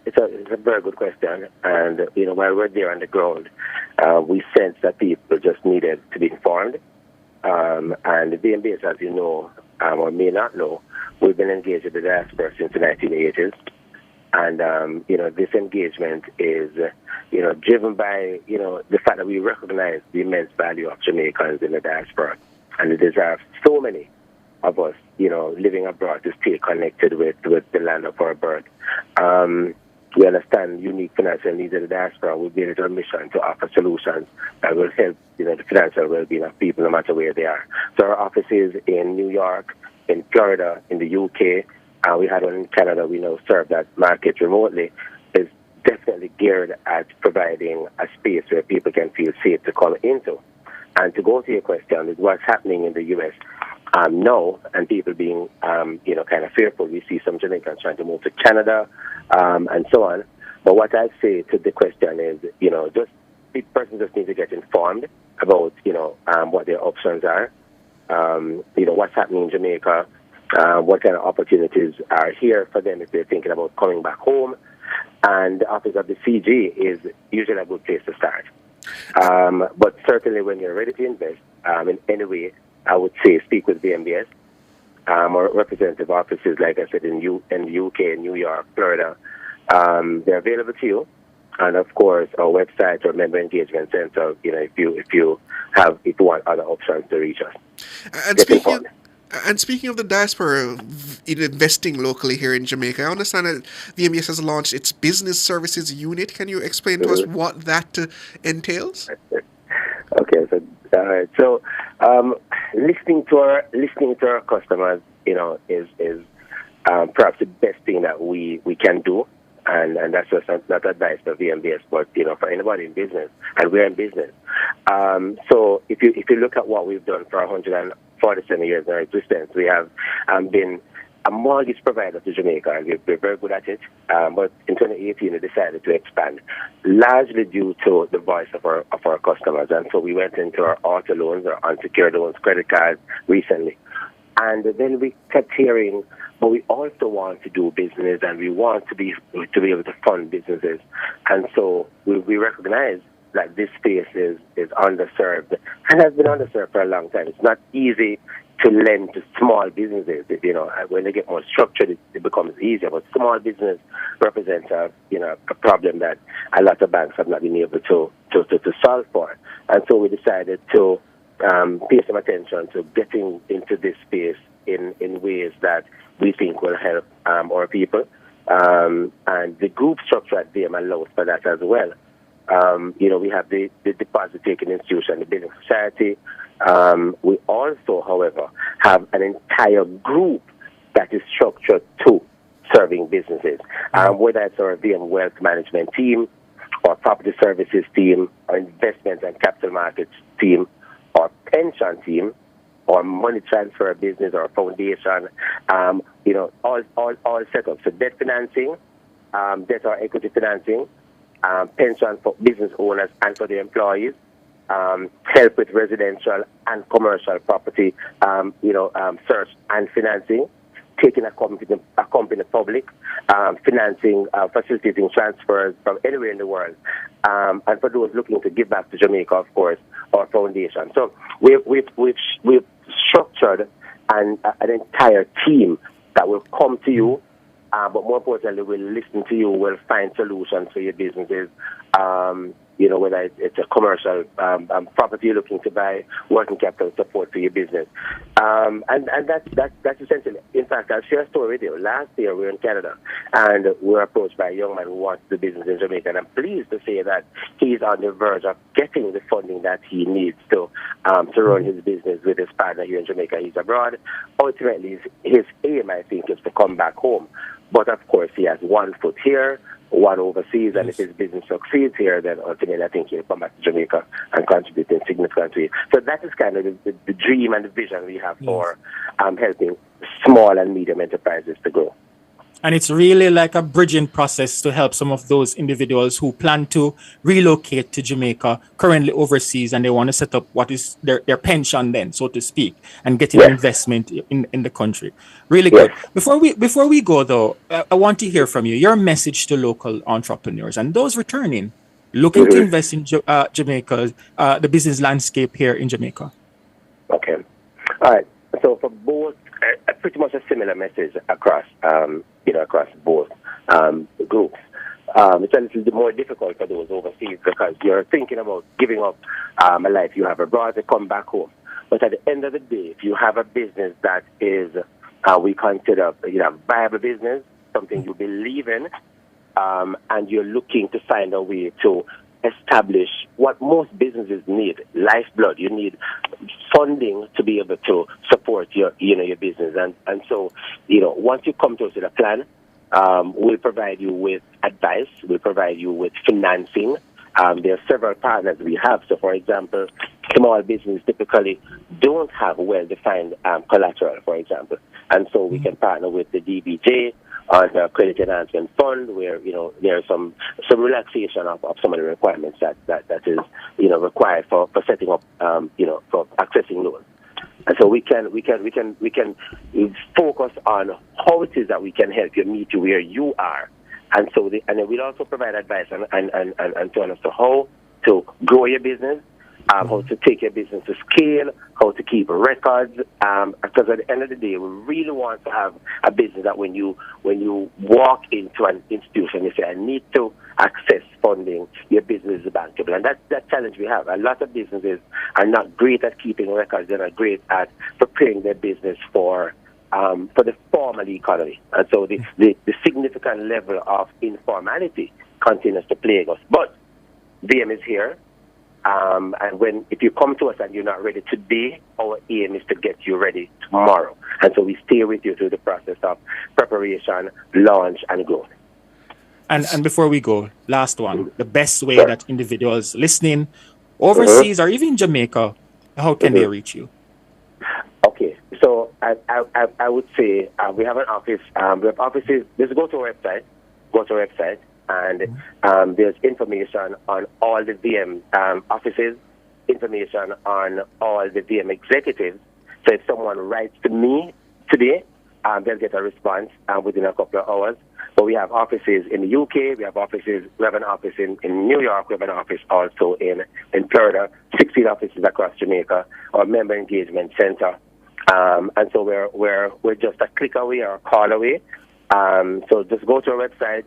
it's a very good question, and while we're there on the ground, we sense that people just needed to be informed, and the BMBS, as you know, or may not know, we've been engaged with the diaspora since the 1980s, and this engagement is driven by the fact that we recognize the immense value of Jamaicans in the diaspora, and the desire of so many of us, living abroad to stay connected with the land of our birth. We understand unique financial needs of the diaspora. We've made it our mission to offer solutions that will help, the financial well-being of people no matter where they are. So our offices in New York, in Florida, in the UK, we had one in Canada. We now serve that market remotely. Is definitely geared at providing a space where people can feel safe to come into. And to go to your question, is what's happening in the U.S. Now, and people being, kind of fearful. We see some Jamaicans trying to move to Canada and so on. But what I say to the question is, just the person just needs to get informed about, what their options are, what's happening in Jamaica, what kind of opportunities are here for them if they're thinking about coming back home. And the office of the CG is usually a good place to start. But certainly when you're ready to invest in any way, I would say speak with BMBS or representative offices, like I said, in the UK, New York, Florida. They're available to you. And of course, our website or member engagement center, if you want other options to reach us. And speaking of the diaspora in investing locally here in Jamaica, I understand that the MBS has launched its business services unit. Can you explain to us what that entails? Okay, so all right. So listening to our customers, is perhaps the best thing that we can do. And that's just not advice for VMBS, but for anybody in business, and we're in business. So if you look at what we've done for 147 years in our existence, we have been a mortgage provider to Jamaica, and we're very good at it. But in 2018, we decided to expand, largely due to the voice of our customers. And so we went into our auto loans, our unsecured loans, credit cards recently. And then we kept hearing, but we also want to do business, and we want to be able to fund businesses. And so we recognize that this space is underserved and has been underserved for a long time. It's not easy to lend to small businesses. When they get more structured, it becomes easier. But small business represents a problem that a lot of banks have not been able to solve for. And so we decided to pay some attention to getting into this space in ways that we think will help our people. And the group structure at VM allows for that as well. We have the deposit-taking institution, the building society. We also, however, have an entire group that is structured to serving businesses, whether it's our VM Wealth Management team, or Property Services team, or Investment and Capital Markets team, or Pension team, or Money Transfer business, or Foundation, all set up. So debt financing, debt or equity financing, pension for business owners and for the employees, help with residential and commercial property, search and financing, taking a company public, financing, facilitating transfers from anywhere in the world, and for those looking to give back to Jamaica, of course, our foundation. So we've structured an entire team that will come to you, but more importantly, will listen to you, will find solutions for your businesses. Whether it's a commercial property you're looking to buy, working capital support for your business. And that's essentially. In fact, I'll share a story with you. Last year, we were in Canada, and we were approached by a young man who wants to do business in Jamaica. And I'm pleased to say that he's on the verge of getting the funding that he needs to run his business with his partner here in Jamaica. He's abroad. Ultimately, his aim, I think, is to come back home. But, of course, he has one foot here, one overseas, and if his business succeeds here, then ultimately I think he'll come back to Jamaica and contribute in significant ways. So that is kind of the dream and the vision we have for helping small and medium enterprises to grow. And it's really like a bridging process to help some of those individuals who plan to relocate to Jamaica, currently overseas, and they want to set up what is their pension then, so to speak, and getting investment in the country. Really good. Before we go, though, I want to hear from you, your message to local entrepreneurs and those returning, looking to invest in Jamaica, the business landscape here in Jamaica. Okay. All right. So for both, pretty much a similar message across both groups. It's a little bit more difficult for those overseas because you're thinking about giving up a life you have abroad to come back home. But at the end of the day, if you have a business that is, we consider a viable business, something you believe in, and you're looking to find a way to establish what most businesses need, lifeblood. You need funding to be able to support your business. And so, once you come to us with a plan, we'll provide you with advice. We'll provide you with financing. There are several partners we have. So, for example, small businesses typically don't have well-defined collateral, for example. And so we can partner with the DBJ on the Credit Enhancement Fund, where there's some relaxation of some of the requirements that is required for setting up for accessing loans. And so we can focus on how it is that we can help you meet you where you are. And so and then we'll also provide advice and tell us how to grow your business, how to take your business to scale, how to keep records. Because at the end of the day, we really want to have a business that when you walk into an institution, you say, I need to access funding, your business is bankable. And that's that challenge we have. A lot of businesses are not great at keeping records. They're not great at preparing their business for the formal economy. And so the significant level of informality continues to plague us. But VM is here. And if you come to us and you're not ready today, our aim is to get you ready tomorrow. And so we stay with you through the process of preparation, launch, and growth. And before we go, last one, the best way that individuals listening overseas or even in Jamaica, how can they reach you? Okay, so I would say we have an office. We have offices. Just go to our website. And there's information on all the VM offices, information on all the VM executives. So if someone writes to me today, they'll get a response within a couple of hours. But we have offices in the UK, we have an office in New York, we have an office also in Florida, 16 offices across Jamaica, our member engagement center. And so we're just a click away or a call away. So just go to our website,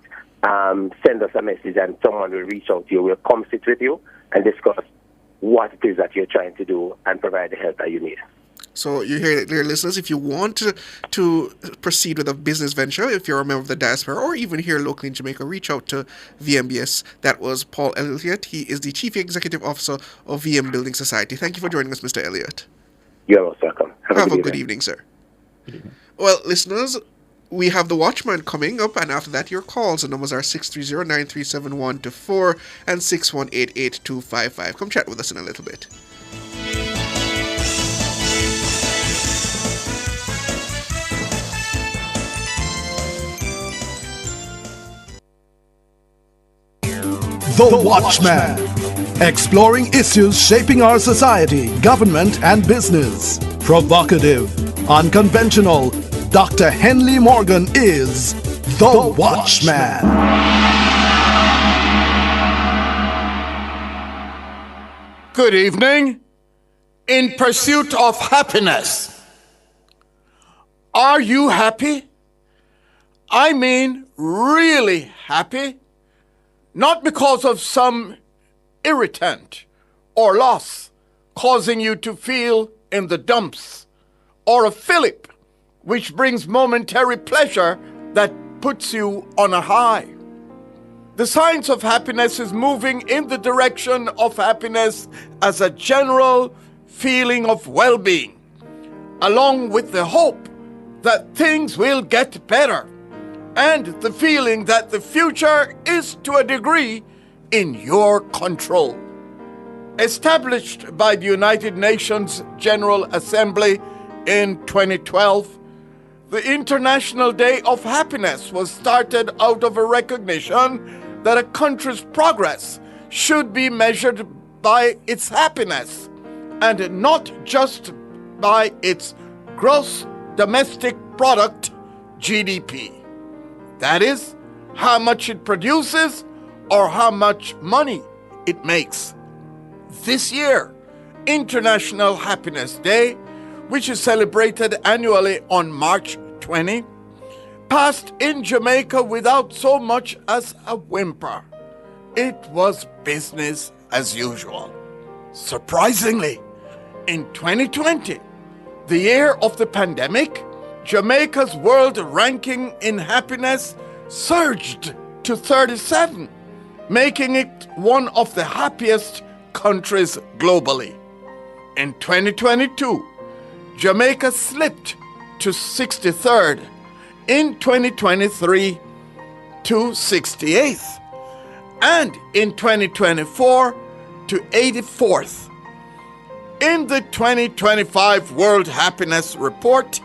send us a message, and someone will reach out to you. We'll come sit with you and discuss what it is that you're trying to do and provide the help that you need. So you hear it, dear listeners, if you want to proceed with a business venture, if you're a member of the diaspora or even here locally in Jamaica, reach out to VMBS. That was Paul Elliott. He is the Chief Executive Officer of VM Building Society. Thank you for joining us, Mr. Elliott. You're most welcome. Have a good evening, sir. Well, listeners, we have The Watchman coming up, and after that, your calls. The numbers are 630-9371-4 and 618-8255. Come chat with us in a little bit. The Watchman. Exploring issues shaping our society, government, and business. Provocative, unconventional. Dr. Henley Morgan is The Watchman. Good evening. In pursuit of happiness. Are you happy? I mean, really happy? Not because of some irritant or loss causing you to feel in the dumps, or a fillip which brings momentary pleasure that puts you on a high. The science of happiness is moving in the direction of happiness as a general feeling of well-being, along with the hope that things will get better, and the feeling that the future is to a degree in your control. Established by the United Nations General Assembly in 2012, the International Day of Happiness was started out of a recognition that a country's progress should be measured by its happiness and not just by its gross domestic product, GDP. That is, how much it produces or how much money it makes. This year, International Happiness Day, which is celebrated annually on March 20, passed in Jamaica without so much as a whimper. It was business as usual. Surprisingly, in 2020, the year of the pandemic, Jamaica's world ranking in happiness surged to 37, making it one of the happiest countries globally. In 2022, Jamaica slipped to 63rd, in 2023 to 68th, and in 2024 to 84th. In the 2025 World Happiness Report,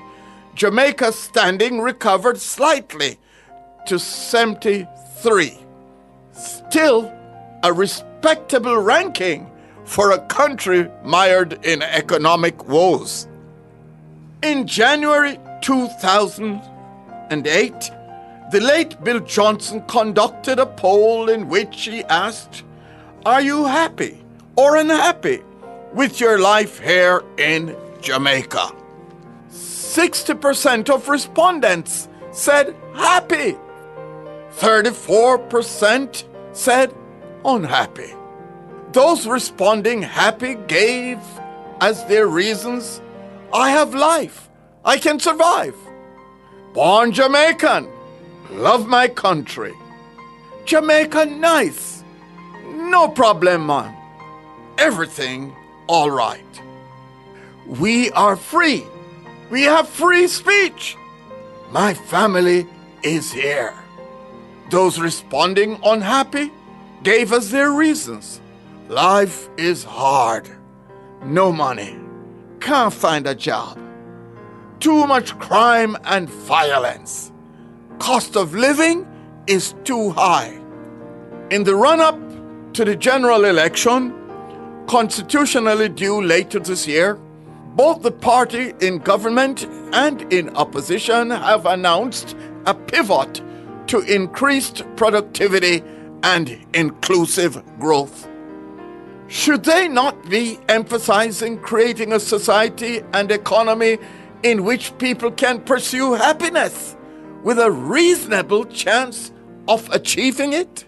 Jamaica's standing recovered slightly to 73. Still a respectable ranking for a country mired in economic woes. In January 2008, the late Bill Johnson conducted a poll in which he asked, "Are you happy or unhappy with your life here in Jamaica?" 60% of respondents said happy. 34% said unhappy. Those responding happy gave as their reasons, I have life, I can survive. Born Jamaican, love my country. Jamaica nice, no problem, man. Everything all right. We are free. We have free speech. My family is here. Those responding unhappy gave us their reasons. Life is hard. No money. Can't find a job. Too much crime and violence. Cost of living is too high. In the run-up to the general election, constitutionally due later this year, both the party in government and in opposition have announced a pivot to increased productivity and inclusive growth. Should they not be emphasizing creating a society and economy in which people can pursue happiness with a reasonable chance of achieving it?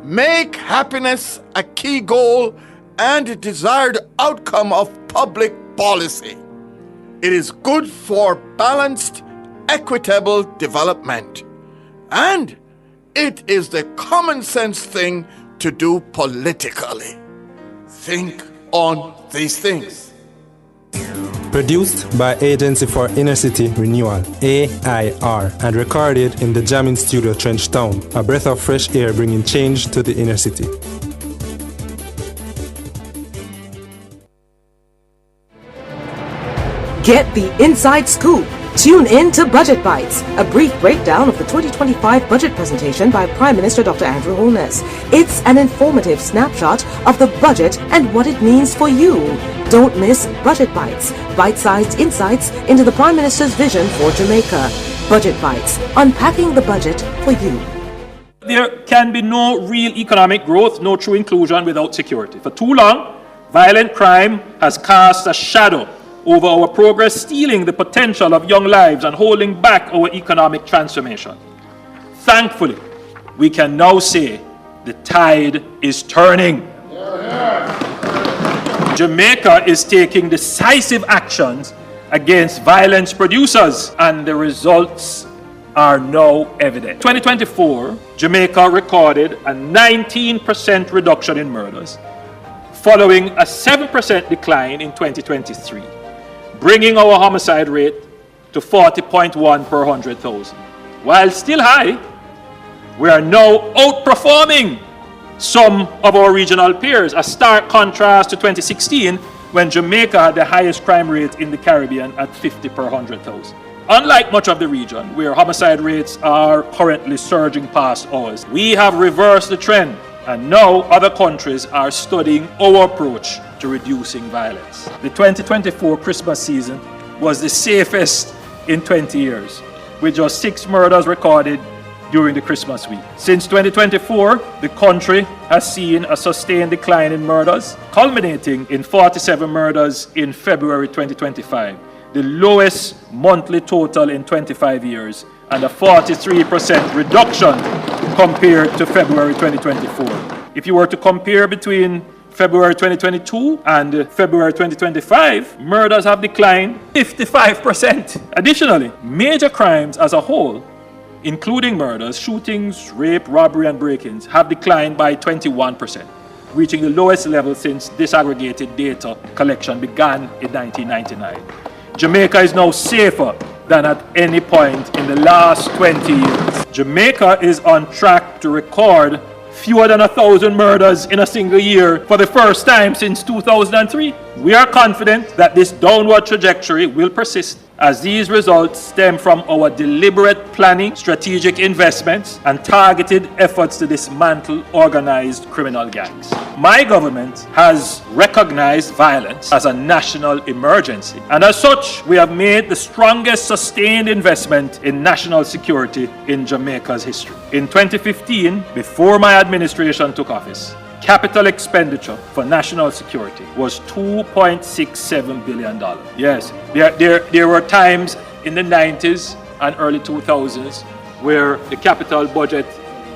Make happiness a key goal and a desired outcome of public policy. It is good for balanced, equitable development. And it is the common sense thing to do politically. Think on these things. Produced by Agency for Inner City Renewal, AIR, and recorded in the Jamming Studio Trenchtown, a breath of fresh air bringing change to the inner city. Get the inside scoop. Tune in to Budget Bites, a brief breakdown of the 2025 budget presentation by Prime Minister Dr. Andrew Holness. It's an informative snapshot of the budget and what it means for you. Don't miss Budget Bites, bite-sized insights into the Prime Minister's vision for Jamaica. Budget Bites, unpacking the budget for you. There can be no real economic growth, no true inclusion without security. For too long, violent crime has cast a shadow over our progress, stealing the potential of young lives and holding back our economic transformation. Thankfully, we can now say the tide is turning. Jamaica is taking decisive actions against violence producers, and the results are now evident. 2024, Jamaica recorded a 19% reduction in murders, following a 7% decline in 2023. Bringing our homicide rate to 40.1 per 100,000. While still high, we are now outperforming some of our regional peers, a stark contrast to 2016 when Jamaica had the highest crime rate in the Caribbean at 50 per 100,000. Unlike much of the region, where homicide rates are currently surging past ours, we have reversed the trend, and now other countries are studying our approach to reducing violence. The 2024 Christmas season was the safest in 20 years, with just 6 murders recorded during the Christmas week. Since 2024, the country has seen a sustained decline in murders, culminating in 47 murders in February 2025, the lowest monthly total in 25 years, and a 43% reduction compared to February 2024. If you were to compare between February 2022 and February 2025, murders have declined 55%. Additionally, major crimes as a whole, including murders, shootings, rape, robbery, and break-ins, have declined by 21%, reaching the lowest level since disaggregated data collection began in 1999. Jamaica is now safer than at any point in the last 20 years. Jamaica is on track to record fewer than 1,000 murders in a single year for the first time since 2003. We are confident that this downward trajectory will persist, as these results stem from our deliberate planning, strategic investments, and targeted efforts to dismantle organized criminal gangs. My government has recognized violence as a national emergency, and as such, we have made the strongest sustained investment in national security in Jamaica's history. In 2015, before my administration took office, capital expenditure for national security was $2.67 billion. Yes, there were times in the 90s and early 2000s where the capital budget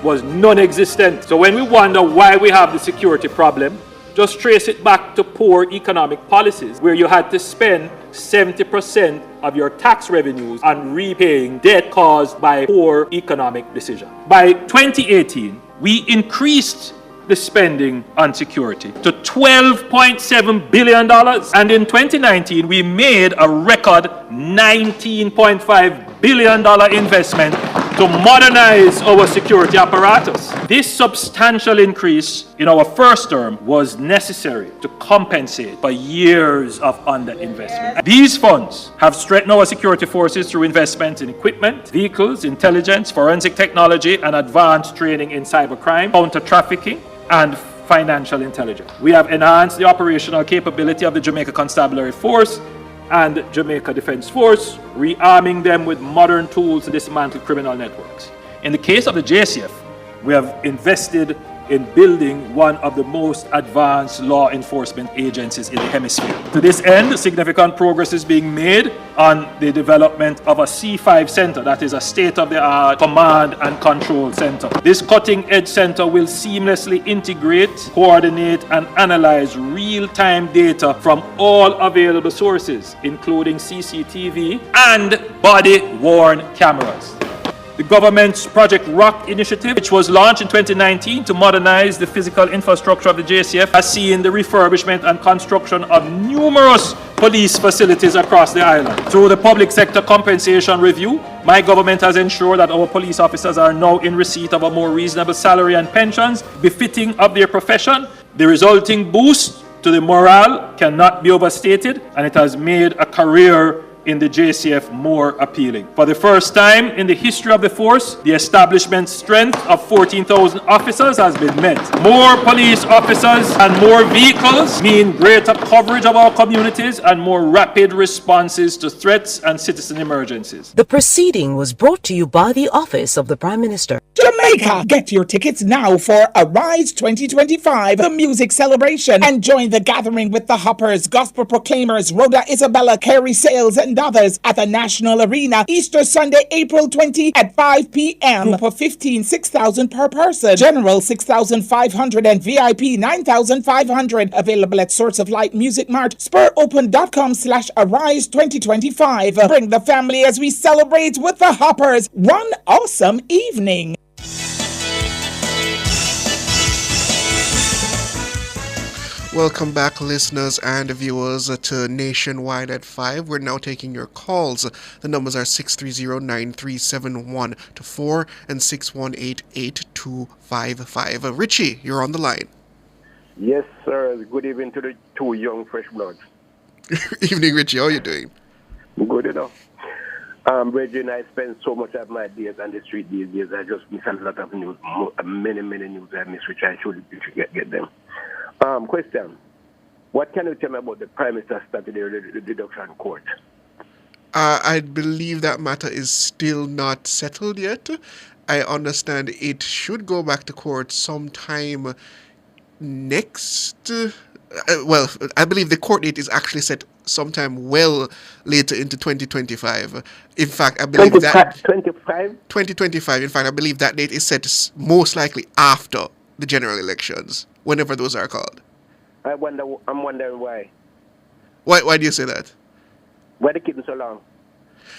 was non-existent. So when we wonder why we have the security problem, just trace it back to poor economic policies, where you had to spend 70% of your tax revenues on repaying debt caused by poor economic decisions. By 2018, we increased the spending on security to $12.7 billion. And in 2019, we made a record $19.5 billion investment to modernize our security apparatus. This substantial increase in our first term was necessary to compensate for years of underinvestment. These funds have strengthened our security forces through investment in equipment, vehicles, intelligence, forensic technology, and advanced training in cybercrime, counter-trafficking, and financial intelligence. We have enhanced the operational capability of the Jamaica Constabulary Force and Jamaica Defence Force, rearming them with modern tools to dismantle criminal networks. In the case of the JCF, we have invested in building one of the most advanced law enforcement agencies in the hemisphere. To this end, significant progress is being made on the development of a C5 center, that is a state-of-the-art command and control center. This cutting-edge center will seamlessly integrate, coordinate, and analyze real-time data from all available sources, including CCTV and body-worn cameras. The government's Project ROCK initiative, which was launched in 2019 to modernize the physical infrastructure of the JCF, has seen the refurbishment and construction of numerous police facilities across the island. Through the public sector compensation review, my government has ensured that our police officers are now in receipt of a more reasonable salary and pensions befitting of their profession. The resulting boost to the morale cannot be overstated, and it has made a career in the JCF more appealing. For the first time in the history of the force, the establishment strength of 14,000 officers has been met. More police officers and more vehicles mean greater coverage of our communities and more rapid responses to threats and citizen emergencies. The proceeding was brought to you by the Office of the Prime Minister. Jamaica! Get your tickets now for Arise 2025, the music celebration, and join the gathering with the Hoppers, Gospel Proclaimers, Rhoda Isabella, Carey Sales, and others at the National Arena, Easter Sunday, April 20 at 5 p.m. Group of 15, 6,000 per person. General 6,500 and VIP 9,500. Available at Source of Light Music Mart, SpurOpen.com/Arise 2025. Bring the family as we celebrate with the Hoppers. One awesome evening. Welcome back, listeners and viewers, to Nationwide at 5. We're now taking your calls. The numbers are 630-9371-4 and 618-8255. Richie, you're on the line. Yes, sir. Good evening to the two young fresh bloods. Evening, Richie. How are you doing? Good enough. Reggie and I spend so much of my days on the street these days. I just miss a lot of news. Many news I miss, which I should get them. Question. What can you tell me about the Prime Minister's Saturday deduction court? I believe that matter is still not settled yet. I understand it should go back to court sometime next. I believe the court date is actually set sometime well later into 2025. In fact, I believe 2025. In fact, I believe that date is set most likely after the general elections, whenever those are called. I'm wondering why. Why do you say that? Why they keeping so long?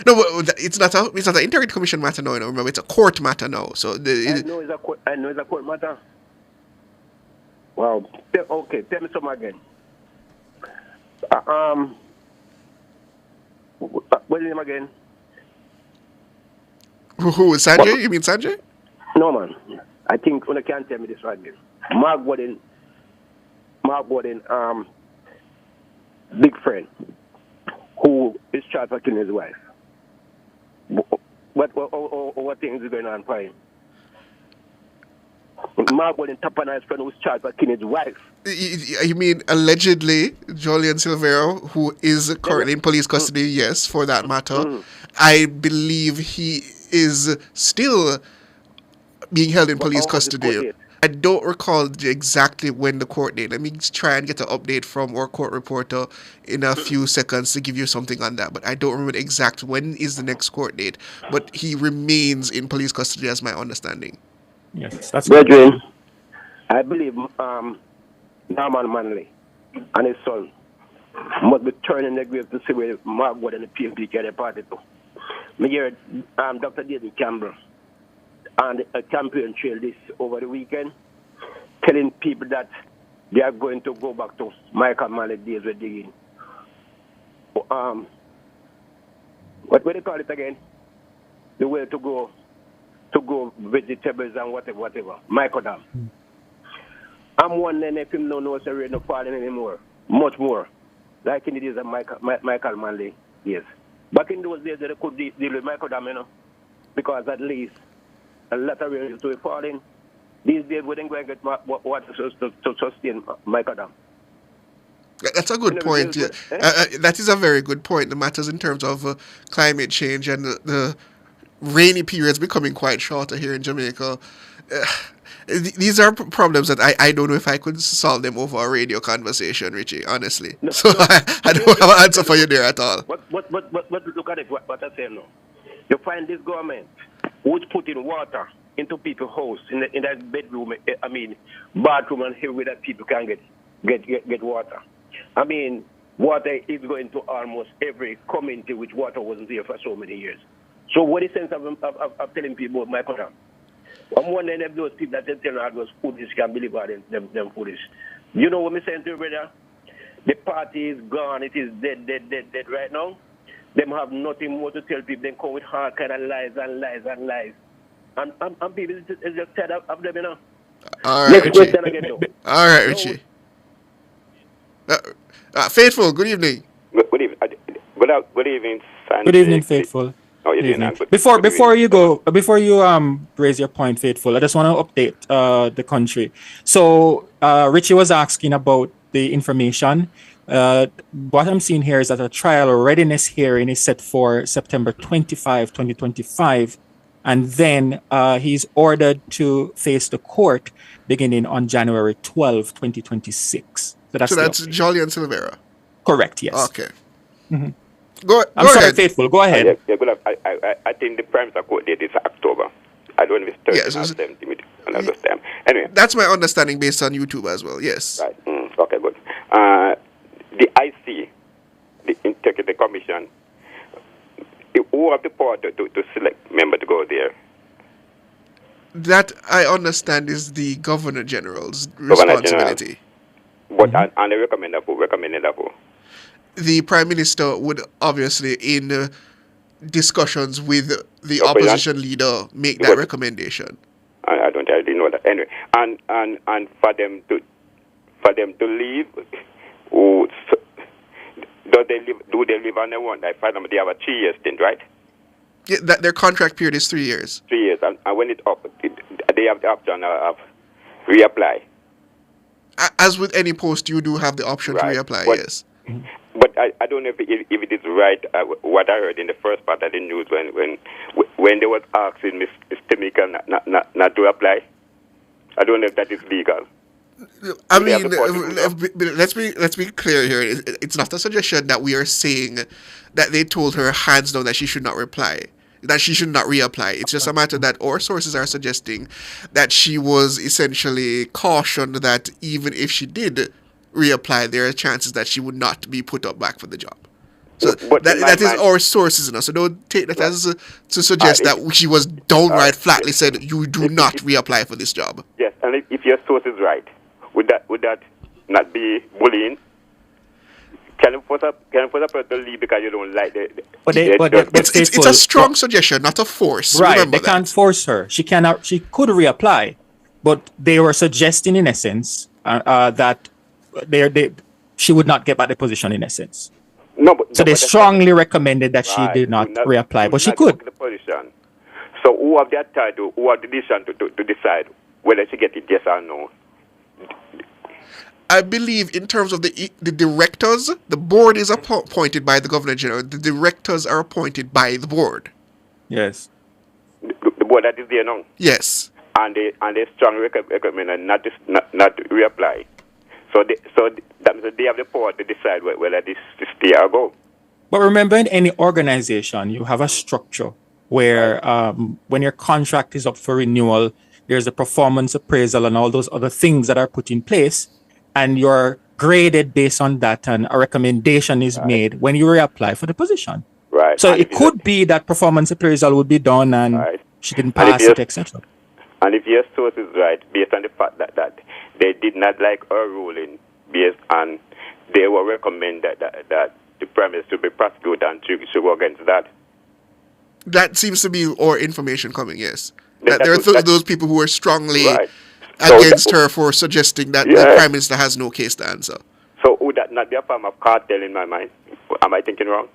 No, it's not an Integrity Commission matter now. Remember, it's a court matter now. So I know it's a court matter. Well, okay. Tell me something again. What's his name again? Who is Sanjay? What? You mean Sanjay? No, man. I think you can't tell me this right again. Mark Gordon, big friend, who is charged for killing his wife. What things are going on for him? Mark Gordon, Tapana's friend, who's charged for killing his wife. You mean allegedly Julian Silvero, who is currently in police custody? Yes, for that matter. Mm-hmm. I believe he is still being held in police custody. I don't recall exactly when the court date. Let me try and get an update from our court reporter in a few seconds to give you something on that. But I don't remember the exact when is the next court date. But he remains in police custody, as my understanding. Yes, that's Brethren, I believe Norman Manley and his son must be turning their grave to see where Mark Wood and the PMP get a party to. Me hear Dr. David Campbell on a campaign trail this over the weekend, telling people that they are going to go back to Michael Manley days with digging. What do they call it again? The way to grow vegetables and whatever. Michael Dam. I'm wondering if him don't know it's already not falling anymore. Much more. Like in the days of Michael Manley. Yes. Back in those days, they could deal with Michael Dam, because at least a lot of rain used to be falling. These days, we didn't go and get water to sustain Michael Dam. That's a good point. Yeah. That is a very good point. The matters in terms of climate change and the rainy periods becoming quite shorter here in Jamaica. These are problems that I don't know if I could solve them over a radio conversation, Richie, honestly. So I don't have an answer for you there at all. But look at it, what I say now. You find this government who's putting water into people's house, in that bedroom, bathroom and everywhere that people can get water. Water is going to almost every community which water wasn't there for so many years. So what is the sense of telling people about Michael Dam? I'm wondering if those people that tell us was foolish can believe them foolish. You know what I'm saying to you, brother? The party is gone. It is dead right now. Them have nothing more to tell people. They come with hard kind of lies. And people is just tired of them, All right, Next Richie. question again, though. All right, Richie. Faithful, good evening. Good evening. Good evening, Sanjay. Good evening, Faithful. Oh, you Good didn't evening. answer. Before you raise your point, Faithful, I just want to update the country. So Richie was asking about the information. What I'm seeing here is that a trial readiness hearing is set for September 25, 2025, and then he's ordered to face the court beginning on January 12, 2026. So that's Jolly and Silvera. Correct. Yes. Okay. Mm-hmm. Go I'm sorry, ahead. Faithful. Go ahead. I think the Prime Minister court date is October. I don't know if it's 30 or 70 minutes. Another time. Anyway. That's my understanding based on YouTube as well. Yes. Right. Okay, good. The IC, the Integrity Commission, who have the power to select member to go there? That I understand is the Governor General's responsibility. But and they recommend that for. The Prime Minister would obviously, in discussions with the Okay, opposition leader, make that recommendation. I don't really know that. Anyway, and for them to leave, do they live on their own? Like for them, they have a 3-year stint, right? Yeah, their contract period is 3 years. 3 years, and when it's up, they have the option of reapply. As with any post, you do have the option to reapply, yes. But I don't know if it is right, what I heard in the first part of the news when they was asking Ms. Timika not to apply. I don't know if that is legal. I mean, let's be clear here. It's not a suggestion that we are saying that they told her hands down that she should not reply, that she should not reapply. It's just a matter that our sources are suggesting that she was essentially cautioned that even if she did reapply, there are chances that she would not be put up back for the job. So that is our sources, so don't take that as to suggest that she was downright flatly said you do not reapply for this job. Yes, and if your source is right, would that not be bullying? Can you force a person to leave because you don't like it's a strong suggestion, not a force. Right, Remember they can't force her. She could reapply, but they were suggesting in essence that she would not get back the position in essence. So they strongly recommended that she did not reapply, but she could. The position. So who have that title, who have the decision to decide whether she get it yes or no? I believe in terms of the directors, the board is appointed by the Governor General. The directors are appointed by the board. Yes. The board that is there now? Yes. And they strongly recommend not to reapply. So that means they have the power to decide whether this stay or go. But remember, in any organization, you have a structure where when your contract is up for renewal, there's a performance appraisal and all those other things that are put in place, and you're graded based on that, and a recommendation is made when you reapply for the position. Right. So And it could be that performance appraisal would be done and she didn't pass it, etc. And if your source is right, based on the fact that they did not like our ruling, based on they will recommend that the Prime Minister be prosecuted and to go against that. That seems to be our information coming, yes. That That there are those people who are strongly against her for suggesting that the Prime Minister has no case to answer. So would that not be a form of cartel in my mind? Am I thinking wrong?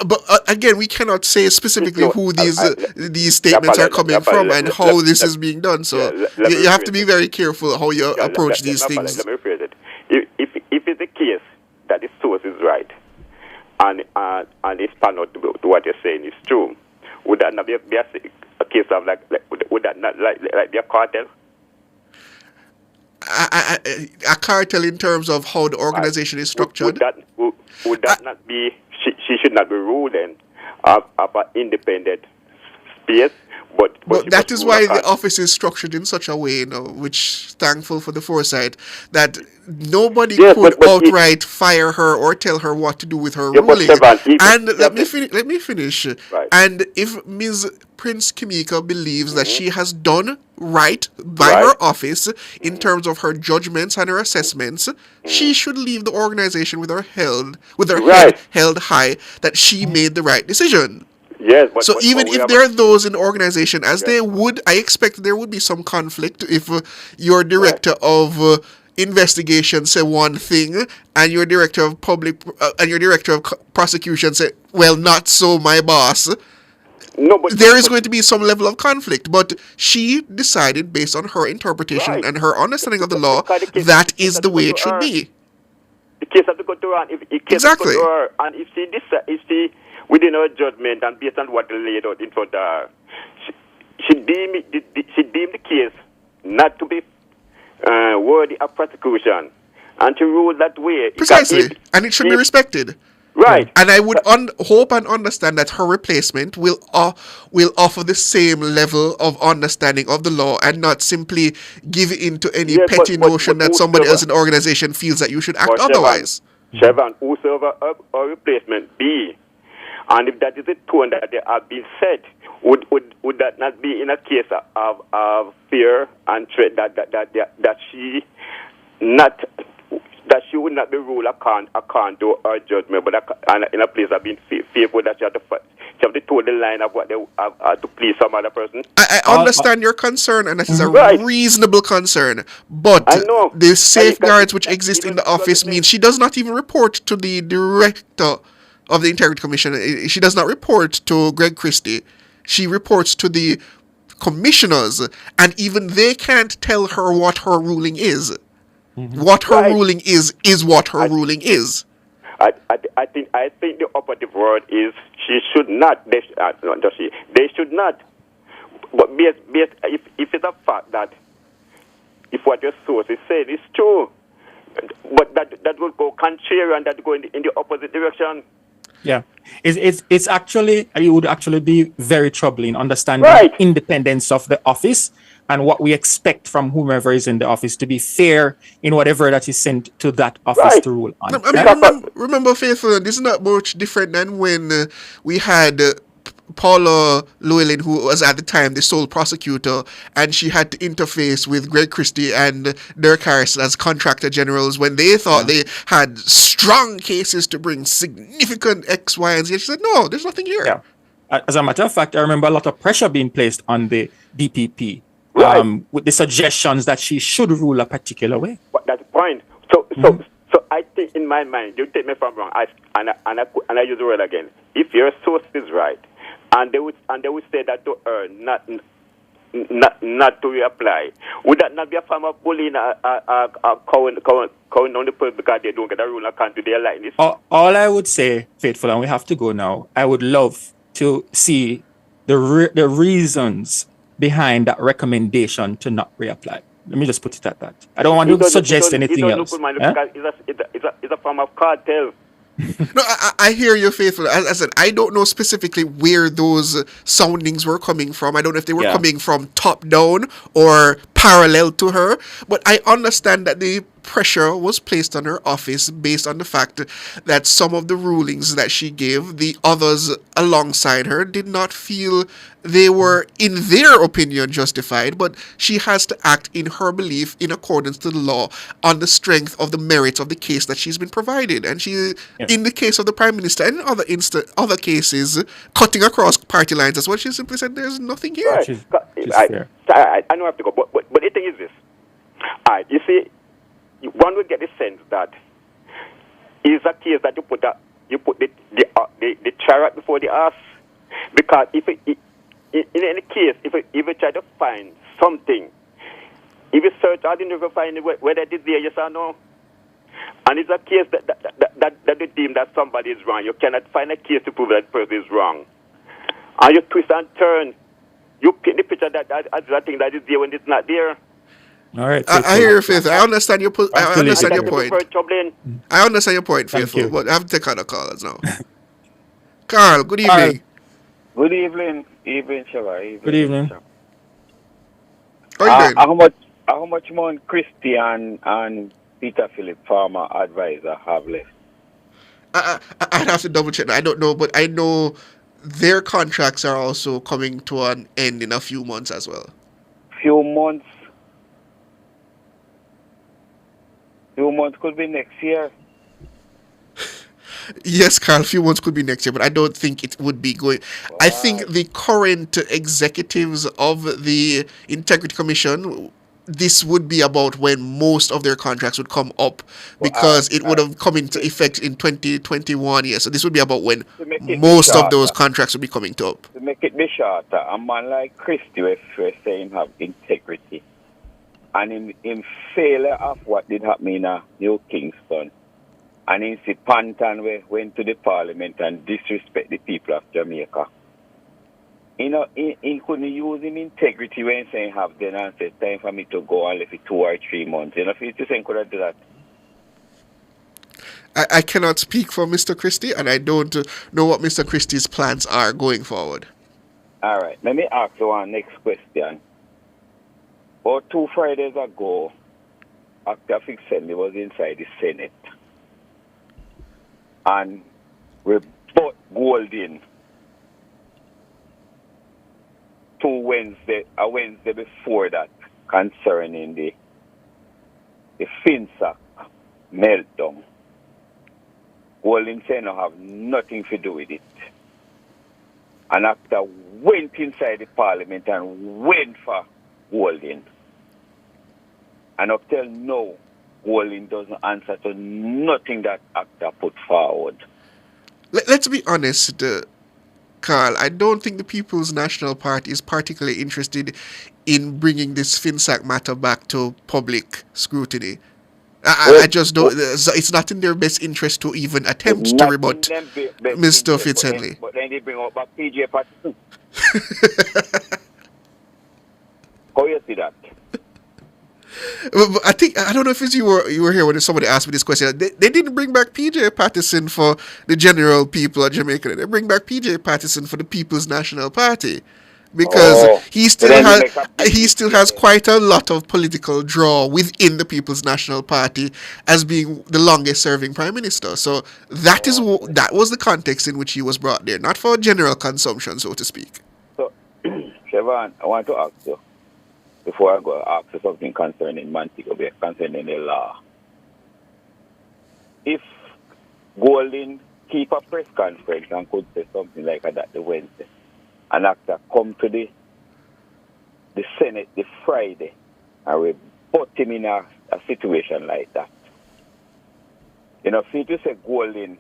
But again, we cannot say specifically who these statements are coming from and how this is being done. So you have to be very careful how you approach these things. Let me rephrase it. If it's the case that the source is right and it's pan out to what you're saying is true, would that not be a case of would that not be a cartel? A cartel in terms of how the organization is structured. Would that not be? She should not be ruling of an independent space. But that is why the office is structured in such a way, you know, which thankful for the foresight that nobody could outright fire her or tell her what to do with her ruling. And let me finish. Right. And if Ms. Prince Kimiko believes that she has done right by her office in terms of her judgments and her assessments, she should leave the organization with her head held high that she made the right decision. Yes, so even if there are those in the organization, as they would, I expect there would be some conflict if your director of investigation say one thing and your director of prosecution say, well, not so, my boss. No, but there is going to be some level of conflict, but she decided based on her interpretation and her understanding of the law that is the way it should be. The case has to go to her, and exactly. And if she within her judgment and based on what they laid out in front of her, she deemed the case not to be worthy of prosecution, and to rule that way. Precisely, and it should be respected. Right. And I would hope and understand that her replacement will offer the same level of understanding of the law and not simply give in to any petty notion that somebody else in the organization feels that you should act otherwise. Chevron, whosoever her replacement be, and if that is the tone that they have been set, would that not be in a case of fear and threat that she would not be ruled according to her judgment, but in a place of being fearful that she have to toe the line of what they have to please some other person? I understand your concern, and that is a reasonable concern, but the safeguards which exist in the office means she does not even report to the director of the Integrity Commission. She does not report to Greg Christie. She reports to the commissioners, and even they can't tell her what her ruling is. What her ruling is what her ruling is. I think the operative word is she should not. They should not. But if it's a fact that if what your source is saying is true, but that will go contrary and that go in the opposite direction. Yeah, it's actually, it would actually be very troubling understanding the independence of the office and what we expect from whomever is in the office to be fair in whatever that is sent to that office to rule on. Remember, Faithful, this is not much different than when we had Paula Llewellyn, who was at the time the sole prosecutor, and she had to interface with Greg Christie and Dirk Harrison as contractor generals when they thought they had strong cases to bring significant X, Y, and Z. She said, no, there's nothing here. Yeah. As a matter of fact, I remember a lot of pressure being placed on the DPP with the suggestions that she should rule a particular way. But that's the point. So I think in my mind, you take me from wrong, and I use the word again. If your source is right, and they would say that to her not to reapply, would that not be a form of bullying calling on the person because they don't get a rule account to their likeness? All I would say, Faithful, and we have to go now, I would love to see the reasons behind that recommendation to not reapply. Let me just put it at that. I don't want to suggest anything else. Because it's a form of cartel. No, I hear you, Faithful. As I said, I don't know specifically where those soundings were coming from. I don't know if they were coming from top down or parallel to her. But I understand that the pressure was placed on her office based on the fact that some of the rulings that she gave, the others alongside her did not feel they were, in their opinion, justified. But she has to act in her belief in accordance to the law on the strength of the merits of the case that she's been provided. And she, in the case of the Prime Minister and in other cases, cutting across party lines as well, she simply said there's nothing here. Right. I don't have to go, but the thing is this. All right, you see, one would get the sense that it's a case that you put the chariot before the horse, because if in any case, if you try to find something, if you search hard enough to find whether it is there, yes or no, and it's a case that you deem that somebody is wrong, you cannot find a case to prove that person is wrong, and you twist and turn, you paint the picture that thing that is there when it's not there. All right. I hear your Faith. I understand your point. I understand your point, Faithful. But I have to take other callers now. Carl, good evening. Good evening, Shava. Good evening. How are you doing? How much more Christie and Peter Philip, former advisor, have left? I'd have to double check. I don't know, but I know their contracts are also coming to an end in a few months as well. Few months could be next year. Yes, Carl, a few months could be next year, but I don't think it would be going. Wow. I think the current executives of the Integrity Commission, this would be about when most of their contracts would come up, because it would have come into effect in 2021. Yes, so this would be about when most of those contracts would be coming to up. To make it be shorter, a man like Christie, we're saying have integrity. And in failure of what did happen in New Kingston, and in Pantan, we went to the parliament and disrespect the people of Jamaica. You know, he couldn't use him integrity when saying have then and said time for me to go and live it 2 or 3 months. You know, if you just could have do that. I cannot speak for Mr. Christie, and I don't know what Mr. Christie's plans are going forward. All right, let me ask you one next question. About 2 Fridays ago, Dr. Fixenley was inside the Senate. And we bought Golding a Wednesday before that, concerning the FinSac meltdown. Golding said no have nothing to do with it. And after went inside the parliament and went for Golding. And up till now, Golding doesn't answer to nothing that actor put forward. Let's be honest, Carl. I don't think the People's National Party is particularly interested in bringing this FinSac matter back to public scrutiny. I just don't. It's not in their best interest to even attempt to rebut Mr. Fitzenley. But then they bring up back PJ Patterson. How you see that? I don't know if it's you were here when somebody asked me this question. They didn't bring back PJ Patterson for the general people of Jamaica. They bring back PJ Patterson for the People's National Party, because he still has quite a lot of political draw within the People's National Party as being the longest serving Prime Minister. So that was the context in which he was brought there, not for general consumption, so to speak. So, Siobhan, I want to ask you, before I go, ask you something concerning Montego Bay, concerning the law. If Golding keep a press conference and could say something like that the Wednesday, and after come to the Senate the Friday, and we put him in a situation like that, you know, for you to say Golding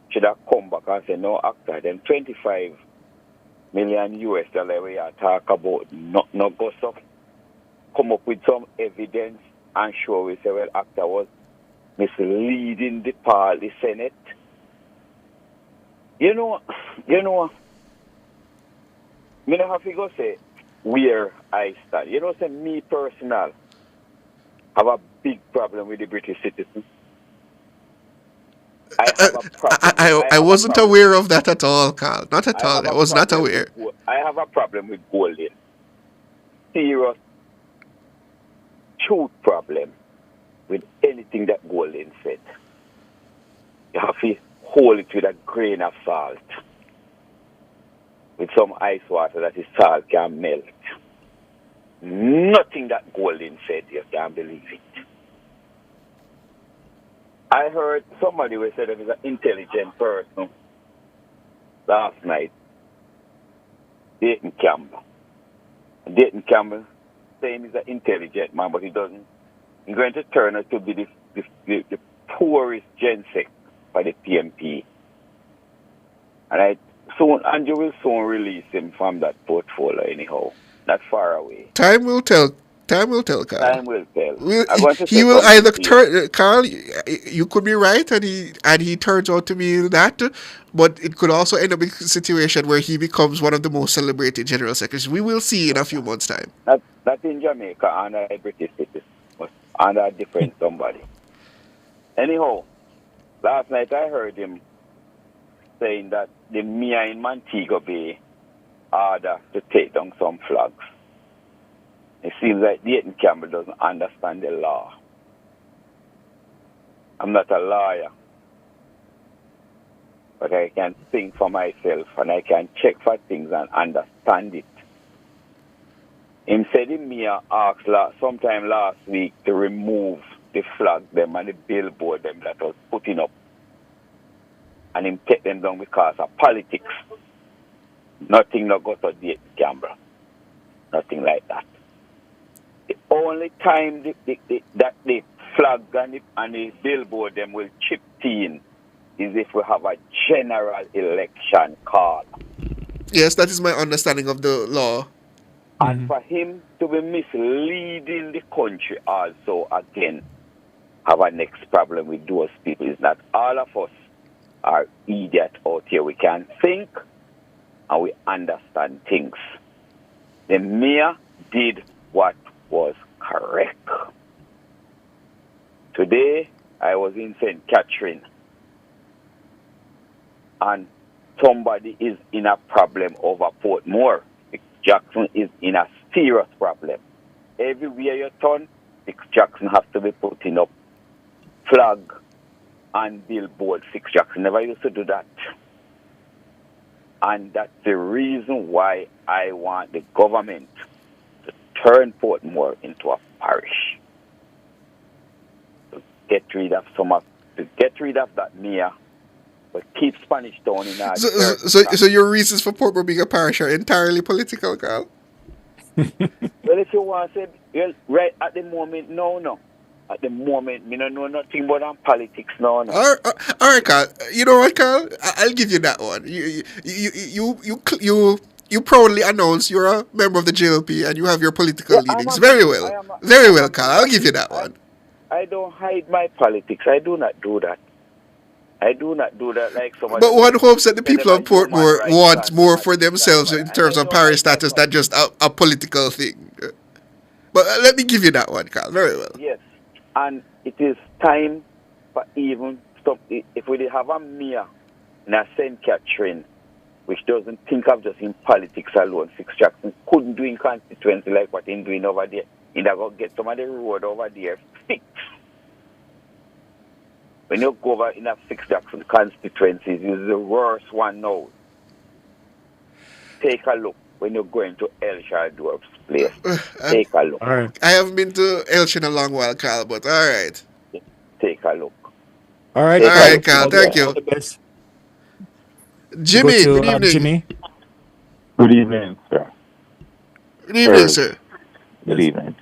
should have come back and say, no, actor, them $25 million we are talk about, no go so. Come up with some evidence and show we say, well, actor was misleading the Senate. You know, me not have to go say where I stand. You know, say me personal have a big problem with the British citizens. I have a problem. I wasn't aware of that at all, Carl. Not at all. I was not aware. I have a problem with Golden. Serious truth problem with anything that Golden said. You have to hold it with a grain of salt. With some ice water that is salt can melt. Nothing that Golden said, you can't believe it. I heard somebody who said that he's an intelligent person last night. Dayton Campbell. Dayton Campbell saying he's an intelligent man, but he doesn't. He's going to turn out to be the poorest gensec by the PMP. And Andrew will soon release him from that portfolio anyhow. Not far away. Time will tell. Time will tell, Carl. Time will tell. He will either turn, Carl. You could be right, and he turns out to be that, but it could also end up in a situation where he becomes one of the most celebrated general secretaries. We will see in a few months' time. Not in Jamaica, under a British citizen, but under a different somebody. Anyhow, last night I heard him saying that the Mia in Montego Bay order to take down some flags. It seems like Dayton Campbell doesn't understand the law. I'm not a lawyer, but I can think for myself and I can check for things and understand it. Him said the Mia asked sometime last week to remove the flag them and the billboard them that was putting up. And him take them down because of politics. Nothing not go to Dayton Campbell. Nothing like that. The only time that the flag and the billboard them will chip in is if we have a general election call. Yes, that is my understanding of the law. And for him to be misleading the country also, again, have a next problem with those people is that all of us are idiots out here. We can think and we understand things. The mayor did what was correct. Today, I was in St. Catherine, and somebody is in a problem over Portmore. Jackson is in a serious problem. Everywhere you turn, Jackson has to be putting up flag and billboard. Jackson never used to do that. And that's the reason why I want the government to turn Portmore into a parish. To get rid of that mayor, but keep Spanish Town in our So your reasons for Portmore being a parish are entirely political, Carl? Well, if you want to say, right at the moment, no. At the moment, me don't know nothing about politics now. No. All right, Carl. You know what, Carl? I'll give you that one. You proudly announce you're a member of the JLP and you have your political leanings. Very well, Carl. I'll give you that one. I don't hide my politics. I do not do that. Like somebody. But one hopes that the people of Portmore want more for themselves in terms of parish status than just a political thing. But let me give you that one, Carl. Very well. Yes. And it is time for even stop. If we have a mayor in a St. Catherine, which doesn't think of just in politics alone, Six Jackson couldn't do in constituency like what he's doing over there. He'd have to get some of the road over there fixed. When you go over in a Six Jackson constituencies, it's the worst one now. Take a look when you're going to El Shardorf's place. Take a look. Right. I haven't been to Elch in a long while, Carl, but all right. Take a look. All right, Carl. Thank you. Jimmy, good evening. Jimmy. Good evening, sir. Good evening, sir. Good evening.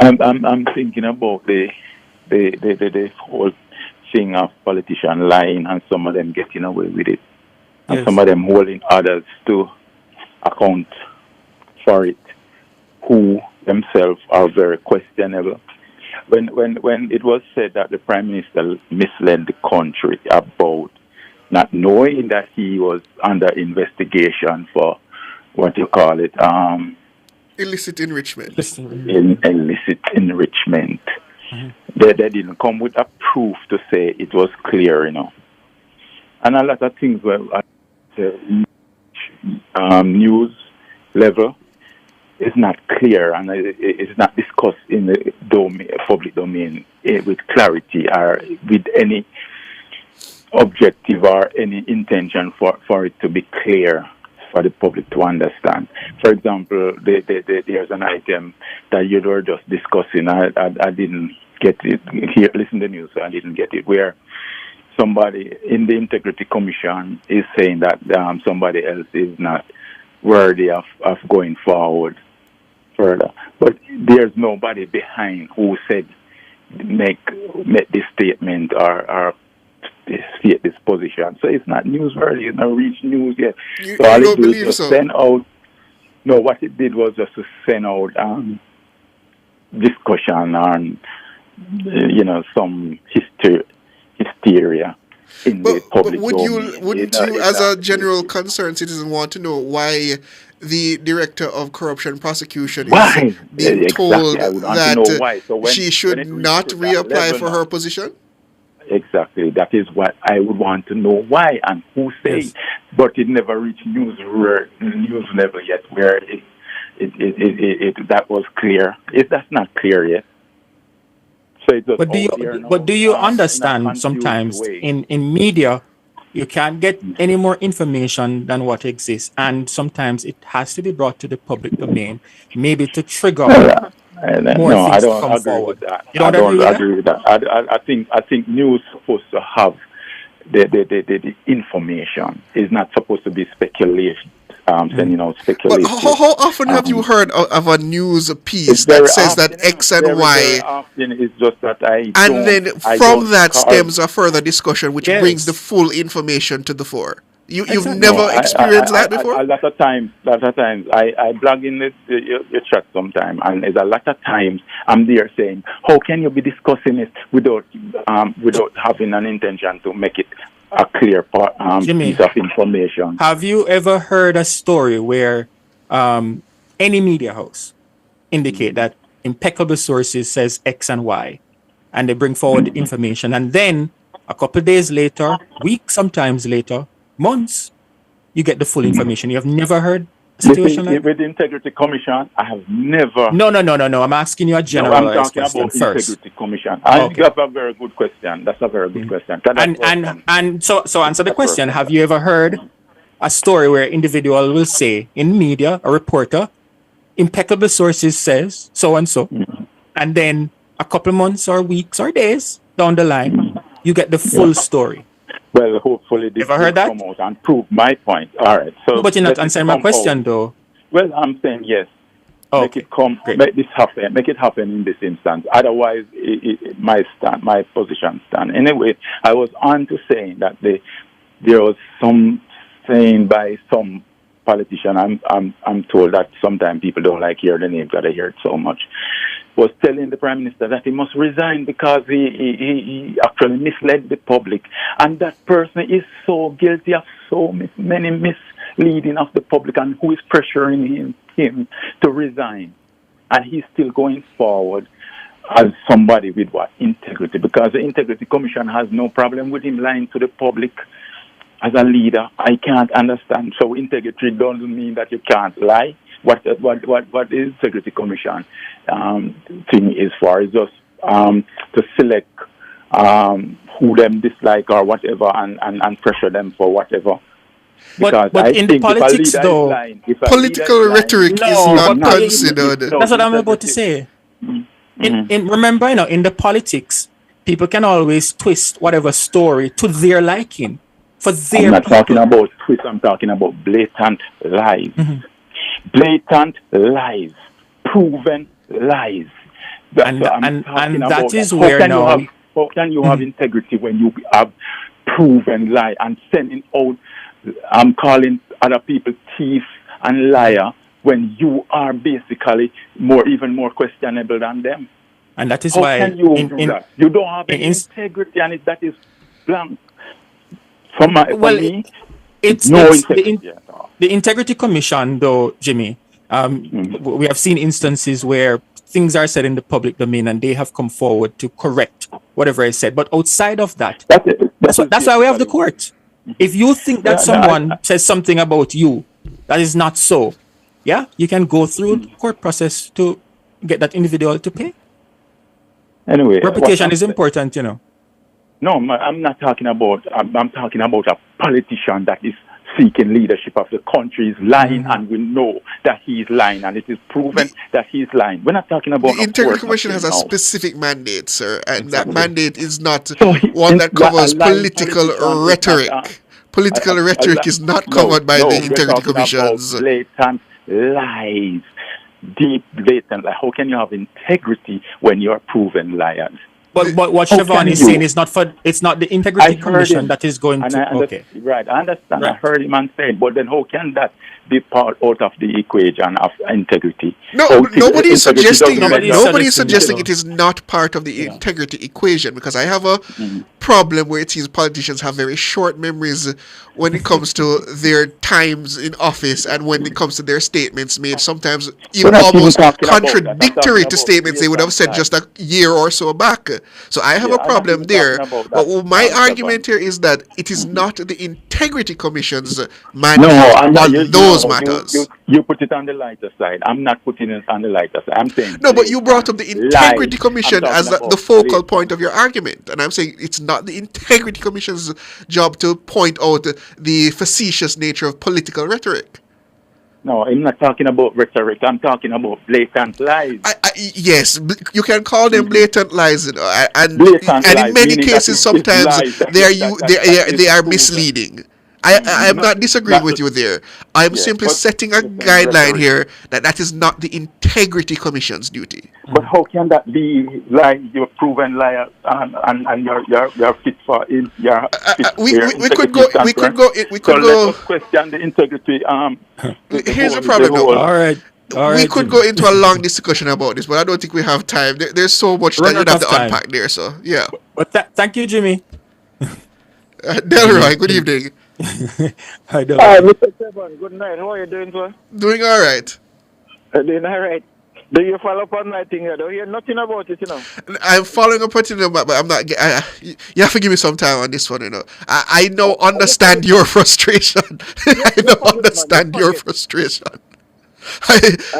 I'm thinking about the whole thing of politicians lying and some of them getting away with it. And some of them holding others to account for it, who themselves are very questionable. When it was said that the Prime Minister misled the country about not knowing that he was under investigation for what you call it, illicit enrichment. Illicit enrichment. they didn't come with a proof to say it was clear, And a lot of things were at the news level is not clear and it's not discussed in the public domain with clarity or with any objective or any intention for it to be clear for the public to understand. For example, there's an item that you were just discussing. I didn't get it here. Listen to the news, so I didn't get it. Where somebody in the Integrity Commission is saying that somebody else is not worthy of going forward further. But there's nobody behind who said make this statement or state this position. So it's not newsworthy. It's not reach news yet. So all it did was send out. No, what it did was just to send out discussion on some hysteria in the public. But wouldn't you, as a general concerned citizen, want to know why the director of corruption prosecution is being told that she should not reapply for her position? Exactly. That is what I would want to know why and who say. Yes. But it never reached news level yet where it that was clear. That's not clear yet. So but do you understand sometimes in media you can't get any more information than what exists, and sometimes it has to be brought to the public domain, maybe to trigger more things to come forward. You don't agree with that? I think news is supposed to have the information. It's not supposed to be speculation. Sending out speculation. But how often have you heard of a news piece that says that X and Y? Very often it's just that and then from that stems a further discussion which brings the full information to the fore. You've never experienced that before? A lot of times, I blog in your chat sometime, and there's a lot of times I'm there saying, how can you be discussing it without having an intention to make it a clear piece of information? Have you ever heard a story where any media house indicate that impeccable sources says X and Y, and they bring forward the information, and then a couple of days later, weeks sometimes later, months, you get the full information? You have never heard a situation like that? With the Integrity Commission, I have never... No. I'm asking you a generalized question first. Integrity Commission. That's a very good question. That's a very good question. And so answer the question. Have you ever heard a story where an individual will say in media, a reporter, impeccable sources says so-and-so, and then a couple months or weeks or days down the line, you get the full story? Well, hopefully this will come out and prove my point. All right. So, but you're not answering my question, though. Well, I'm saying yes. Make it come. Make this happen. Make it happen in this instance. Otherwise, my position stand. Anyway, I was on to saying that there was some saying by some politician. I'm told that sometimes people don't like hear the name because they hear it so much. Was telling the Prime Minister that he must resign because he actually misled the public, and that person is so guilty of so many misleading of the public, and who is pressuring him to resign, and he's still going forward as somebody with integrity, because the Integrity Commission has no problem with him lying to the public. As a leader, I can't understand. So integrity doesn't mean that you can't lie. What the Integrity Commission thing is for is just to select who them dislike or whatever and pressure them for whatever. But in the politics, though, political rhetoric is not considered. That's what I'm about to say. Remember, in the politics, people can always twist whatever story to their liking. I'm not talking about twist. I'm talking about blatant lies. Mm-hmm. Blatant lies, proven lies. And that is where now... How can you have integrity when you have proven lie and sending out, calling other people thief and liar when you are basically even more questionable than them? And that is how why... Can you do that? You don't have any integrity, and that is blank. The Integrity Commission, though, Jimmy, we have seen instances where things are said in the public domain and they have come forward to correct whatever is said. But outside of that, that's why we have the court. If you think that someone says something about you that is not so, yeah, you can go through the court process to get that individual to pay. Anyway, reputation is important, you know. No, I'm not talking about. I'm talking about a politician that is seeking leadership of the country is lying, and we know that he is lying, and it is proven that he is lying. We're not talking about the Integrity Commission has a specific mandate, sir, and that mandate is not one that covers political rhetoric. Political rhetoric is not covered by the Integrity Commissions. Blatant lies, deep blatant lies. How can you have integrity when you are proven liars? But what Siobhan is saying is it's not the Integrity Commission that is going to. Okay. Right, I understand. Right. I heard him saying, but then how can that be part out of the equation of integrity? No, nobody is suggesting it is not part of the integrity equation, because I have a problem where it seems politicians have very short memories when it comes to their times in office and when it comes to their statements made, sometimes even almost contradictory to statements they would have said just a year or so back. So I have a problem there. But my argument here is that it is not the Integrity Commission's mandate on those matters. You put it on the lighter side. I'm not putting it on the lighter side. I'm saying no, but you brought up the Integrity Commission as the focal point of your argument, and I'm saying it's not the Integrity Commission's job to point out the facetious nature of political rhetoric. No, I'm not talking about rhetoric. I'm talking about blatant lies. Yes, you can call them blatant lies, and in many cases, sometimes they are misleading. I am not disagreeing with you there. I'm simply setting a guideline here that is not the Integrity Commission's duty. But how can that be? Like you're proven liar and you're fit for it. We could go. Let's question the integrity. Here's the problem. All right. We could go into a long discussion about this, but I don't think we have time. There's so much that you'd have to unpack there. So yeah. But thank you, Jimmy. Delroy, good evening. Hi, Mr. Sevan, good night. How are you doing, sir? Doing all right. Doing all right. Do you follow up on my thing? I don't hear nothing about it, you know. I'm following up on it, but I'm not. You have to give me some time on this one, you know. I understand your frustration. Understand your frustration.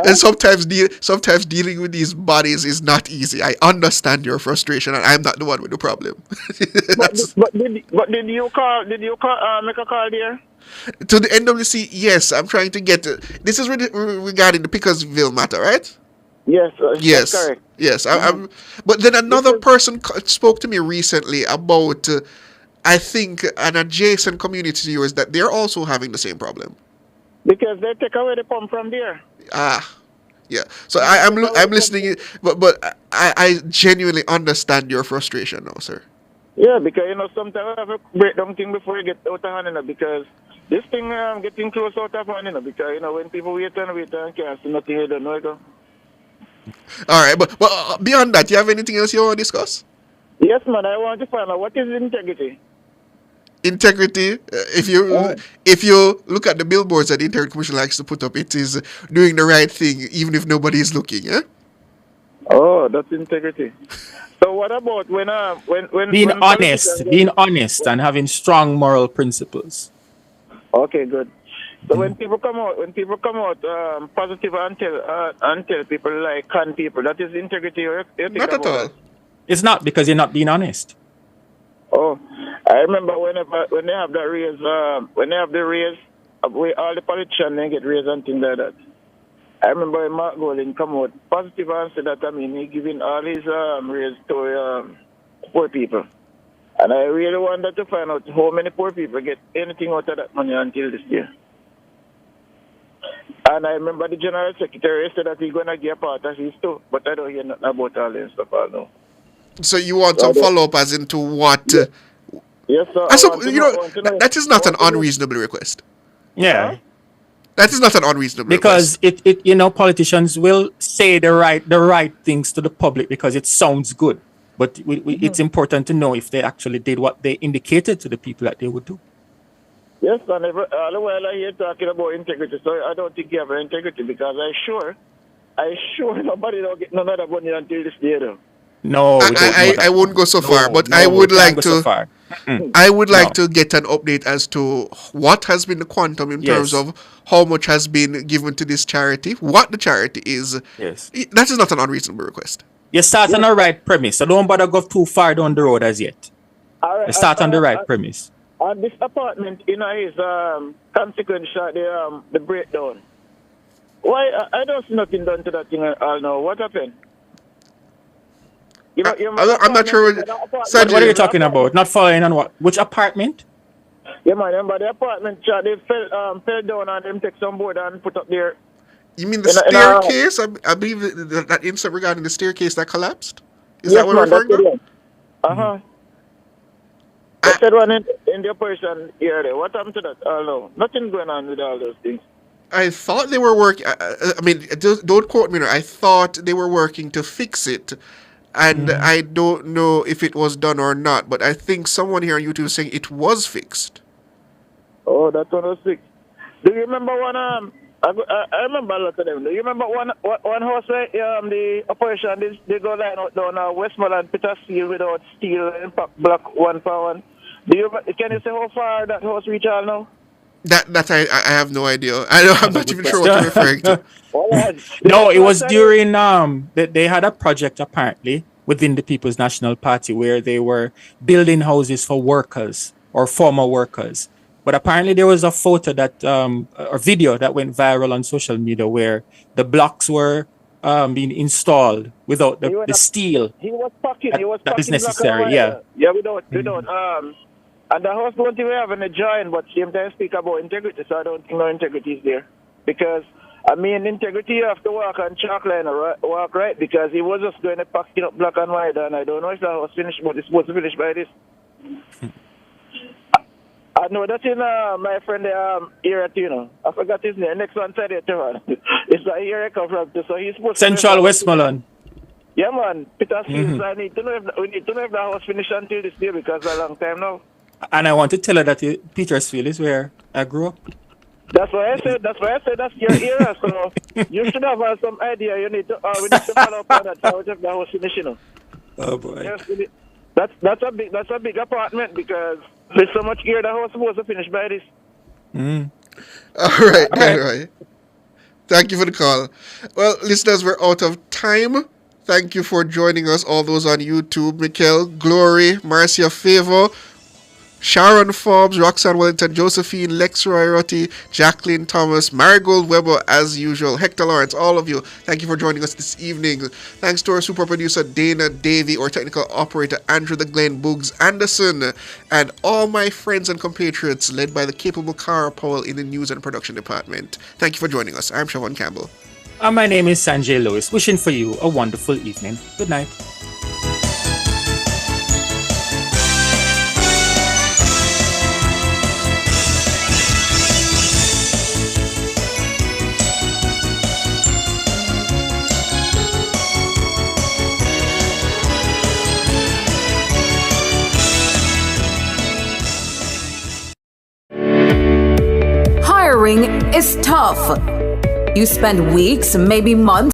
And sometimes dealing with these bodies is not easy. I understand your frustration, and I'm not the one with the problem. but did you call? Did you call? Make a call there? To the NWC, yes. I'm trying to get. This is regarding the Pickersville matter, right? Yes. Yes. That's correct. Yes. But then another person spoke to me recently about, I think, an adjacent community to yours that they're also having the same problem. Because they take away the pump from there. Yeah. So I'm listening, but I genuinely understand your frustration now, sir. Yeah, because sometimes I have a breakdown thing before you get out of hand, because this thing getting close out of hand, because when people wait and can't see nothing, you don't know. All right, but beyond that, you have anything else you want to discuss? Yes, man. I want to find out what is integrity. Integrity, if you look at the billboards that the Integrity Commission likes to put up, it is doing the right thing even if nobody is looking. Yeah. Oh, that's integrity. So what about when being honest and having strong moral principles? Okay, good. So when people come out positive and tell people like con people, that is integrity. Not at all. It's not, because you're not being honest. Oh, I remember when they have the raise, all the politicians they get raised and things like that. I remember when Mark Golding come out positive and said that he giving all his raise to poor people, and I really wanted to find out how many poor people get anything out of that money until this year. And I remember the General Secretary said that he's gonna give a part of his too, but I don't hear nothing about all this stuff. I know. So you want some follow-up as into what? Yes, sir. That is not an unreasonable request. Yeah. That is not an unreasonable request. Because politicians will say the right things to the public because it sounds good, but it's important to know if they actually did what they indicated to the people that they would do. Yes, and all the while I hear talking about integrity, so I don't think you have integrity, because I sure nobody don't get none of that money until this day, though. No, we don't know I that. won't go so far, but No, I we would can't like go so to. far. I would like No. to get an update as to what has been the quantum in terms Yes. of how much has been given to this charity, what the charity is. Yes. That is not an unreasonable request. You start on the right premise, so don't bother go too far down the road as yet. You start on the right premise. On this apartment, you know, is consequence shot the breakdown. Why? I don't see nothing done to that thing at all now. What happened? I'm not sure. What are you talking about? Not following on what? Which apartment? Yeah, man, remember the apartment shot, they fell down and them take some board and put up there. You mean the staircase? I believe that incident regarding the staircase that collapsed? Is that what we're referring to? Uh-huh. I said one in the operation here there. What happened to that? Oh, no. Nothing going on with all those things. I thought they were working. I mean, don't quote me now. I thought they were working to fix it. And I don't know if it was done or not. But I think someone here on YouTube is saying it was fixed. Oh, that one was fixed. Do you remember one? I remember a lot of them. Do you remember one house where the operation they go line out down Westmoreland, Peter Steel without steel impact block 1 for 1? Can you say how far that house reach all now? That I have no idea. I'm not even sure what you're referring to. No, it was during they had a project apparently within the People's National Party where they were building houses for workers or former workers. But apparently there was a photo that or video that went viral on social media where the blocks were being installed without the steel. He was packing. That is necessary. Yeah, we don't. And the house don't even have any joint, but same time speak about integrity, so I don't think no integrity is there. Because, I mean, integrity, you have to walk on chalk line or walk right, because he was just going to pack it up black and white, and I don't know if the house finished, but it's supposed to finish by this. I know that's in my friend here at, I forgot his name, next one side here, it's the here I come from, so he's supposed Central to... Westmoreland. Yeah, man, Peter Steel, I need to know we need to know if the house finished until this day, because it's a long time now. And I want to tell her that Petersfield is where I grew up. That's why I said that's your era. So you should have some idea. We need to follow up on that. So if the house finish, Oh boy. Yes, that's a big apartment because with so much gear, the house supposed to finish by this. All right. Thank you for the call. Well, listeners, we're out of time. Thank you for joining us. All those on YouTube: Mikel, Glory, Marcia Favor, Sharon Forbes, Roxanne Wellington, Josephine, Lex Roy Rotti, Jacqueline Thomas, Marigold Weber, as usual, Hector Lawrence, all of you, thank you for joining us this evening. Thanks to our super producer Dana Davey, our technical operator Andrew the Glen Boogs Anderson, and all my friends and compatriots led by the capable Cara Powell in the news and production department. Thank you for joining us. I'm Siobhan Campbell. And my name is Sanjay Lewis, wishing for you a wonderful evening. Good night. Hiring is tough. You spend weeks, maybe months,